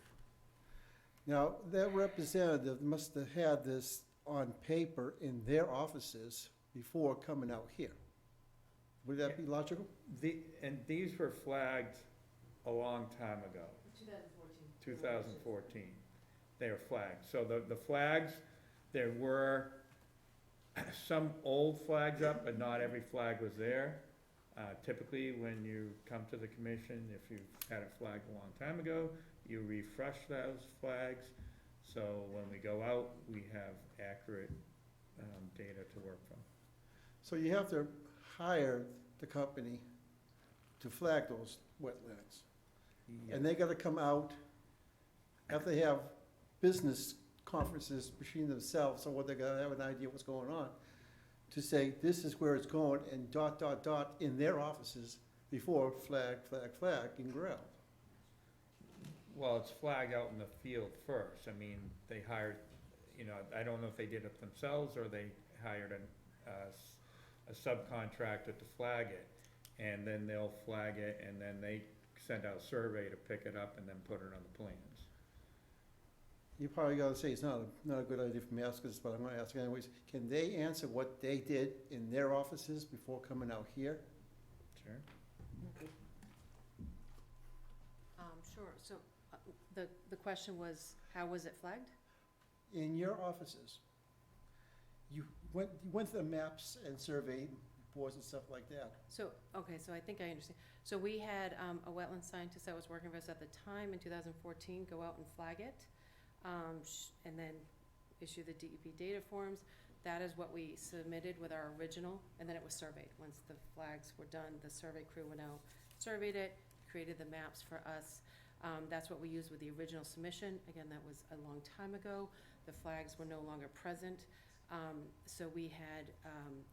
Now, that representative must have had this on paper in their offices before coming out here. Would that be logical? And these were flagged a long time ago. 2014. They were flagged. So the flags, there were some old flags up, but not every flag was there. Typically, when you come to the commission, if you've had a flag a long time ago, you refresh those flags. So when we go out, we have accurate data to work from. So you have to hire the company to flag those wetlands. And they gotta come out after they have business conferences between themselves, or what they're gonna have an idea what's going on, to say, this is where it's going, and ... in their offices before flag and ground. Well, it's flagged out in the field first. I mean, they hired, I don't know if they did it themselves or they hired a subcontractor to flag it. And then they'll flag it, and then they send out a survey to pick it up and then put it on the plans. You probably gotta say it's not a good idea for me to ask this, but I'm gonna ask anyways. Can they answer what they did in their offices before coming out here? Sure. Sure, so the question was, how was it flagged? In your offices. You went to the maps and surveyed boards and stuff like that. So, okay, so I think I understand. So we had a wetland scientist that was working with us at the time in 2014 go out and flag it, and then issue the DEP data forms. That is what we submitted with our original, and then it was surveyed. Once the flags were done, the survey crew went out, surveyed it, created the maps for us. That's what we used with the original submission. Again, that was a long time ago. The flags were no longer present. So we had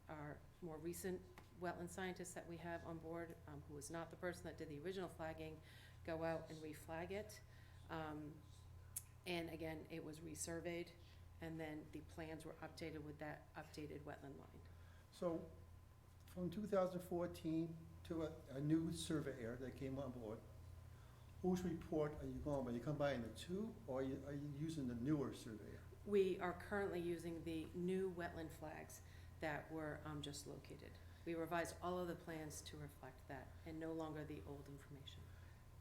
our more recent wetland scientist that we have on board, who was not the person that did the original flagging, go out and reflag it. And again, it was resurveyed, and then the plans were updated with that updated wetland line. So, from 2014 to a new surveyor that came on board, whose report are you going by? You come by in the two, or are you using the newer surveyor? We are currently using the new wetland flags that were just located. We revised all of the plans to reflect that, and no longer the old information.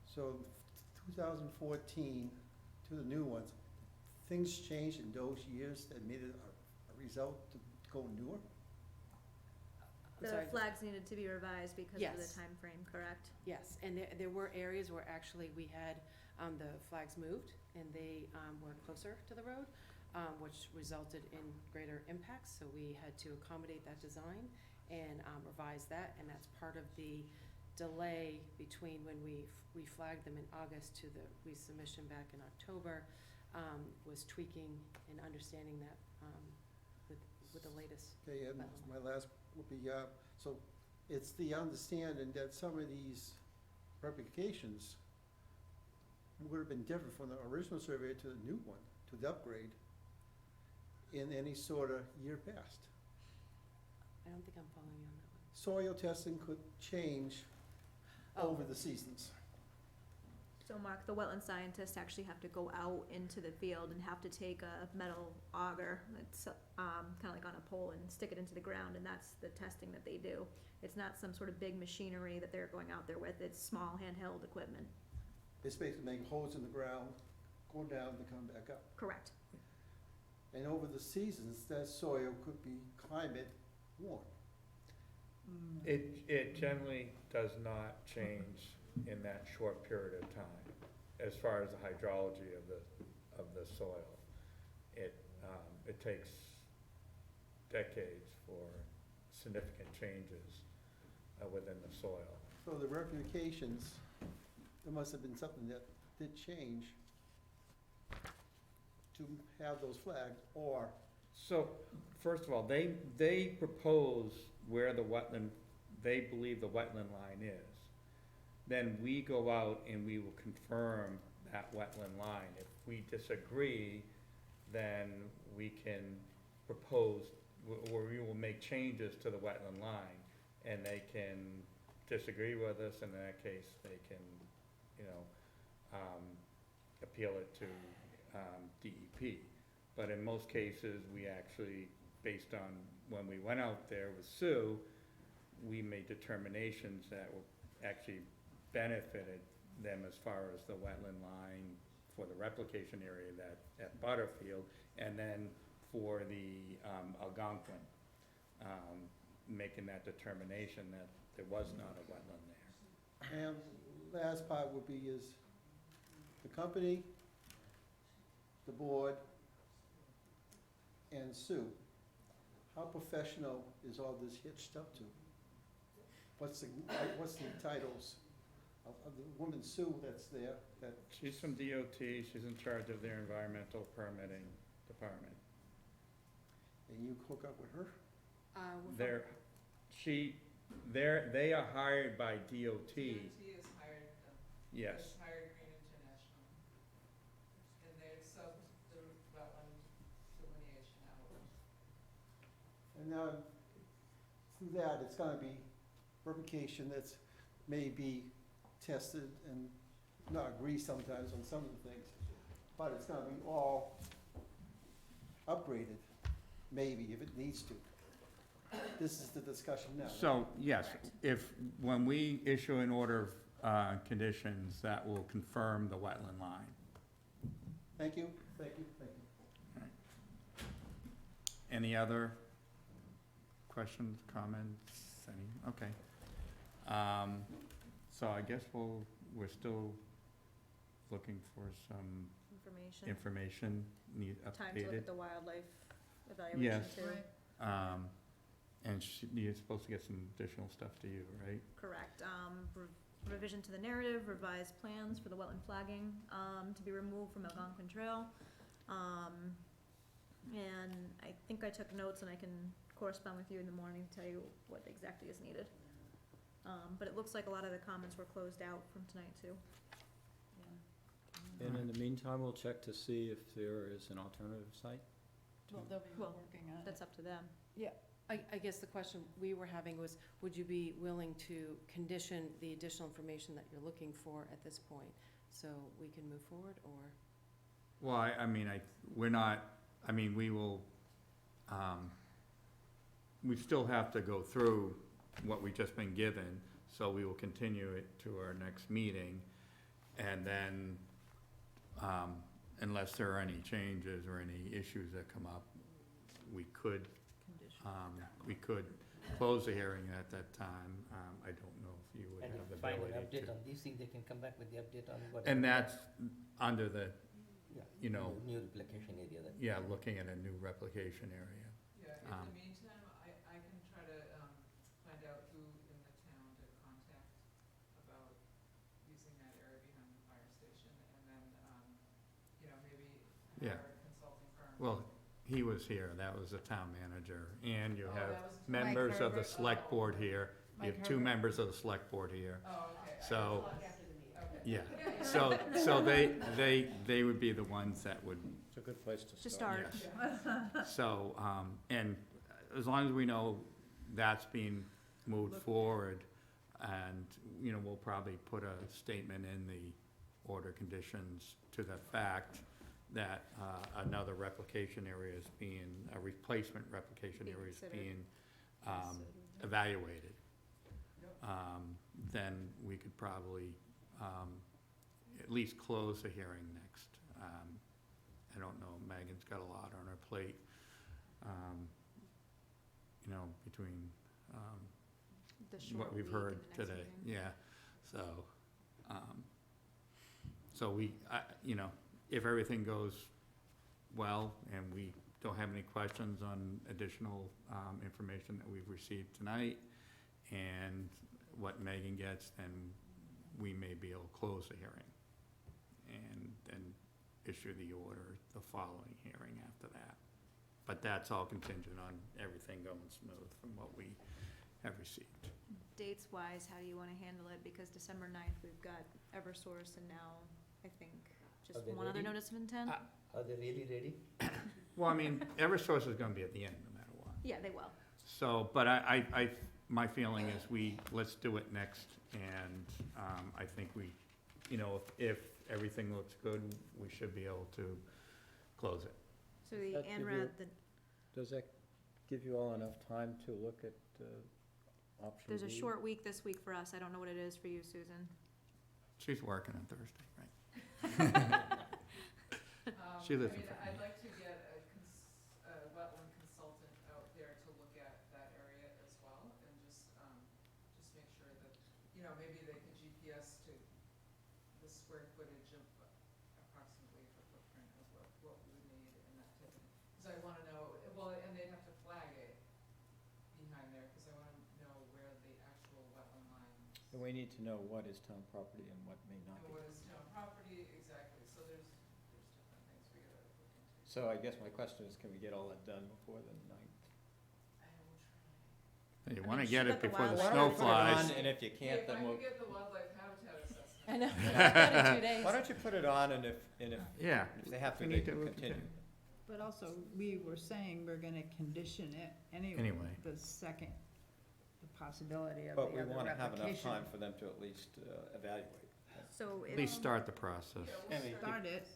So, 2014 to the new ones, things changed in those years that made it a result to go newer? I'm The sorry. flags needed to be revised because of Yes. the time frame, correct? Yes, and there were areas where actually we had the flags moved, and they were closer to the road, which resulted in greater impacts, so we had to accommodate that design and revise that, and that's part of the delay between when we flagged them in August to the resubmission back in October, was tweaking and understanding that with the latest. Okay, and wetland. my last would be, so it's the understanding that some of these replications would have been different from the original survey to the new one, to the upgrade, in any sort of year past. I don't think I'm following you on that one. Soil testing could change over the seasons. So Mark, the wetland scientists actually have to go out into the field and have to take a metal auger that's kinda like on a pole and stick it into the ground, and that's the testing that they do. It's not some sort of big machinery that they're going out there with, it's small handheld equipment. It's basically making holes in the ground, go down and come back up. Correct. And over the seasons, that soil could be climate warm. It generally does not change in that short period of time, as far as the hydrology of the soil. It takes decades for significant changes within the soil. So the replications, there must have been something that did change to have those flags, or So, first of all, they propose where the wetland, they believe the wetland line is. Then we go out and we will confirm that wetland line. If we disagree, then we can propose, or we will make changes to the wetland line, and they can disagree with us, and in that case, they can, appeal it to DEP. But in most cases, we actually, based on when we went out there with Sue, we made determinations that actually benefited them as far as the wetland line for the replication area at Butterfield, and then for the Algonquin, making that determination that there was not a wetland there. and last part would be is the company, the board, and Sue, how professional is all this hitched up to? What's the titles of the woman Sue that's there, that, She's from DOT, she's in charge of their environmental permitting department. and you hook up with her? They are hired by DOT. DOT has hired them. Yes. Has hired Green International. And they sub the wetland delineation out. And now, through that, it's gonna be replication that's maybe tested and not agree sometimes on some of the things, but it's gonna be all upgraded, maybe, if it needs to. This is the discussion now. right? So, yes, when we issue an order of conditions, that will confirm the wetland line. Thank you, thank you, thank you. Any other questions, comments, okay. So I guess we're still looking for some information Time to look updated. at the wildlife evaluation Yes. too. And you're supposed to get some additional stuff to you, right? Correct. Revision to the narrative, revised plans for the wetland flagging, to be removed from Algonquin Trail. And I think I took notes and I can correspond with you in the morning to tell you what exactly is needed. But it looks like a lot of the comments were closed out from tonight too. And in the meantime, we'll check to see if there is an alternative site. Well, they'll be Well, working on it. That's up to them. I guess the question we were having was, would you be willing to condition the additional information that you're looking for at this point, so we can move forward, or? Well, I mean, we're not, I mean, we will, we still have to go through what we've just been given, so we will continue it to our next meeting. And then, unless there are any changes or any issues that come up, we could, close the hearing at that time. I don't know if you would And have the if find an ability update to. on these things, they can come back with the update on what. And that's under the, Yeah, you know, New replication area that. yeah, looking at a new replication area. Yeah, in Um, the meantime, I can try to, find out who in the town to contact about using that area behind the fire station, and then, you know, maybe Yeah. hire a consulting firm. Well, he was here, that was the town manager, and you Oh, have that was- members of the Herbert? select Oh. board here. You Mike have two Herbert. members of the select board here, Oh, okay. so, Okay. yeah. So they would be the ones that would, It's a good place To start. yes. So, and as long as we know that's being moved forward, and, you know, we'll probably put a statement in the order conditions to the fact that, another replication area is being, a replacement replication area is being, evaluated. Then we could probably, at least close the hearing next. I don't know, Megan's got a lot on her plate, you know, between, The short what we've week and heard the next today, meeting. yeah, so we, you know, if everything goes well and we don't have any questions on additional, information that we've received tonight, and what Megan gets, then we may be able to close the hearing, and then issue the order the following hearing after that. But that's all contingent on everything going smooth from what we have received. Dates wise, how do you wanna handle it? Because December 9th, we've got Eversource, and now, I think, just Are they one other ready? notice of intent? Are they really ready? Well, I mean, Eversource is gonna be at the end, no matter what. Yeah, they will. So, but my feeling is let's do it next, and, I think we, you know, if everything looks good, we should be able to close it. So the That give you- ANRAD, Does that give you all enough time to look at option there's a B? short week this week for us. I don't know what it is for you, Susan. She's working on Thursday, right? She I lives in mean, Fairfield. I'd like to get a wetland consultant out there to look at that area as well, and just make sure that, you know, maybe they could GPS to the square footage of approximately the footprint of what we would need in that type of, because I wanna know, well, and they'd have to flag it behind there, because I wanna know where the actual wetland line is. And we need to know what is town property and what may not And be. what is town property, exactly, so there's different things we gotta look into. So I guess my question is, can we get all that done before the 9th? I will try. You I wanna mean, get she it got the before the wildlife snow Why don't we put it flies. on, and if you can't, If then I we'll, could get the wildlife habitat assessment. I know, done in 2 days. why don't you put it on, and if Yeah. they have to, We they need to can look continue. at But also, we were saying we're gonna condition it anyway. Anyway. The second, the possibility of But the we other wanna have enough replication. time for them to at least evaluate. So At if, least start the process. Yeah, we- Start it,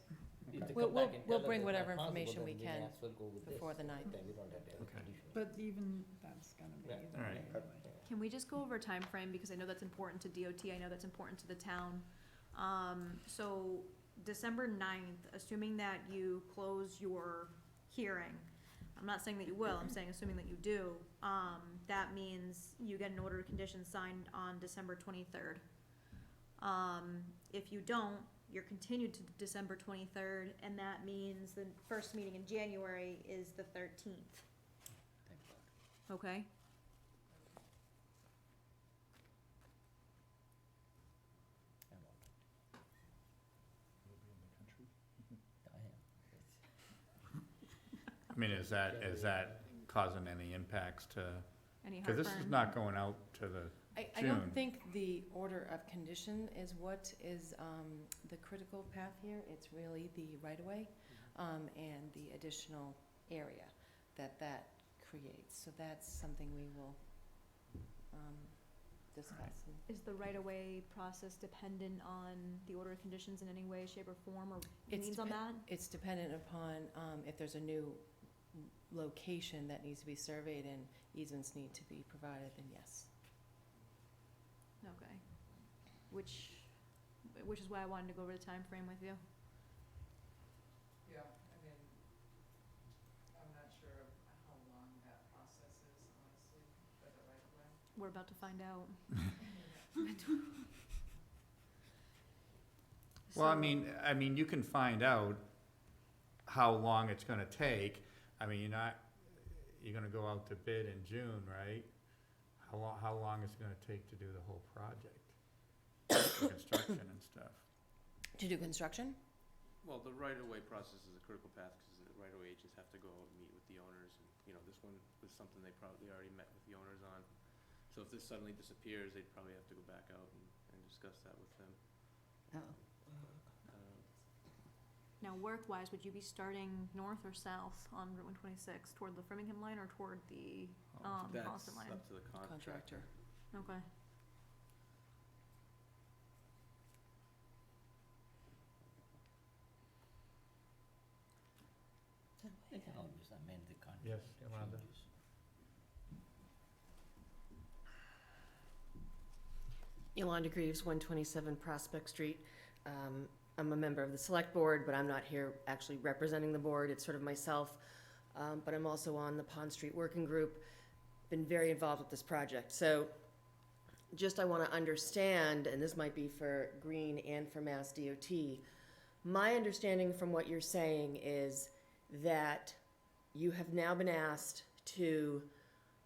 if they We'll- come back and we'll tell us bring it's whatever not possible, information we then may can as well go with before this. the 9th. Then we don't have to have a Okay. condition. but even that's gonna be Yeah. either All way right. anyway. can we just go over time frame, because I know that's important to DOT, I know that's important to the town. So December 9th, assuming that you close your hearing, I'm not saying that you will, I'm saying assuming that you do, that means you get an order of conditions signed on December 23rd. If you don't, you're continued to December 23rd, and that means the first meeting in January is the 13th. Okay? I am. I mean, is that causing any impacts to, Any because heartburn? this is not going out to the, I June. don't think the order of condition is what is the critical path here. It's really the right-of-way and the additional area that creates. So that's something we will discuss. Is the right-of-way process dependent on the order of conditions in any way, shape, or form, or means on that? It's dependent upon if there's a new location that needs to be surveyed and easements need to be provided, then yes. Okay. Which is why I wanted to go over the time frame with you. Yeah, I mean, I'm not sure how long that process is, honestly, for the right of way. We're about to find out. Well, So- I mean, you can find out how long it's gonna take. I mean, you're gonna go out to bid in June, right? How long is it gonna take to do the whole project? The construction and stuff. To do construction? Well, the right-of-way process is a critical path, because the right-of-way agents have to go and meet with the owners, and, you know, this one was something they probably already met with the owners on. So if this suddenly disappears, they'd probably have to go back out and discuss that with them. Now, work-wise, would you be starting north or south on Route 126, toward the Framingham line or toward the That's Boston line? up to the contractor. Okay. They can always amend the contract. Yes, Yolanda? changes. Yolanda Greaves, 127 Prospect Street. I'm a member of the Select Board, but I'm not here actually representing the board. It's sort of myself. But I'm also on the Pond Street Working Group. Been very involved with this project. So just I want to understand, and this might be for Green and for Mass DOT, my understanding from what you're saying is that you have now been asked to,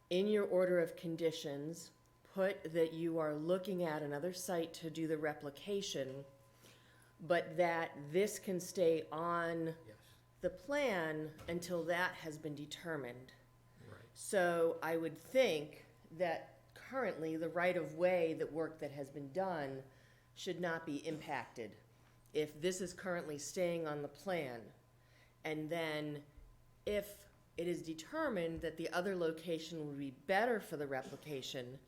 in your order of conditions, put that you are looking at another site to do the replication, but that this can stay on Yes. the plan until that has been determined. Right. So I would think that currently the right-of-way, that work that has been done, should not be impacted. If this is currently staying on the plan, and then if it is determined that the other location would be better for the replication,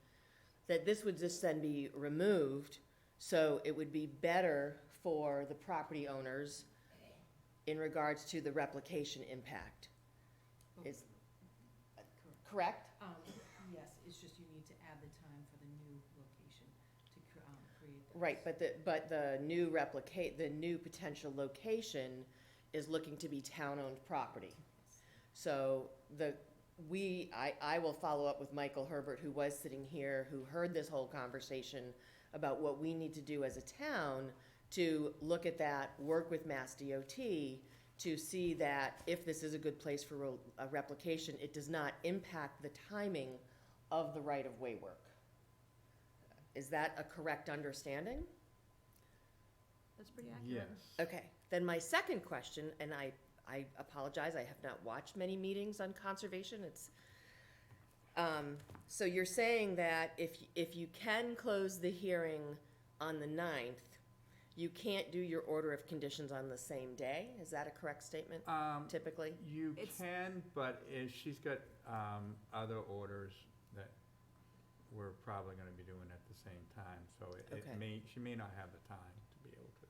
that this would just then be removed, so it would be better for the property owners in regards to the replication impact. Is correct? Yes, it's just you need to add the time for the new location to create that. Right, but the new potential location is looking to be town-owned property. So I will follow up with Michael Herbert, who was sitting here, who heard this whole conversation about what we need to do as a town to look at that, work with Mass DOT to see that if this is a good place for a replication, it does not impact the timing of the right-of-way work. Is that a correct understanding? That's pretty accurate. Yes. Okay, then my second question, and I apologize, I have not watched many meetings on conservation, so you're saying that if you can close the hearing on the 9th, you can't do your order of conditions on the same day? Is that a correct statement, typically? You It's- can, but she's got other orders that we're probably gonna be doing at the same time, so Okay. she may not have the time to be able to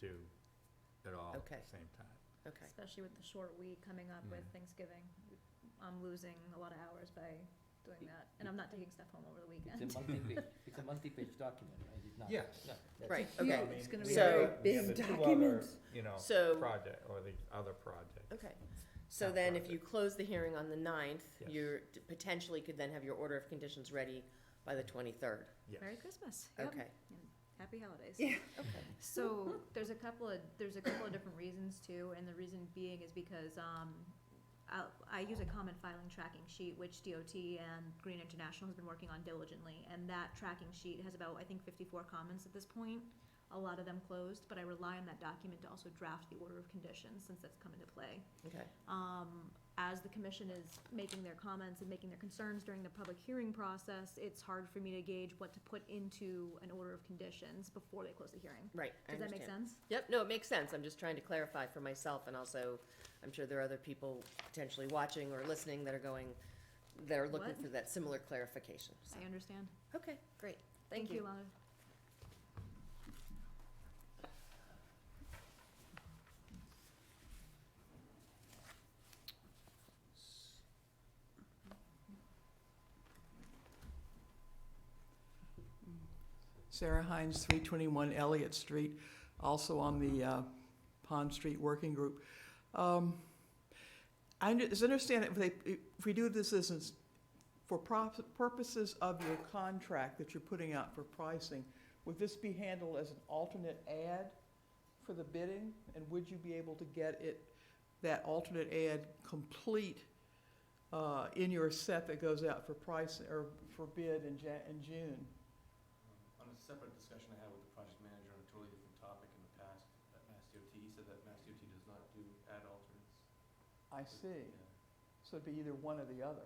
do it all at Okay. the same time. Okay, Especially with the short week coming up with Thanksgiving. I'm losing a lot of hours by doing that, and I'm not taking stuff home over the weekend. It's a multi-page document, right? It's not. Yes. No, that's right, it. okay. I mean, It's gonna we be So- have very the big other two other, documents. you know, So- project, or the other project. Okay, so Town then if you project. close the hearing on the 9th, Yes. you potentially could then have your order of conditions ready by the 23rd. Yes. Merry Christmas. Yep. Okay. And happy holidays. Yeah. So there's a couple of different reasons too, and the reason being is because I use a common filing tracking sheet, which DOT and Green International has been working on diligently, and that tracking sheet has about, I think, 54 comments at this point. A lot of them closed, but I rely on that document to also draft the order of conditions, since that's come into play. Okay, As the commission is making their comments and making their concerns during the public hearing process, it's hard for me to gauge what to put into an order of conditions before they close the hearing. right, I Does that make understand. sense? Yep, no, it makes sense. I'm just trying to clarify for myself and also I'm sure there are other people potentially watching or listening that are looking What? for that similar clarification. So- I understand. Okay, great. Thank you. Lana. Sarah Hines, 321 Elliott Street, also on the Pond Street Working Group. I understand if we do this as for purposes of your contract that you're putting out for pricing, would this be handled as an alternate ad for the bidding? And would you be able to get that alternate ad complete in your set that goes out for price or for bid in June? On a separate discussion I had with the project manager on a totally different topic in the past, at Mass DOT, he said that Mass DOT does not do ad alternates. I see. Yeah. So it'd be either one or the other.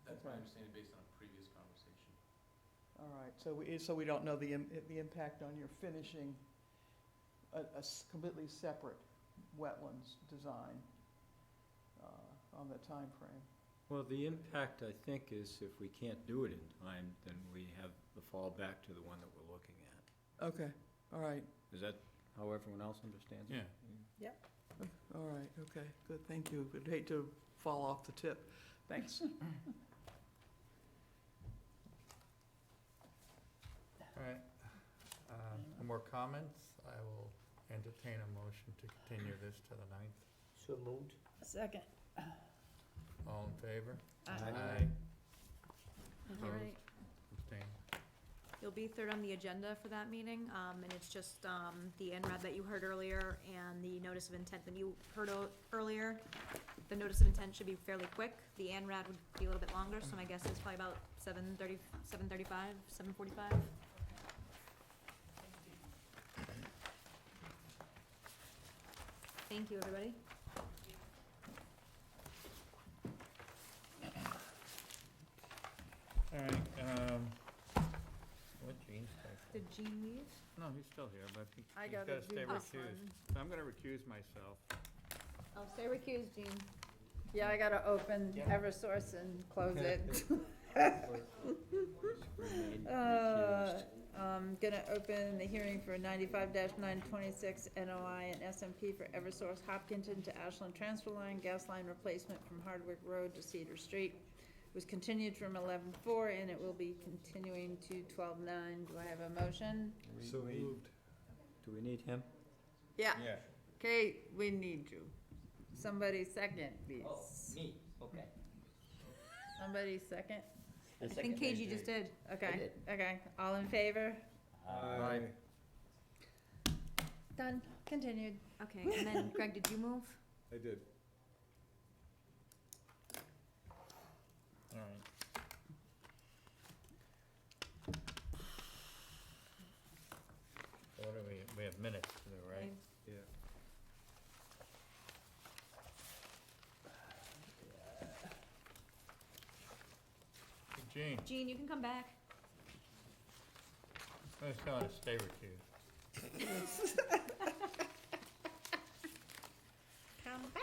That's my Okay. understanding based on a previous conversation. All right, so we don't know the impact on your finishing a completely separate wetlands design on the time frame. Well, the impact, I think, is if we can't do it in time, then we have the fallback to the one that we're looking at. Okay, all right, Is that how everyone else understands it? Yeah. all right, okay, good, thank you. I'd hate to fall off the tip. Thanks. All right. No more comments? I will entertain a motion to continue this to the 9th. So moved. Second. All in favor? Aye. Aye. All right. Opposed? Abstained? You'll be third on the agenda for that meeting, and it's just the NRAD that you heard earlier and the notice of intent that you heard earlier. The notice of intent should be fairly quick. The NRAD would be a little bit longer, so my guess is probably about 7:30, 7:35, 7:45. Thank you, everybody. All right, what Gene's take? Did Jean leave? No, he's still here, but he's I gotta gotta stay do this recused. So I'm gonna recuse myself. I'll stay recused, Jean. Yeah, I gotta open Eversource and close it. Remain recused. I'm gonna open the hearing for 95-926 NOI and SMP for Eversource Hopkinton to Ashland Transfer Line, gas line replacement from Hardwick Road to Cedar Street. It was continued from 11/4 and it will be continuing to 12/9. Do I have a motion? So moved. Do we need him? Yeah. Yeah. Okay, we need you. Somebody second, please. Me, okay. Somebody second? I think KG just did. Okay, okay. All in favor? Aye. Done. Continued. Okay, and then Greg, did you move? I did. All right. So what do we have minutes to do, right? Yeah. Hey, Gene, Jean, you can come back. I just want to stay recused. Come back.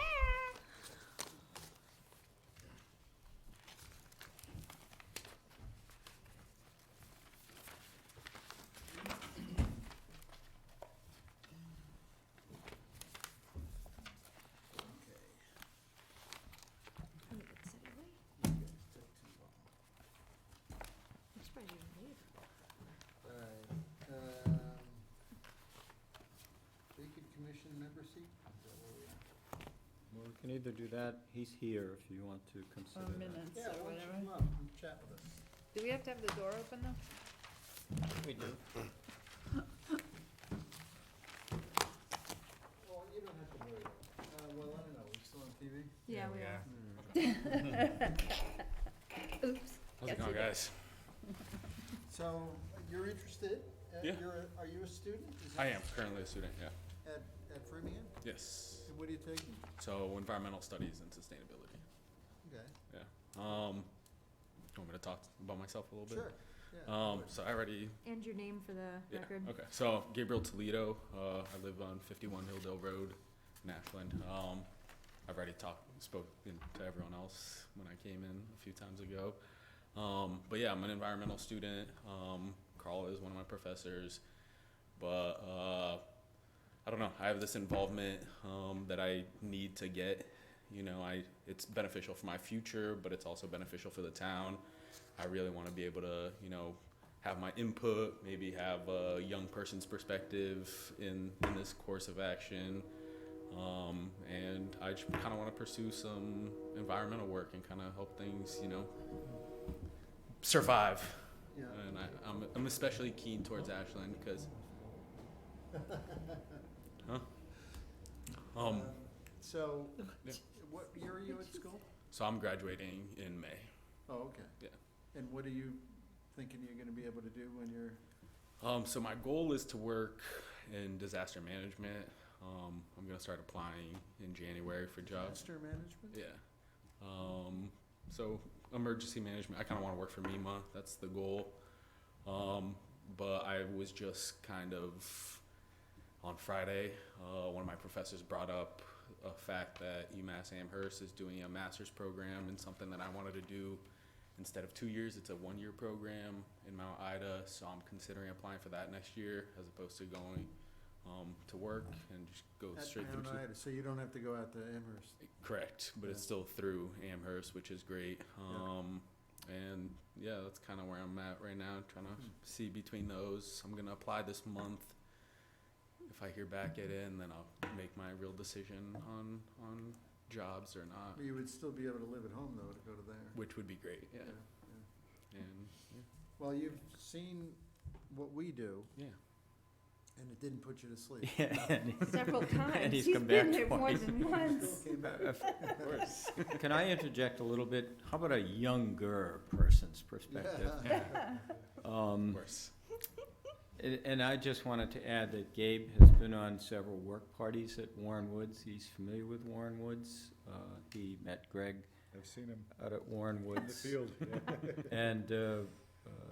Vacant commission member seat? Is that where we are? Well, we can either do that, he's here if you want to consider that. Minutes Yeah, or why don't you whatever. come up and chat with us? Do we have to have the door open though? We do. Well, you don't have to worry. Well, I don't know, we still on TV? Yeah, we are. Oops. How's Yes, it going, you did. guys? So, you're interested? Yeah. Are you a student? Is I that am currently a student, yeah. At Framingham? Yes. And what are you taking? So environmental studies and sustainability. Okay, Yeah. Want me to talk about myself a little bit? sure, yeah. So I already. And your name for the Yeah. record. Okay. So Gabriel Toledo. I live on 51 Hilldale Road. in Ashland. I've already spoken to everyone else when I came in a few times ago. But yeah, I'm an environmental student. Carl is one of my professors, but I don't know. I have this involvement that I need to get. You know, it's beneficial for my future, but it's also beneficial for the town. I really want to be able to, you know, have my input, maybe have a young person's perspective in this course of action. And I just kind of want to pursue some environmental work and kind of help things, you know, survive. Yeah. And I'm especially keen towards Ashland because, So, yeah. what year are you at school? So I'm graduating in May. Oh, okay. Yeah. And what are you thinking you're gonna be able to do when you're? So my goal is to work in disaster management. I'm gonna start applying in January for jobs. Disaster management? Yeah. So emergency management, I kind of want to work for MEMA. That's the goal. But I was just kind of, on Friday, one of my professors brought up a fact that UMass Amherst is doing a master's program in something that I wanted to do. Instead of 2 years, it's a 1-year program in Mount Ida, so I'm considering applying for that next year as opposed to going to work and just go straight through. At Mount Ida, so you don't have to go out to Amherst. Correct, but it's still through Amherst, which is great. And yeah, that's kind of where I'm at right now, trying to see between those. I'm gonna apply this month. If I hear back at it, and then I'll make my real decision on jobs or not. You would still be able to live at home though, to go to there. Which would be great, yeah. And Well, you've seen what we do. Yeah. And it didn't put you to sleep. Several times. And he's He's come been back there more twice. than once. Of Can I interject a little bit? How about a younger person's perspective? Of course. And I just wanted to add that Gabe has been on several work parties at Warren Woods. He's familiar with Warren Woods. He met Greg I've seen him out at Warren in the Woods. field, yeah. And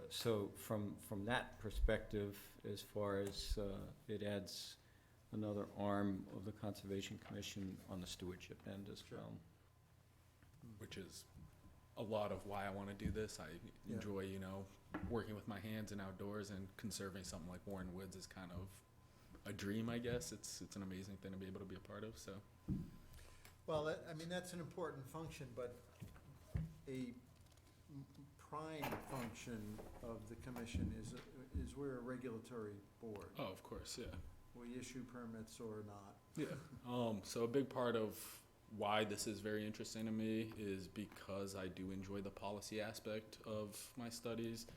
so from that perspective, as far as it adds another arm of the Conservation Commission on the stewardship end as well. Which is a lot of why I want to do this. I enjoy, you know, working with my hands and outdoors, and conserving something like Warren Woods is kind of a dream, I guess. It's an amazing thing to be able to be a part of, so. Well, I mean, that's an important function, but a prime function of the commission is we're a regulatory board. Oh, of course, yeah. We issue permits or not. Yeah. So a big part of why this is very interesting to me is because I do enjoy the policy aspect of my studies.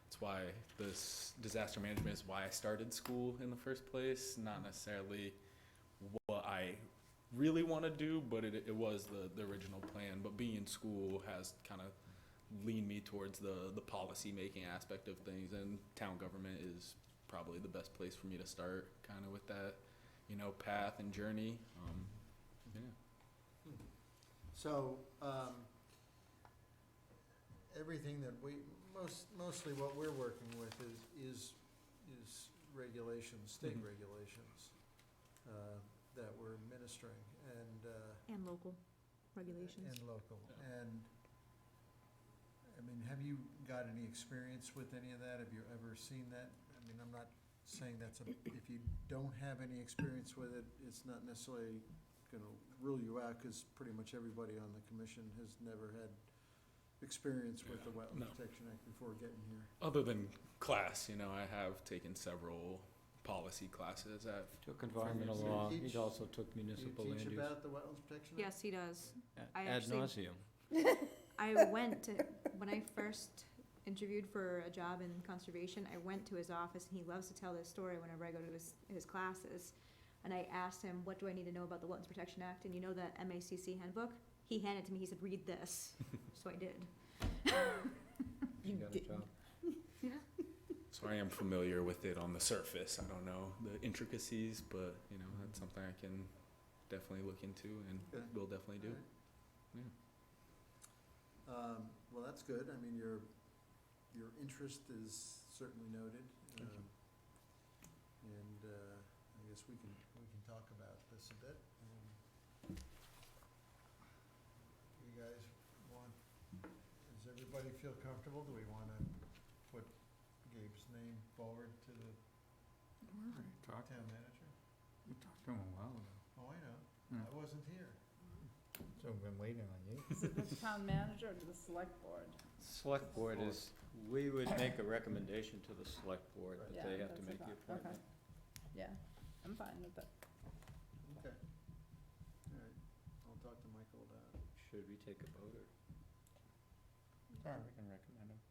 That's why this disaster management is why I started school in the first place, not necessarily what I really want to do, but it was the original plan. But being in school has kind of leaned me towards the policy making aspect of things, and town government is probably the best place for me to start kind of with that, you know, path and journey. Yeah. So, everything that mostly what we're working with is regulations, state regulations, that we're administering, And local regulations. and local. And, I mean, have you got any experience with any of that? Have you ever seen that? I mean, I'm not saying if you don't have any experience with it, it's not necessarily gonna rule you out, because pretty much everybody on the commission has never had experience with the Wetlands Protection Act before getting here. Other than class, you know, I have taken several policy classes at. Took environmental law. He also took municipal Do land you use. teach about the Wetlands Protection Act? Yes, he does. I Ad actually- nauseum. I went to, when I first interviewed for a job in conservation, I went to his office, and he loves to tell this story whenever I go to his classes. And I asked him, what do I need to know about the Wetlands Protection Act? And you know that MACC handbook? He handed it to me, he said, read this. So I did. You got a job. Yeah. So I am familiar with it on the surface. I don't know the intricacies, but, you know, that's something I can definitely look into and will definitely do. Alright. Well, that's good. I mean, your interest is certainly noted. Thank you. And I guess we can talk about this a bit. And Does everybody feel comfortable? Do we want to put Gabe's name forward to the Talk, town manager? we talked to him a while ago. Oh, I know. Hmm. I wasn't here. So we've been waiting on you. Is it the town manager or the select board? Select board is, we would make a recommendation to the select board, but Yeah, they have to that's make the about- okay. appointment. Yeah, I'm fine with it. Okay. All right. I'll talk to Michael about it. Should we take a vote or? All right, we can recommend him.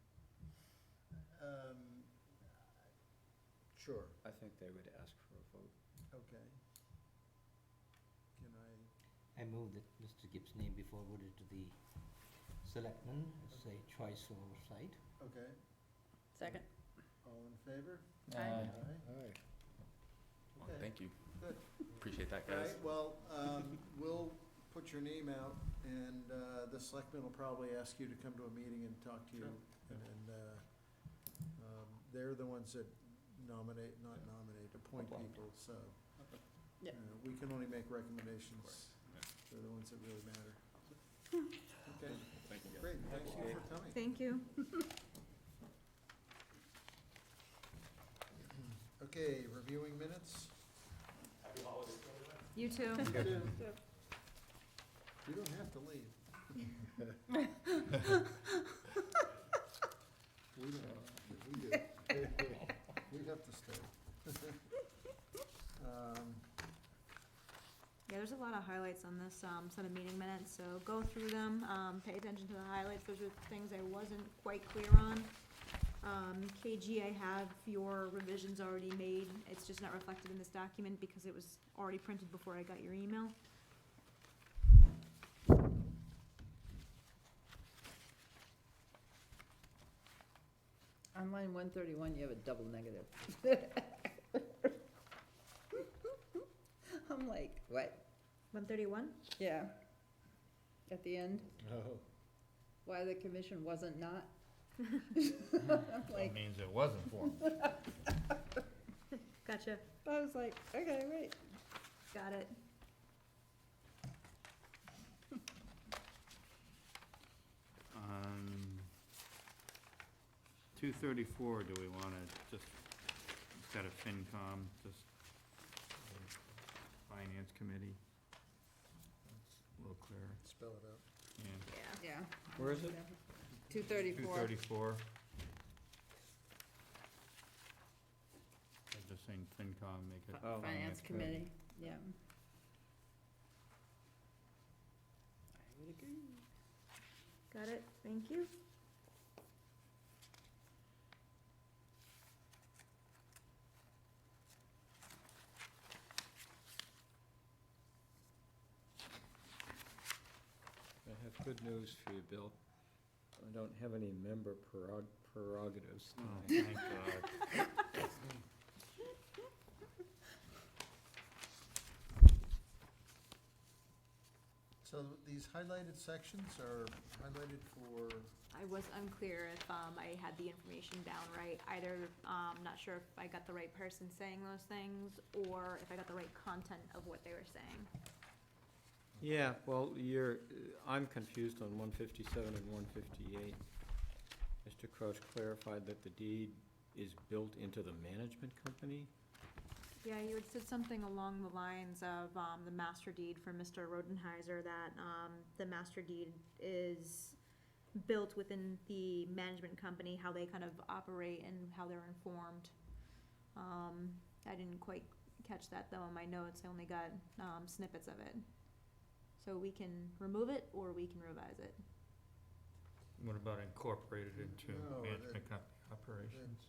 Sure. I think they would ask for a vote. Okay. Can I, I move that Mr. Gibbs' name be forwarded to the selectmen as a choice for oversight. okay. Second. All in favor? Aye. Aye. Well, Okay. thank you. Good. Appreciate that, All guys. right, well, we'll put your name out, and the selectmen will probably ask you to come to a meeting and talk to you. And they're the ones that appoint people, so. Yeah. We can only make recommendations. They're the ones that really matter. Okay, Thank you, guys. great, thank you for coming. Thank you. Okay, reviewing minutes. You too. You too. You don't have to leave. We don't, we do. We have to stay. Yeah, there's a lot of highlights on this set of meeting minutes, so go through them, pay attention to the highlights. Those are things I wasn't quite clear on. KG, I have your revisions already made. It's just not reflected in this document because it was already printed before I got your email. On line 131, you have a double negative. I'm like, what? 131? Yeah. At the end, Oh. why the commission wasn't not? That Like, means it wasn't for him. Gotcha. I was like, okay, wait. Got it. On 234, do we want to just, instead of FinCom, just Finance Committee? A little clearer, Spell it out. yeah. Yeah. Where is it? 234. 234. I'm just saying FinCom, make it Oh. Finance committee, yeah. I would agree. Got it. Thank you. I have good news for you, Bill. I don't have any member prerogatives Oh, tonight. thank God. So these highlighted sections are highlighted for, I was unclear if I had the information down right. Either, not sure if I got the right person saying those things, or if I got the right content of what they were saying. Yeah, well, I'm confused on 157 and 158. Mr. Crouch clarified that the deed is built into the management company. Yeah, you had said something along the lines of the master deed for Mr. Rodenheiser, that the master deed is built within the management company, how they kind of operate and how they're informed. I didn't quite catch that though in my notes. I only got snippets of it. So we can remove it or we can revise it. What about incorporated into No, management company operations?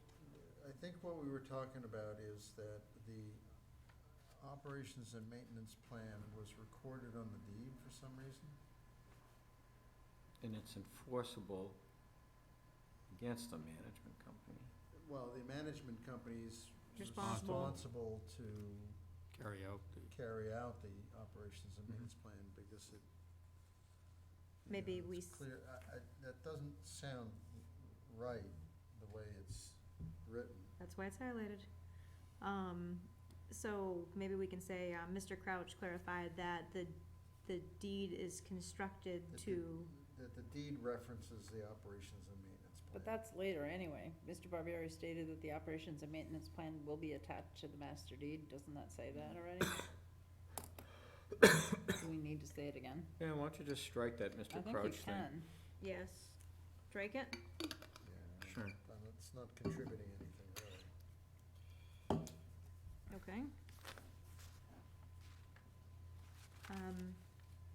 I think what we were talking about is that the operations and maintenance plan was recorded on the deed for some reason. And it's enforceable against the management company. Well, the management company's Responsible. responsible to Carry out the, carry out the operations and maintenance plan because it. you Maybe know, we it's clear, that doesn't sound right, the way it's written. That's why it's highlighted. So maybe we can say, Mr. Crouch clarified that the the deed is constructed to, That the deed references the operations and maintenance plan. But that's later anyway. Mr. Barbieri stated that the operations and maintenance plan will be attached to the master deed. Doesn't that say that already? Do we need to say it again? Yeah, why don't you just strike that I Mr. think you Crouch thing? can. yes, strike it? Yeah, Sure. but it's not contributing anything really. Okay.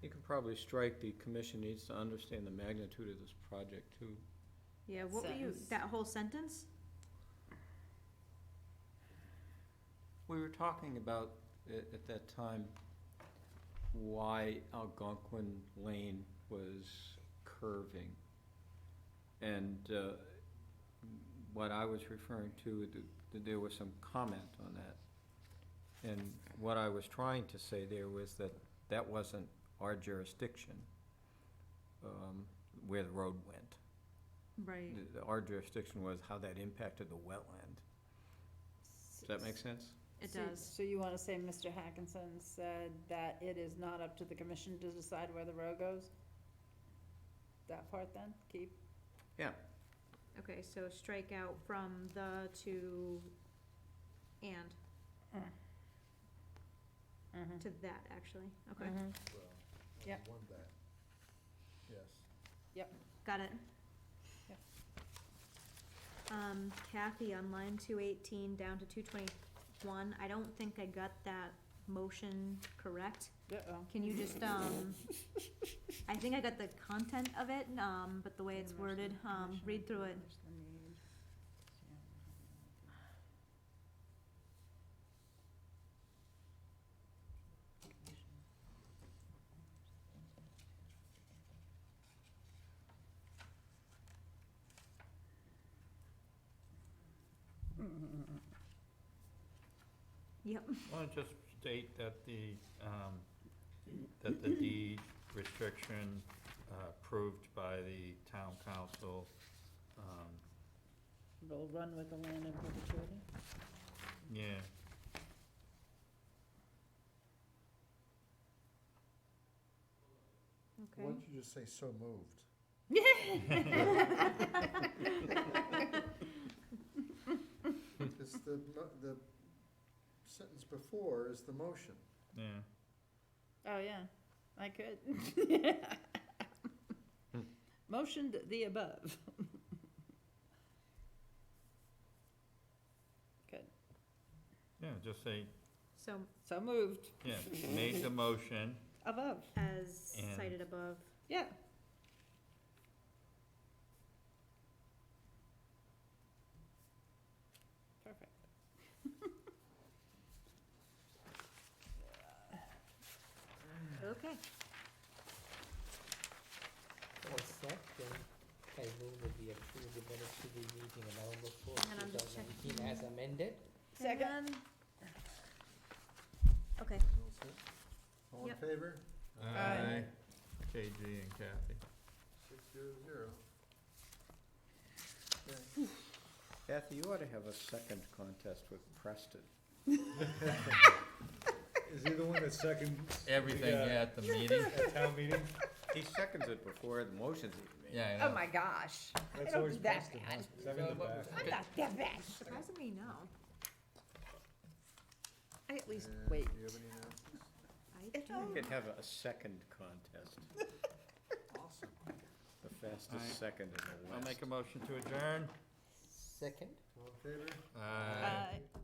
You can probably strike the commission needs to understand the magnitude of this project too. Yeah, what were you, Sentence. that whole sentence? We were talking about, at that time, why Algonquin Lane was curving. And what I was referring to, there was some comment on that. And what I was trying to say there was that that wasn't our jurisdiction, where the road went. Right. Our jurisdiction was how that impacted the wetland. Does that make sense? It So- does. So you wanna say Mr. Hackinson said that it is not up to the commission to decide where the road goes? That part then, keep? Yeah. Okay, so strike out from the to and, to that, actually, okay. Well, Yep. one that. Yes. Yep. Got it. Yep. Kathy, on line 218 down to 221, I don't think I got that motion correct. Uh-oh. Can you just, I think I got the content of it, but the way it's worded, read through it. Yep. Why don't just state that that the deed restriction, approved by the town council, Will run with the land in perpetuity? yeah. Why don't you just say so moved? Because the sentence before is the motion. Yeah. Oh, yeah, I could. Motioned the above. Good. Yeah, just say, So moved. yeah, made the motion, Above. As And- cited above. Yeah. Perfect. Okay. All set, then I move that we approve the minutes to the meeting on November fourth, And I'm just 2019 as amended. Second. Okay. You all set? All in Yep. favor? Aye. KG and Kathy. 600. Okay. Kathy, you ought to have a second contest with Preston. Is he the one that seconds? Everything at the meeting? At town meeting? He seconds it before the motion's even made. Yeah, I Oh know. my gosh. That's don't always do that Preston, bad. huh? Is that in the back? I'm not that bad. Surprisingly, no. I at least And wait. Do you have any announcements? I It's do. We all- could have a second contest. Awesome. The fastest Alright. second in the I'll West. make a motion to adjourn. Second. All in favor? Aye. Uh,